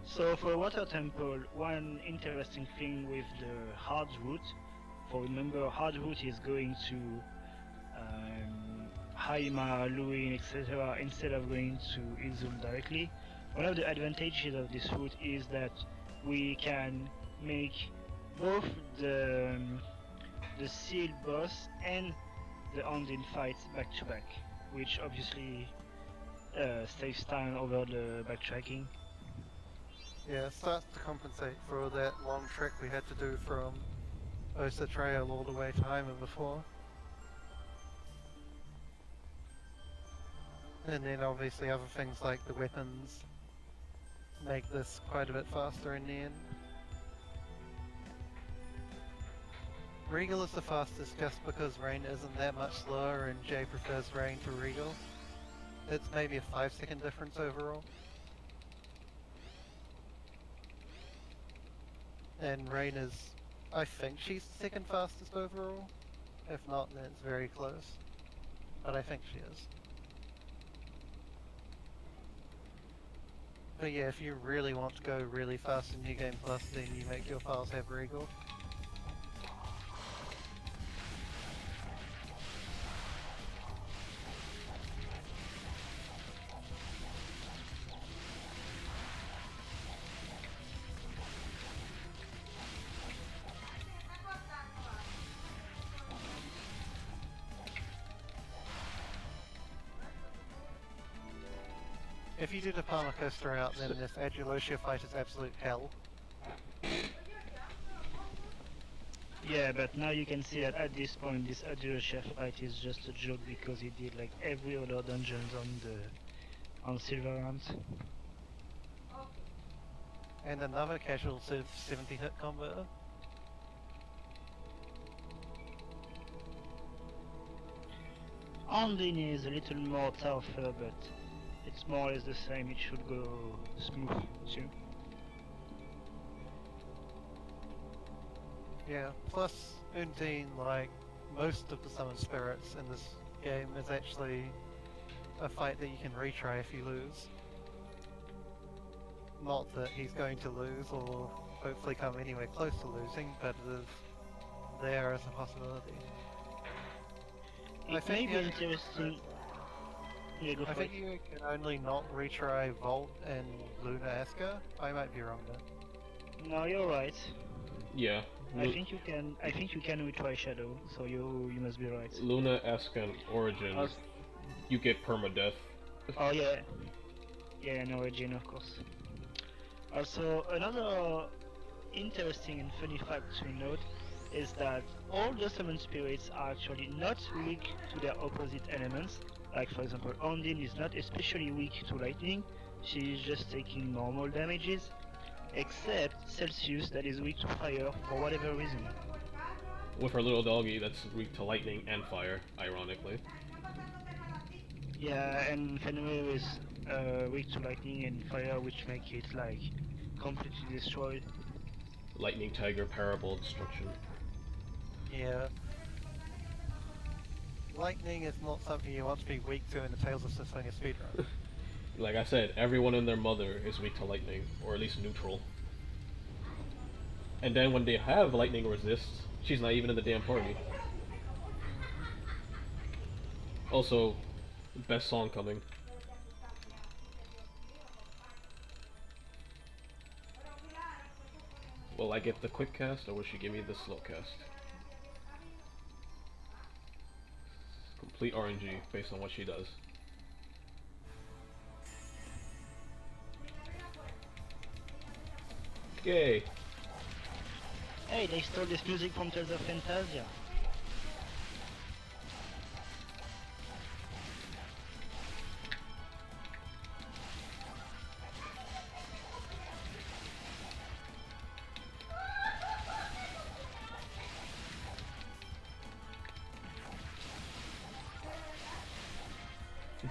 So for Water Temple, one interesting thing with the hard route, for remember hard route is going to Haima, Luin, etc. instead of going to Izul directly. One of the advantages of this route is that we can make both the Seal boss and the Ondine fights back to back, which obviously saves time over the backtracking. Yeah, it starts to compensate for that long trek we had to do from Osa Trail all the way to Haima before. And then obviously other things like the weapons make this quite a bit faster in the end. Regal is the fastest just because Rain isn't that much slower and Jay prefers Rain to Regal. It's maybe a 5-second difference overall. And Rain is, I think she's the second fastest overall. If not, then it's very close. But I think she is. But yeah, if you really want to go really fast in New Game Plus, then you make your files have Regal. If you did a Palmer Coaster out, then this Adulosia fight is absolute hell. Yeah, but now you can see that at this point this Adulosia fight is just a joke because he did like every other dungeons on Silverhunt. And another casual 70 hit combo. Ondine is a little more tougher, but it's more or less the same, it should go smooth too. Yeah, plus Undine, like most of the summon spirits in this game, is actually a fight that you can retry if you lose. Not that he's going to lose or hopefully come anywhere close to losing, but it is there as a possibility. It may be interesting. Yeah, go I for think it. you can only not retry Volt and Luna Aska. I might be wrong though. No, you're right. Yeah. I think you can retry Shadow, so you must be right. Luna, Esk, and Origin, Oh, you get permadeath. oh yeah. Yeah, and Origin of course. Also, another interesting and funny fact to note is that all the summon spirits are actually not weak to their opposite elements. Like for example, Ondine is not especially weak to lightning, she is just taking normal damages, except Celsius that is weak to fire for whatever reason. With her little doggy that's weak to lightning and fire, ironically. Yeah, and Fenrir is weak to lightning and fire, which make it like completely destroyed. Lightning Tiger Parable Destruction. Yeah. Lightning is not something you want to be weak to in the Tales of Symphonia speedrun. Like I said, everyone and their mother is weak to lightning, or at least neutral. And then when they have lightning resist, she's not even in the damn party. Also, best song coming. Will I get the quick cast, or will she give me the slow cast? Complete RNG based on what she does. Yay! Hey, they stole this music from Tales of Fantasia.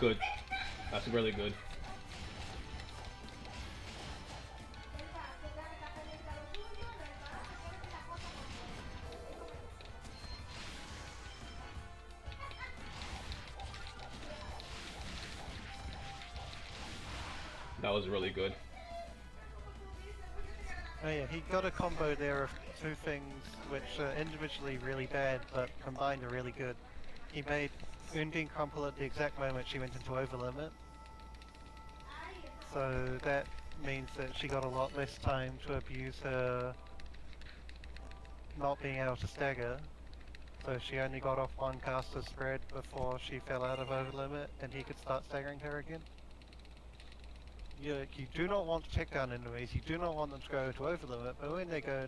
Good. That's really good. That was really good. Oh yeah, he got a combo there of two things which are individually really bad, but combined are really good. He made Undine crumple at the exact moment she went into overlimit. So that means that she got a lot less time to abuse her not being able to stagger. So she only got off one caster spread before she fell out of overlimit and he could start staggering her again. You do not want to check down enemies, you do not want them to go into overlimit, but when they go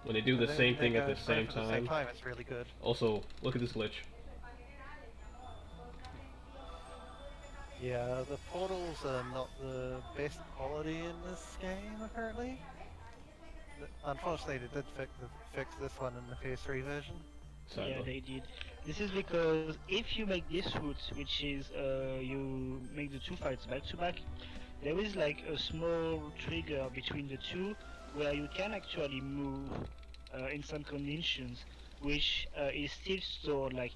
When they do the same thing at the same at the same time. time, it's really good. Also, look at this glitch. Yeah, the portals are not the best quality in this game, apparently. Unfortunately, they did fix this one in the PS3 version. Sadly. Yeah, they did. This is because if you make this route, which is you make the two fights back to back, there is like a small trigger between the two where you can actually move in some conditions, which is still stored. Like,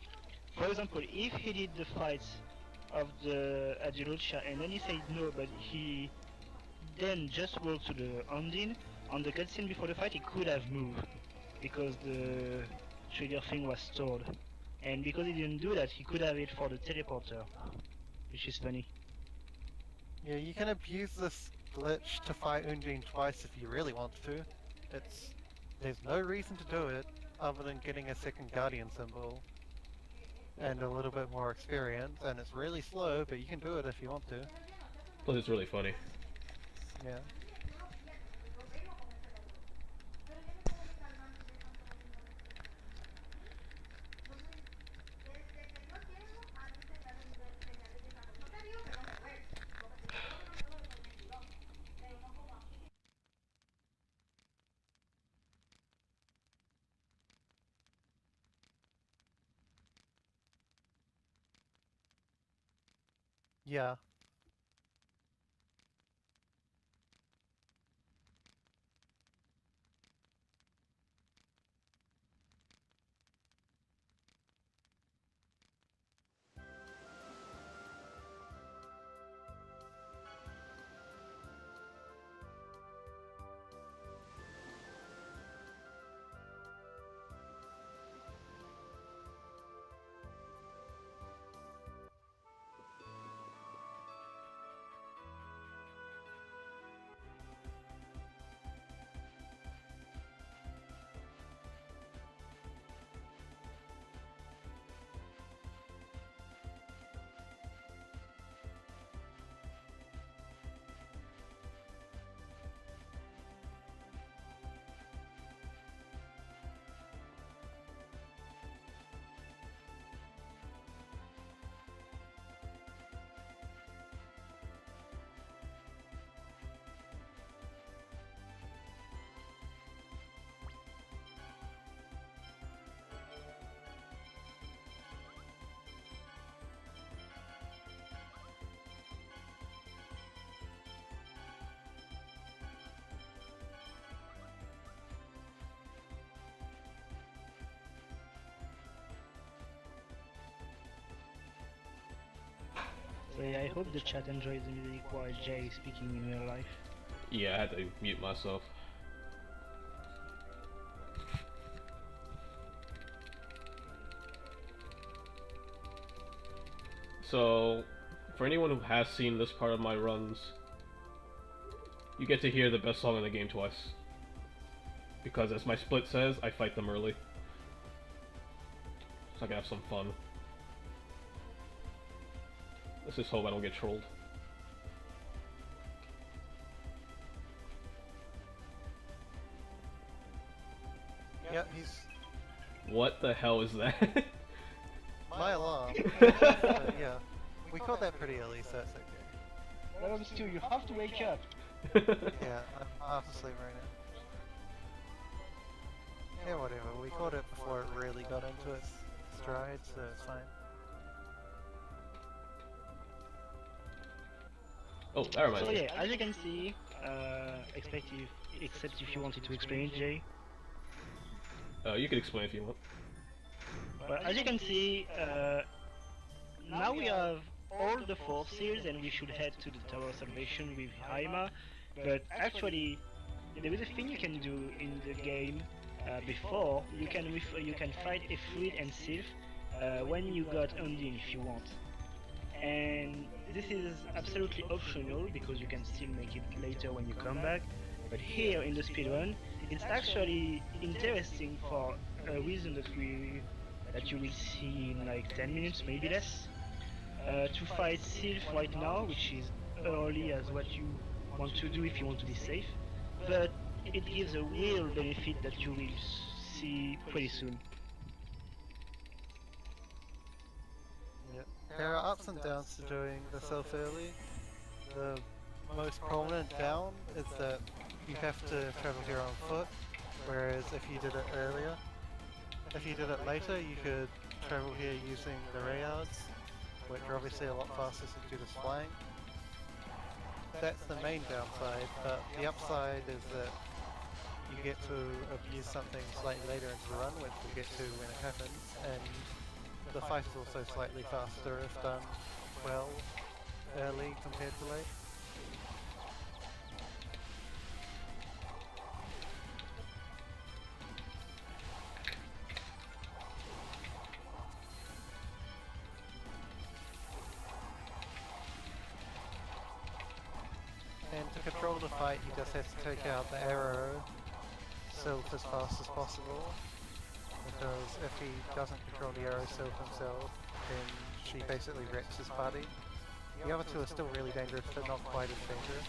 for example, if he did the fights of the Adilucha and then he said no, but he then just walked to the Undine, on the cutscene before the fight he could have moved because the trigger thing was stored. And because he didn't do that, he could have it for the teleporter, which is funny. Yeah, you can abuse this glitch to fight Undine twice if you really want to. There's no reason to do it other than getting a second Guardian symbol and a little bit more experience, and it's really slow, but you can do it if you want to. Plus, it's really funny. Yeah. Yeah. So yeah, I hope the chat enjoys the music while Jay is speaking in real life. Yeah, I had to mute myself. So, for anyone who has seen this part of my runs, you get to hear the best song in the game twice. Because as my split says, I fight them early. So I can have some fun. Let's just hope I don't get trolled. Yeah, he's What the hell is that? my alarm. Yeah. We caught that pretty early, so it's okay. Dabomstew, you have to wake up! Yeah, I'm half asleep right now. Yeah, whatever. We caught it before it really got into its stride, so it's fine. Oh, that reminds So me. yeah, as you can see, except if you wanted to explain it, Jay. You can explain if you want. Well, as you can see, now we have all the 4 seals and we should head to the Tower of Salvation with Haima, but actually there is a thing you can do in the game before. You can fight a Fluid and Sylph when you got Undine if you want. And this is absolutely optional because you can still make it later when you come back. But here in the speedrun, it's actually interesting for a reason that you will see in like 10 minutes, maybe less. To fight Sylph right now, which is early as what you want to do if you want to be safe, but it gives a real benefit that you will see pretty soon. Yeah. There are ups and downs to doing the self early. The most prominent down is that you have to travel here on foot, whereas if you did it earlier, if you did it later, you could travel here using the Rayards, which are obviously a lot faster since you're just flying. That's the main downside, but the upside is that you get to abuse something slightly later into the run, which we'll get to when it happens, and the fight is also slightly faster if done well early compared to late. And to control the fight, you just have to take out the arrow Sylph as fast as possible, because if he doesn't control the arrow Sylph himself, then she basically wrecks his party. The other two are still really dangerous, but not quite as dangerous.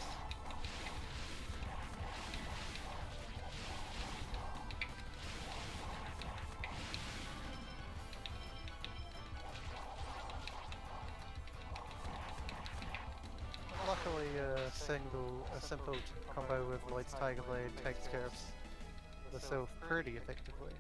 Luckily, a simple combo with Lloyd's Tiger Blade takes care of the Sylph pretty effectively.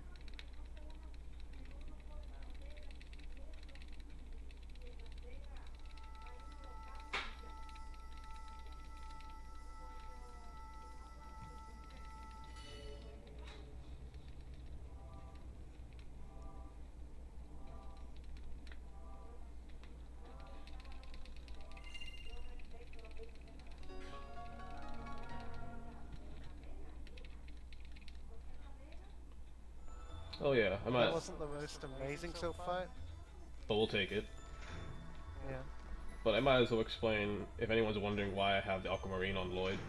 Oh yeah, I might. That wasn't the most amazing Sylph fight. But we'll take it. Yeah. But I might as well explain if anyone's wondering why I have the Aquamarine on Lloyd.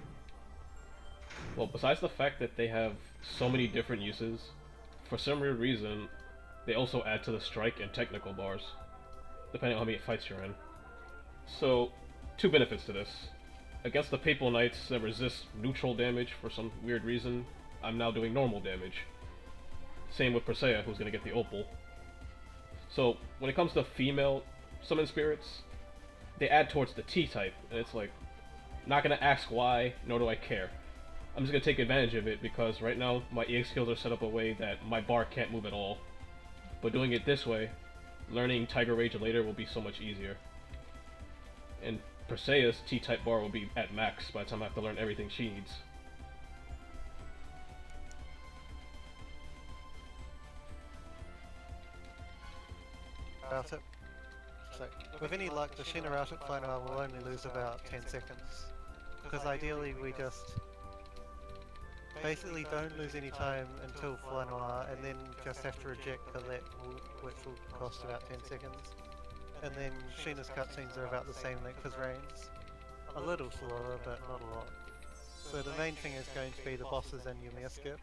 Well, besides the fact that they have so many different uses, for some weird reason, they also add to the strike and technical bars, depending on how many fights you're in. So, two benefits to this. Against the Papal Knights that resist neutral damage for some weird reason, I'm now doing normal damage. Same with Persea, who's going to get the Opal. So, when it comes to female summon spirits, they add towards the T-type, and it's like, not going to ask why, nor do I care. I'm just going to take advantage of it, because right now, my EX skills are set up a way that my bar can't move at all. But doing it this way, learning Tiger Rage later will be so much easier. And Persea's T-type bar will be at max by the time I have to learn everything she needs. About it. So, with any luck, the Shina out at final will only lose about 10 seconds. Because ideally we just basically don't lose any time until Flanoir, and then just have to reject Colette, which will cost about 10 seconds. And then Sheena's cutscenes are about the same length as Rain's. A little slower, but not a lot. So the main thing is going to be the bosses and Yumiya skip,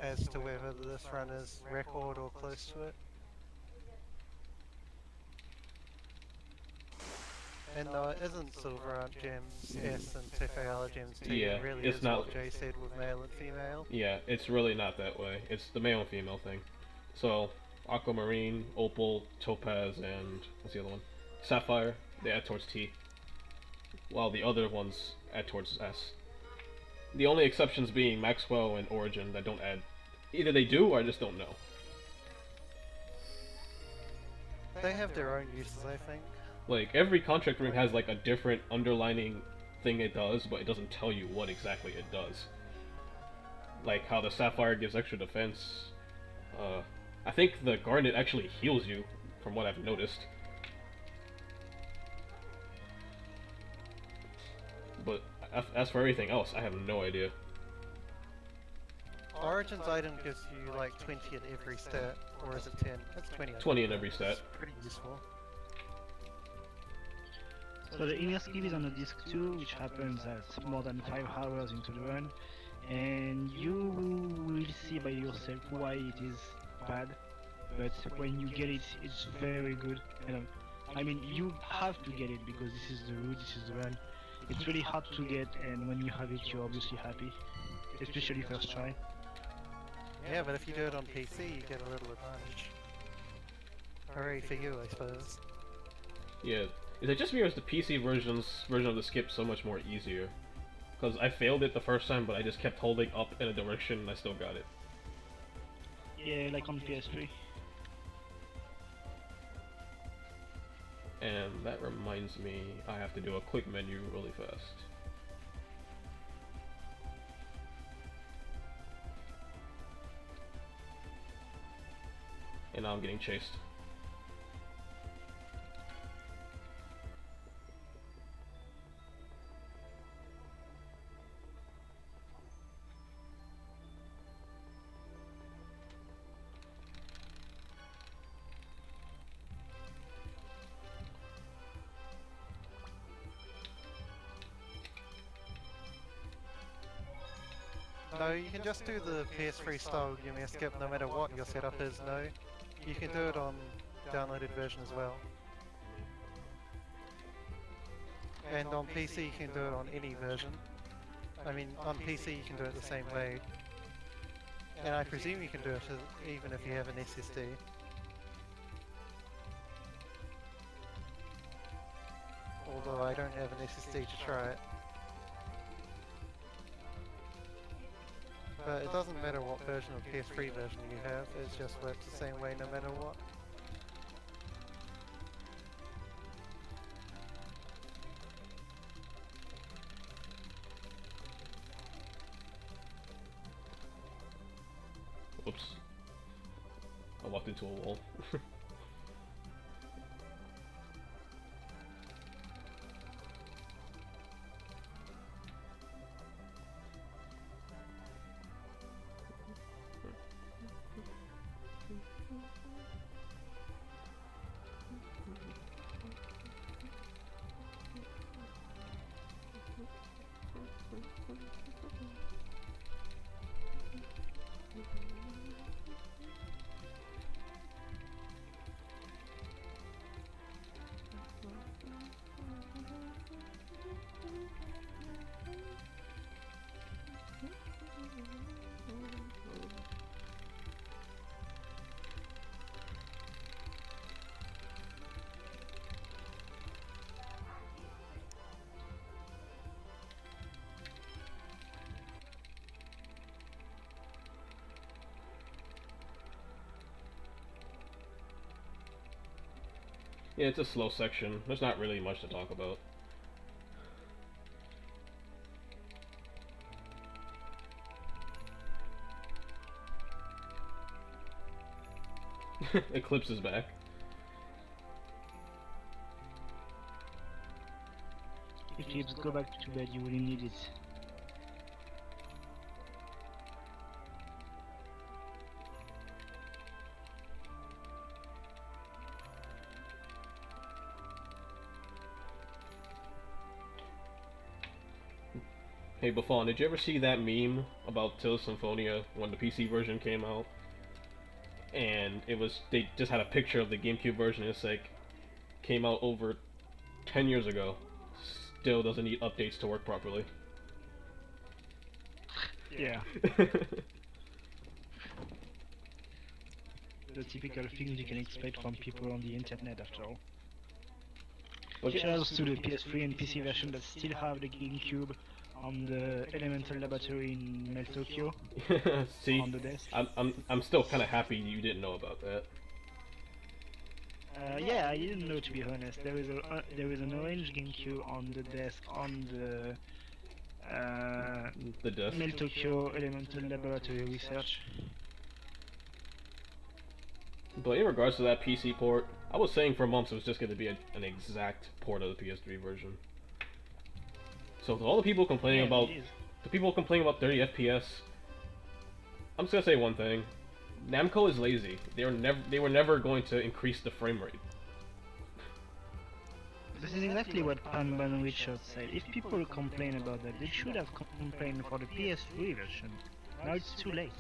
as to whether this run is record or close to it. And no, it isn't Silver Aunt Gems S and Tefayala Gems T. Yeah, it really it's is not. what Jay said with male and female. Yeah, it's really not that way. It's the male and female thing. So, Aquamarine, Opal, Topaz, and what's the other one? Sapphire, they add towards T. While the other ones add towards S. The only exceptions being Maxwell and Origin that don't add. Either they do or I just don't know. They have their own uses, I think. Like, every contract ring has, like, a different underlining thing it does, but it doesn't tell you what exactly it does. Like, how the Sapphire gives extra defense. I think the Garnet actually heals you, from what I've noticed. But as for everything else, I have no idea. Origin's item gives you like 20 in every stat, or is it 10? It's 20. 20 in every stat. It's pretty useful. So the inner skill is on the disc 2, which happens at more than 5 hours into the run, and you will see by yourself why it is bad, but when you get it, it's very good. I mean, you have to get it because this is the route, this is the run. It's really hard to get, and when you have it, you're obviously happy, especially first try. Yeah, but if you do it on PC, you get a little advantage. Hooray for you, I suppose. Yeah. Is it just me or is the PC version of the skip so much more easier? Because I failed it the first time, but I just kept holding up in a direction and I still got it. Yeah, like on PS3. And that reminds me, I have to do a quick menu really fast. And now I'm getting chased. No, you can just do the PS3 style Yume skip no matter what your setup is, no. You can do it on downloaded version as well. And on PC you can do it on any version. I mean, on PC you can do it the same way. And I presume you can do it even if you have an SSD. Although I don't have an SSD to try it. But it doesn't matter what version of PS3 version you have, it just works the same way no matter what. Oops. I walked into a wall. Yeah, it's a slow section. There's not really much to talk about. Eclipse is back. Eclipse, go back to bed, you really need it. Hey Baffan, did you ever see that meme about Tales of Symphonia when the PC version came out? And they just had a picture of the GameCube version. It's like, came out over 10 years ago. Still doesn't need updates to work properly. Yeah. The typical things you can expect from people on the internet after all. Cheers to the PS3 and PC version that still have the GameCube on the elemental laboratory in Mel Tokyo. See, on the desk. I'm still kind of happy you didn't know about that. Yeah, I didn't know, to be honest. There is an orange GameCube on the desk on the The disc. Mail Tokyo Elemental Laboratory Research. But in regards to that PC port, I was saying for months it was just going to be an exact port of the PS3 version. So to all the people complaining Yeah, about it is. the people complaining about 30 FPS, I'm just gonna say one thing: Namco is lazy. They were never going to increase the frame rate. This is exactly what Panban Richard said. If people complain about that, they should have complained for the PS3 version. Now it's too late.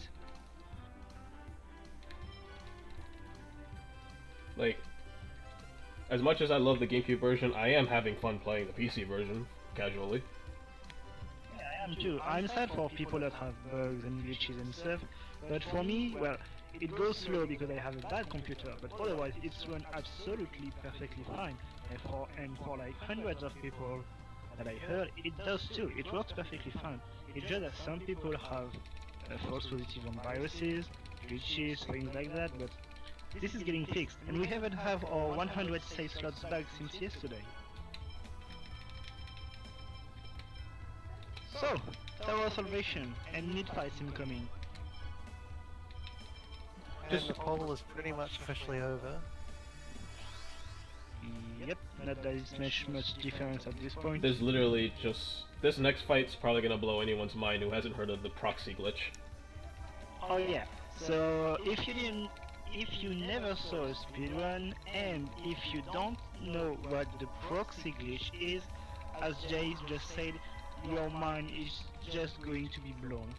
Like, as much as I love the GameCube version, I am having fun playing the PC version casually. Yeah, I am too. I'm sad for people that have bugs and glitches and stuff, but for me, well, it goes slow because I have a bad computer, but otherwise it's run absolutely perfectly fine. And for like hundreds of people that I heard, it does too. It works perfectly fine. It's just that some people have false positives on viruses, glitches, things like that, but this is getting fixed, and we haven't have our 100 save slots back since yesterday. So, Tower Salvation and mid fights incoming. And the poll is pretty much officially over. Yep, not that it's much difference at this point. There's literally just this next fight's probably gonna blow anyone's mind who hasn't heard of the proxy glitch. Oh yeah. So if you never saw a speedrun, and if you don't know what the proxy glitch is, as Jay just said, your mind is just going to be blown.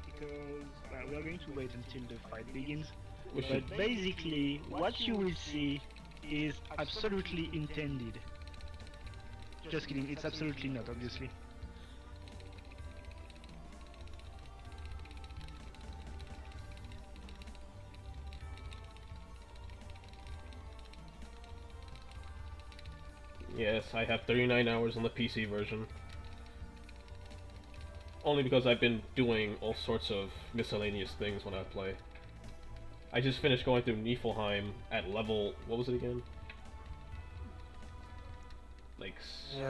Because we're going to wait until the fight begins. But basically, what you will see is absolutely intended. Just kidding, it's absolutely not, obviously. Yes, I have 39 hours on the PC version. Only because I've been doing all sorts of miscellaneous things when I play. I just finished going through Niflheim at level, what was it again? Like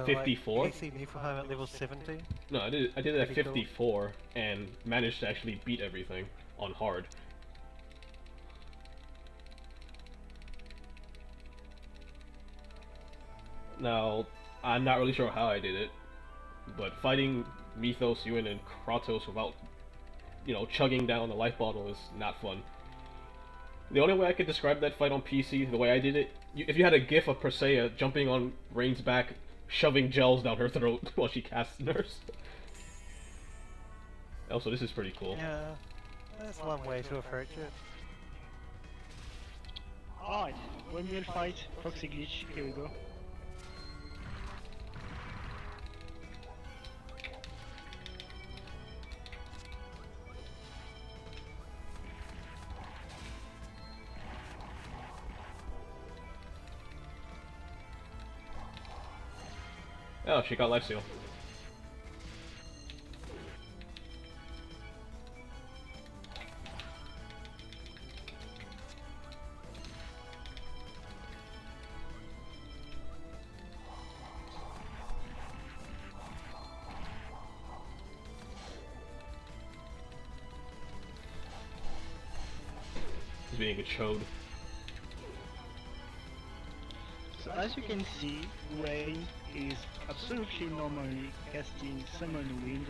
54? Like PC Niflheim at level 70. No, I did it at Pretty cool. 54 and managed to actually beat everything on hard. Now, I'm not really sure how I did it, but fighting Mythos, Ewan, and Kratos without, chugging down the life bottle is not fun. The only way I could describe that fight on PC, the way I did it, if you had a gif of Persea jumping on Rain's back, shoving gels down her throat while she casts Nurse. Also, this is pretty cool. Yeah, that's one way to approach it. Alright, 1 minute fight, proxy glitch, here we go. Oh, she got lifesteal. He's being a chode. So as you can see, Rain is absolutely normally casting Summon Wind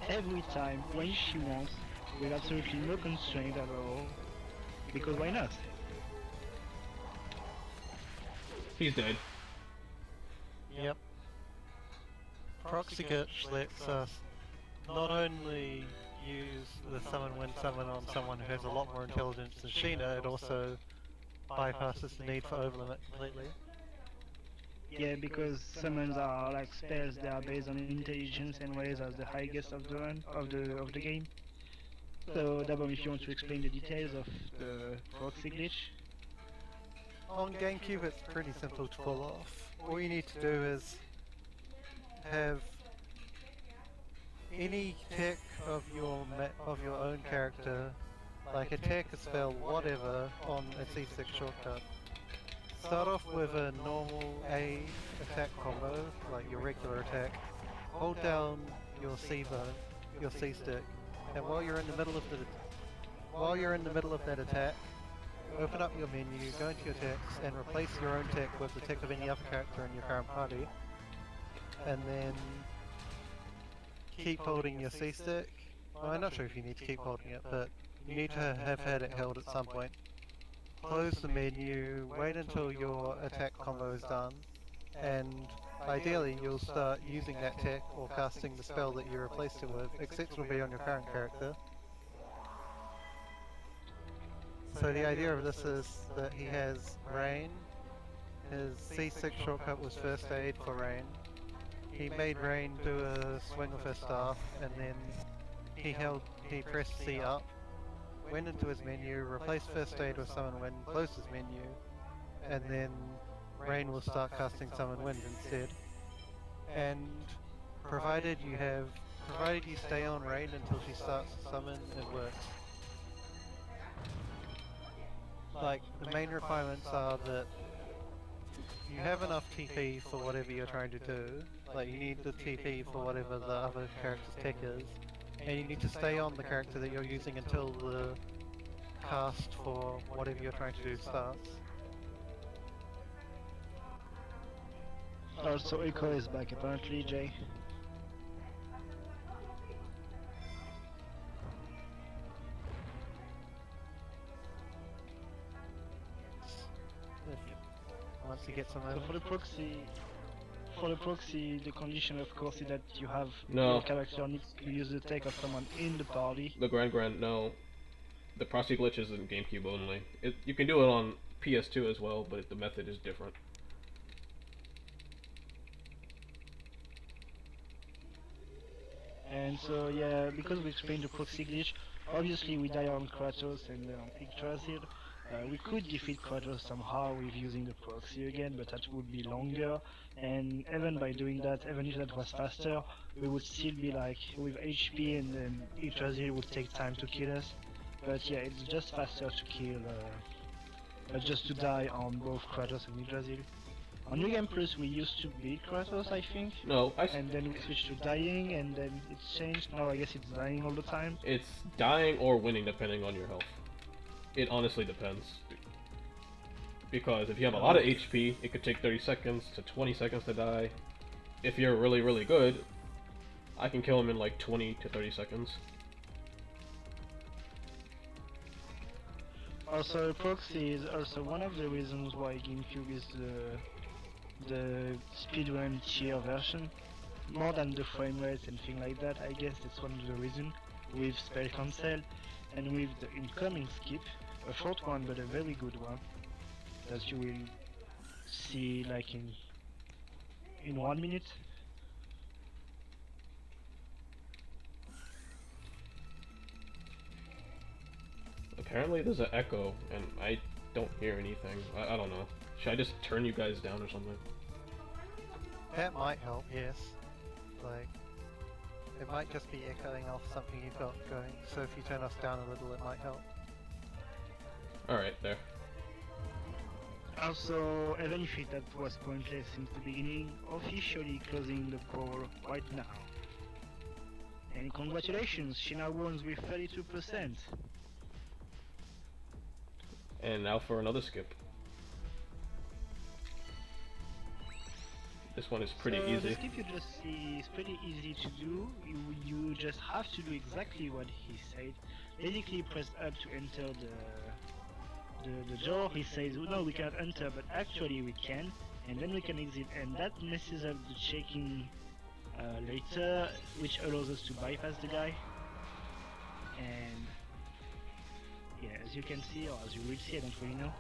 every time when she wants, with absolutely no constraint at all, because why not? He's dead. Yep. Proxy glitch lets us not only use the summon when summon on someone who has a lot more intelligence than Sheena, it also bypasses the need for overlimit completely. Yeah, because summons are like spells that are based on intelligence and raise as the highest of the run of the game. So Dabom, if you want to explain the details of the proxy glitch. On GameCube it's pretty simple to pull off. All you need to do is have any tech of your own character, like a tech, a spell, whatever, on a C6 shortcut. start off with a normal A attack combo, like your regular attack. Hold down your C button, your C stick, and while you're in the middle of that attack, open up your menu, go into your attacks, and replace your own tech with the tech of any other character in your current party. And then keep holding your C stick. Well, I'm not sure if you need to keep holding it, but you need to have had it held at some point. Close the menu, wait until your attack combo is done, and ideally you'll start using that tech or casting the spell that you replaced it with, except it'll be on your current character. So the idea of this is that he has Rain. His C6 shortcut was first aid for Rain. He made Rain do a swing of her staff, and then he pressed C up, went into his menu, replaced first aid with Summon Wind, closed his menu, and then Rain will start casting Summon Wind instead. And provided you stay on Rain until she starts to summon, it works. Like, the main requirements are that you have enough TP for whatever you're trying to do. Like, you need the TP for whatever the other character's tech is, and you need to stay on the character that you're using until the cast for whatever you're trying to do starts. Also, Echo is back apparently, Jay. Once you get some So for the proxy, the condition of course is that you have No. your character needs to use the tech of someone in the party. The Grand, no. The Proxy glitch is in GameCube only. You can do it on PS2 as well, but the method is different. And so yeah, because we explained the proxy glitch, obviously we die on Kratos and on Yggdrasil. We could defeat Kratos somehow with using the proxy again, but that would be longer, and even by doing that, even if that was faster, we would still be like with HP, and then Yggdrasil would take time to kill us. But yeah, it's just faster to kill, just to die on both Kratos and Yggdrasil. On New Game Plus we used to beat Kratos, I think, No, and then we switched to dying, and then it's changed. Now I guess it's dying all the time. It's dying or winning depending on your health. It honestly depends. Because if you have a lot of HP, it could take 30 seconds to 20 seconds to die. If you're really, really good, I can kill him in like 20 to 30 seconds. Also, proxy is also one of the reasons why GameCube is the speedrun tier version. More than the frame rates and things like that, I guess that's one of the reasons. With spell cancel and with the incoming skip, a short one but a very good one, that you will see like in 1 minute. Apparently there's an echo, and I don't hear anything. I don't know. Should I just turn you guys down or something? That might help, yes. Like, it might just be echoing off something you've got going, so if you turn us down a little, it might help. Alright, there. Also, even if that was pointless since the beginning, officially closing the poll right now. And congratulations, she now wins with 32%. And now for another skip. This one is pretty So easy. the skip you just see is pretty easy to do. You just have to do exactly what he said. Basically press up to enter the door. He says, oh, no, we cannot enter, but actually we can, and then we can exit, and that messes up the checking later, which allows us to bypass the guy. And yeah, as you can see, or as you will see, I don't really know,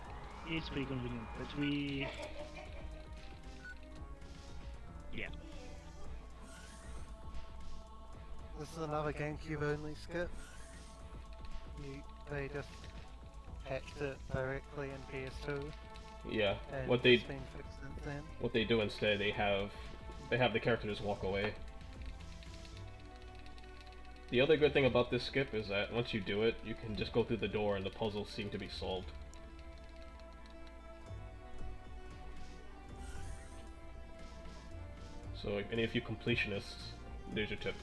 it's pretty convenient, but we... yeah. This is another GameCube only skip. They just patched it directly in PS2. Yeah. And What it's been fixed since then. what they do instead, they have the character just walk away. The other good thing about this skip is that once you do it, you can just go through the door and the puzzles seem to be solved. So if any of you completionists, there's your tip.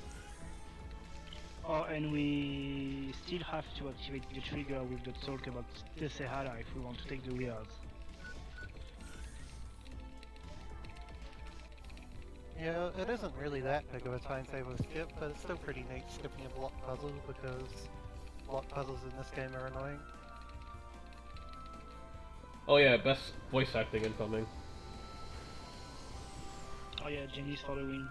Oh, and we still have to activate the trigger with the talk about Tessehara if we want to take the wheels. Yeah, it isn't really that big of a time saver skip, but it's still pretty neat skipping a block puzzle because block puzzles in this game are annoying. Oh yeah, best voice acting incoming. Oh yeah, Jenny's for the win.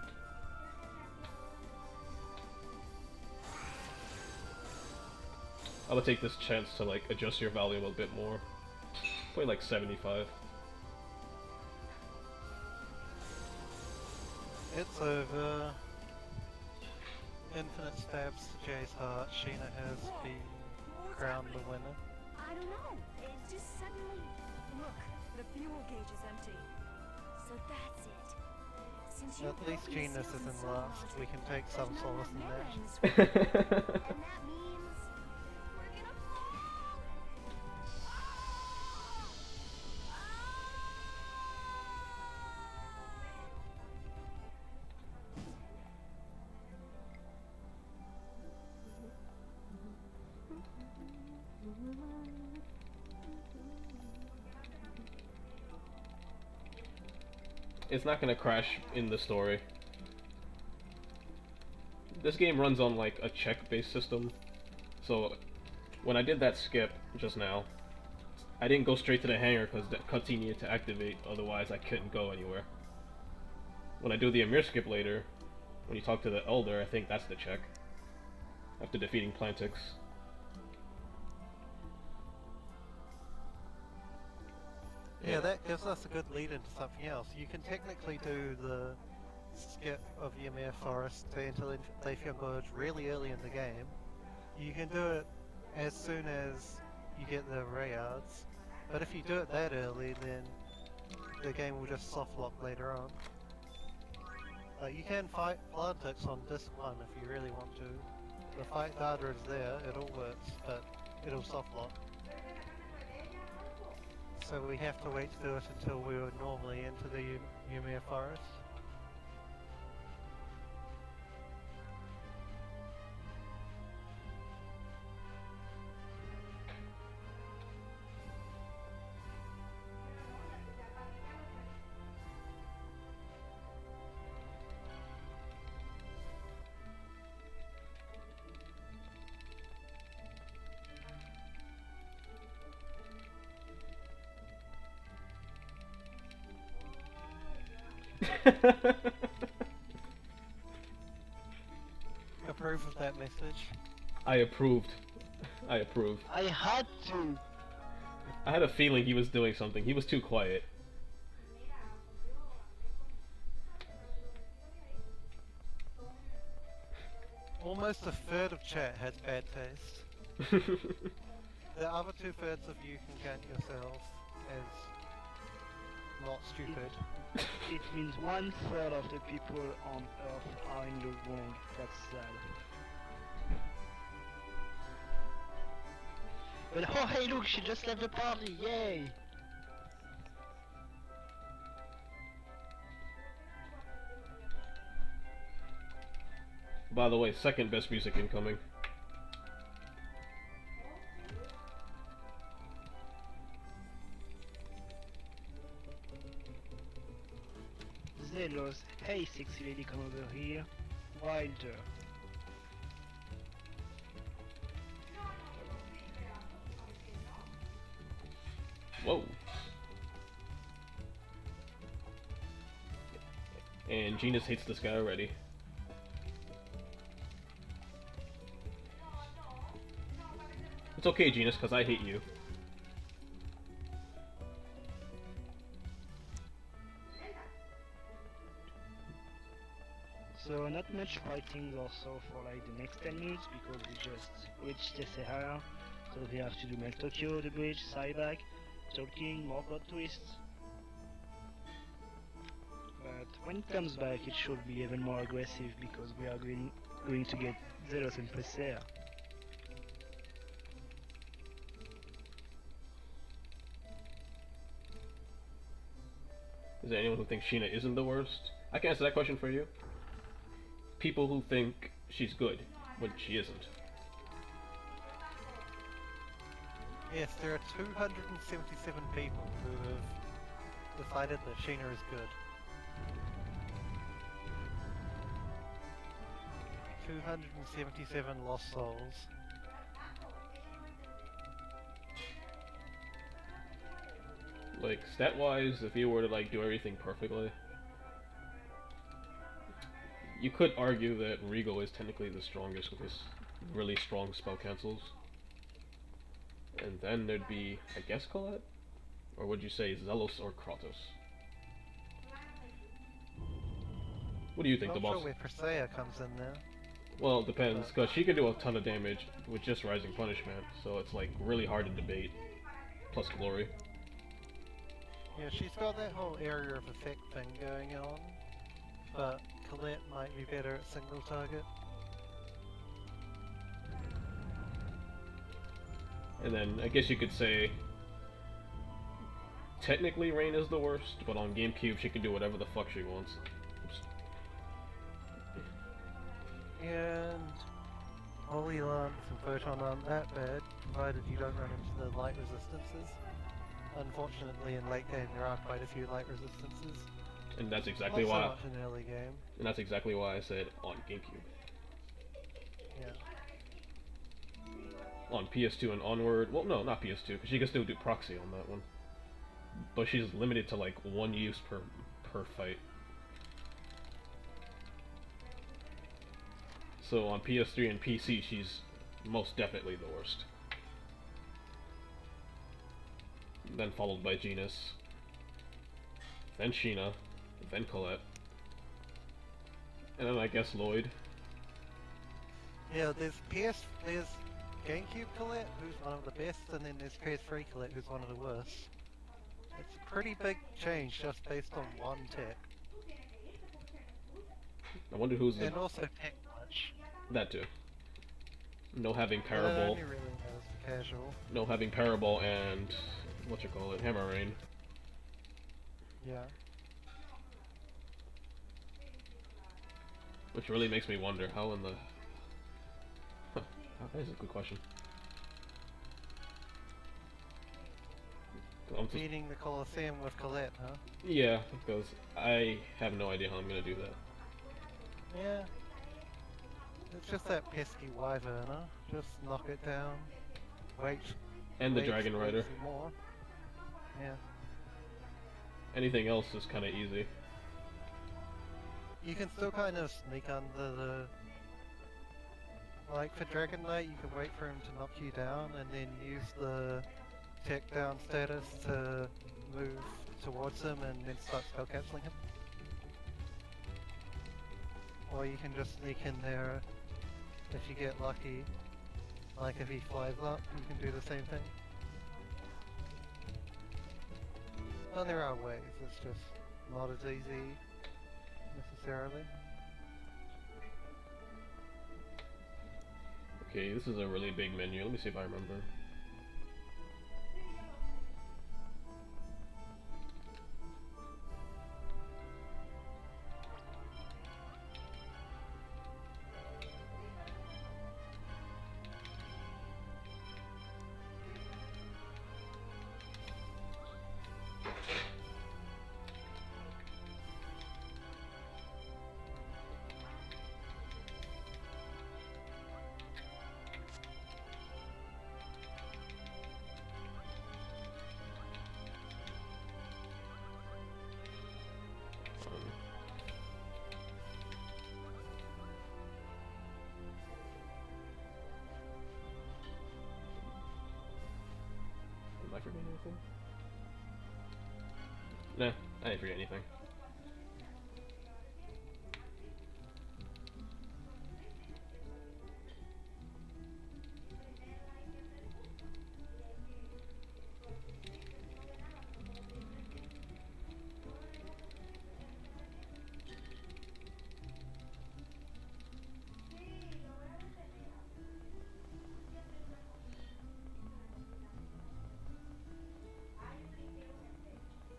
I'm gonna take this chance to like adjust your volume a bit more. Probably like 75. It's over. Infinite stabs to Jay's heart. Sheena has been crowned the winner. I don't know. It just suddenly... Look, the fuel gauge is empty. So that's it. Since you At least broke the Genius seals is and in so last. on, We can take some there's no solace in more that. errands for you. And that means... We're gonna fall! It's not gonna crash in the story. This game runs on like a check-based system, so when I did that skip just now, I didn't go straight to the hangar because the cutscene needed to activate, otherwise I couldn't go anywhere. When I do the Amir skip later, when you talk to the Elder, I think that's the check. After defeating Plantix. Yeah, that gives us a good lead into something else. You can technically do the skip of Ymir Forest to enter Lathian Gorge really early in the game. You can do it as soon as you get the Rayards, but if you do it that early, then the game will just soft lock later on. You can fight Plantix on disc 1 if you really want to. The fight data is there, it all works, but it'll soft lock. So we have to wait to do it until we would normally enter the Ymir Forest. Approve of that message. I approved. I approve. I had to! I had a feeling he was doing something. He was too quiet. Almost a third of chat has bad taste. The other 2/3 of you can count yourself as not stupid. It means 1/3 of the people on Earth are in the wrong. That's sad. But oh hey look, she just left the party, yay! By the way, second best music incoming. Zelos, hey sexy lady, come over here. Wilder. Whoa. And Genus hates this guy already. It's okay, Genus, because I hate you. So not much fighting also for like the next 10 minutes because we just reached Tessehara. So we have to do Mel Tokyo, the bridge, Cyback, talking, more plot twists. But when it comes back it should be even more aggressive because we are going to get Zelos and Presea. Is there anyone who thinks Sheena isn't the worst? I can answer that question for you. People who think she's good when she isn't. Yes, there are 277 people who have decided that Sheena is good. 277 lost souls. Like, stat-wise, if you were to, like, do everything perfectly, you could argue that Regal is technically the strongest with his really strong spell cancels. And then there'd be, I guess, Colette? Or would you say Zelos or Kratos? What do you think Not the boss... sure where Presea comes in there. Well, it depends, because she can do a ton of damage with just Rising Punishment, so it's, like, really hard to debate. Plus Glory. Yeah, she's got that whole area of effect thing going on, but Colette might be better at single target. And then, I guess you could say... Technically, Rain is the worst, but on GameCube she can do whatever the fuck she wants. Oops. And Holy Lance and Photon aren't that bad, provided you don't run into the light resistances. Unfortunately, in late game there are quite a few light resistances. And that's exactly Not why... so much in early game. And that's exactly why I said on GameCube. Yeah. On PS2 and onward... Well, no, not PS2, because she can still do Proxy on that one. But she's limited to, like, one use per fight. So on PS3 and PC, she's most definitely the worst. Then followed by Genus. Then Sheena. Then Colette. And then I guess Lloyd. Yeah, there's GameCube Colette, who's one of the best, and then there's PS3 Colette, who's one of the worst. It's a pretty big change just based on one tech. I wonder who's the... And also tech glitch. That too. No having That Parable. only really matters for casual. No having Parable and... whatchamacallit, Hammer Rain. Yeah. Which really makes me wonder how in the... Huh, that is a good question. I'm just... Beating the Colosseum with Colette, huh? Yeah, because I have no idea how I'm gonna do that. Yeah. It's just that pesky Wyverner. Just knock it down. Wait. And the wait, Dragon wait Rider. some more. Yeah. Anything else is kind of easy. You can still kind of sneak under the... Like for Dragon Knight, you can wait for him to knock you down and then use the tech down status to move towards him and then start spell cancelling him. Or you can just sneak in there if you get lucky. Like if he flies up, you can do the same thing. Well, there are ways, it's just not as easy necessarily. Okay, this is a really big menu. Let me see if I remember. Am I forgetting anything? Nah, I didn't forget anything.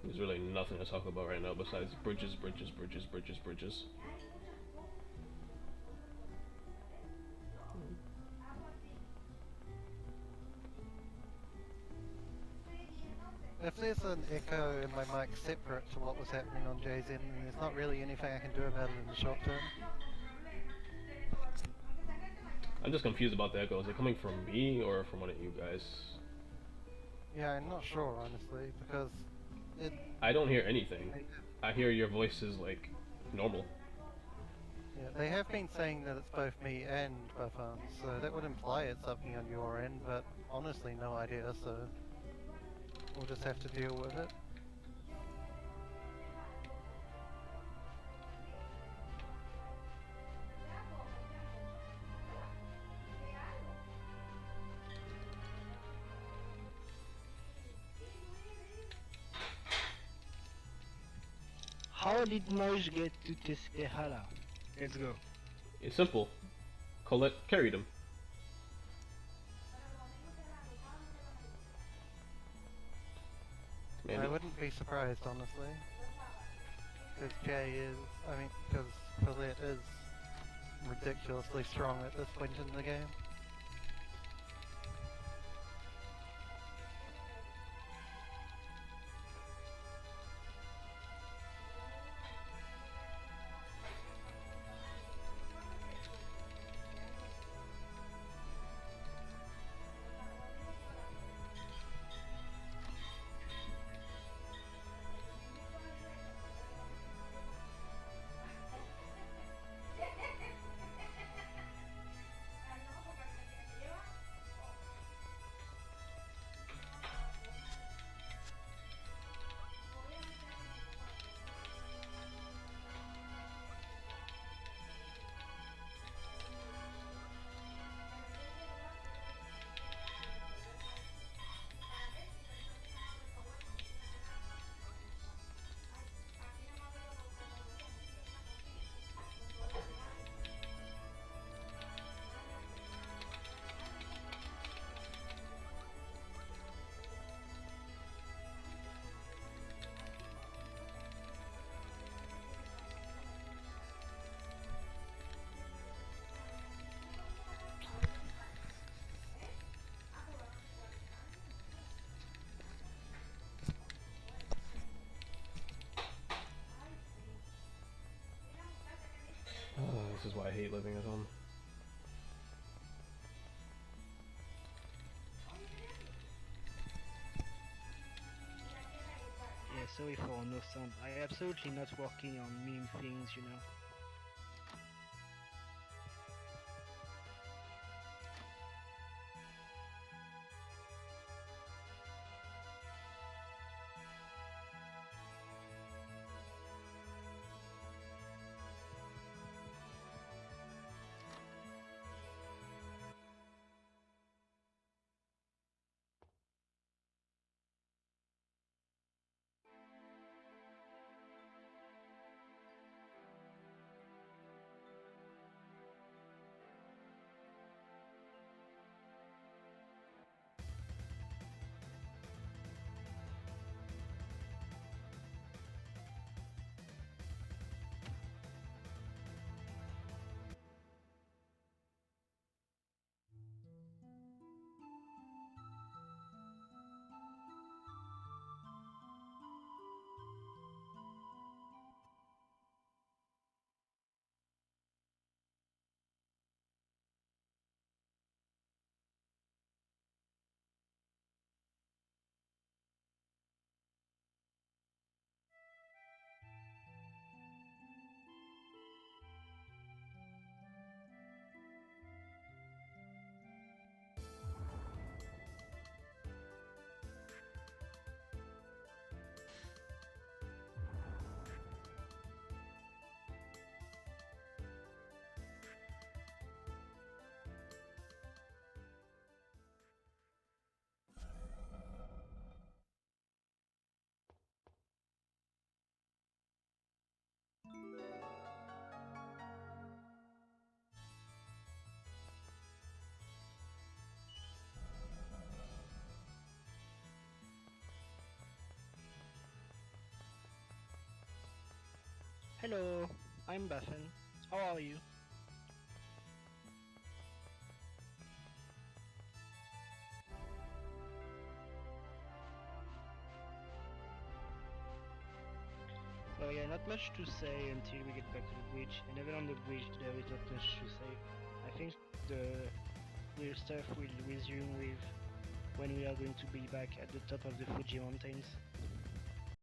Is really nothing to talk about right now besides bridges, bridges, bridges, bridges, bridges. If there's an echo in my mic separate to what was happening on Jay's end, then there's not really anything I can do about it in the short term. I'm just confused about the echo. Is it coming from me or from one of you guys? Yeah, I'm not sure, honestly, because it... I don't hear anything. I hear your voices like normal. Yeah, they have been saying that it's both me and Baffan, so that would imply it's something on your end, but honestly no idea, so we'll just have to deal with it. How did Moj get to Tespehala? Let's go. It's simple. Colette carried him. I wouldn't be surprised, honestly. Because Jay is, because Colette is ridiculously strong at this point in the game. This is why I hate living at home. Yeah, sorry for no sound. I absolutely not working on meme things, you know. Hello, I'm Baffan. How are you? So yeah, not much to say until we get back to the bridge, and even on the bridge there is not much to say. I think the real stuff will resume with when we are going to be back at the top of the Fuji Mountains.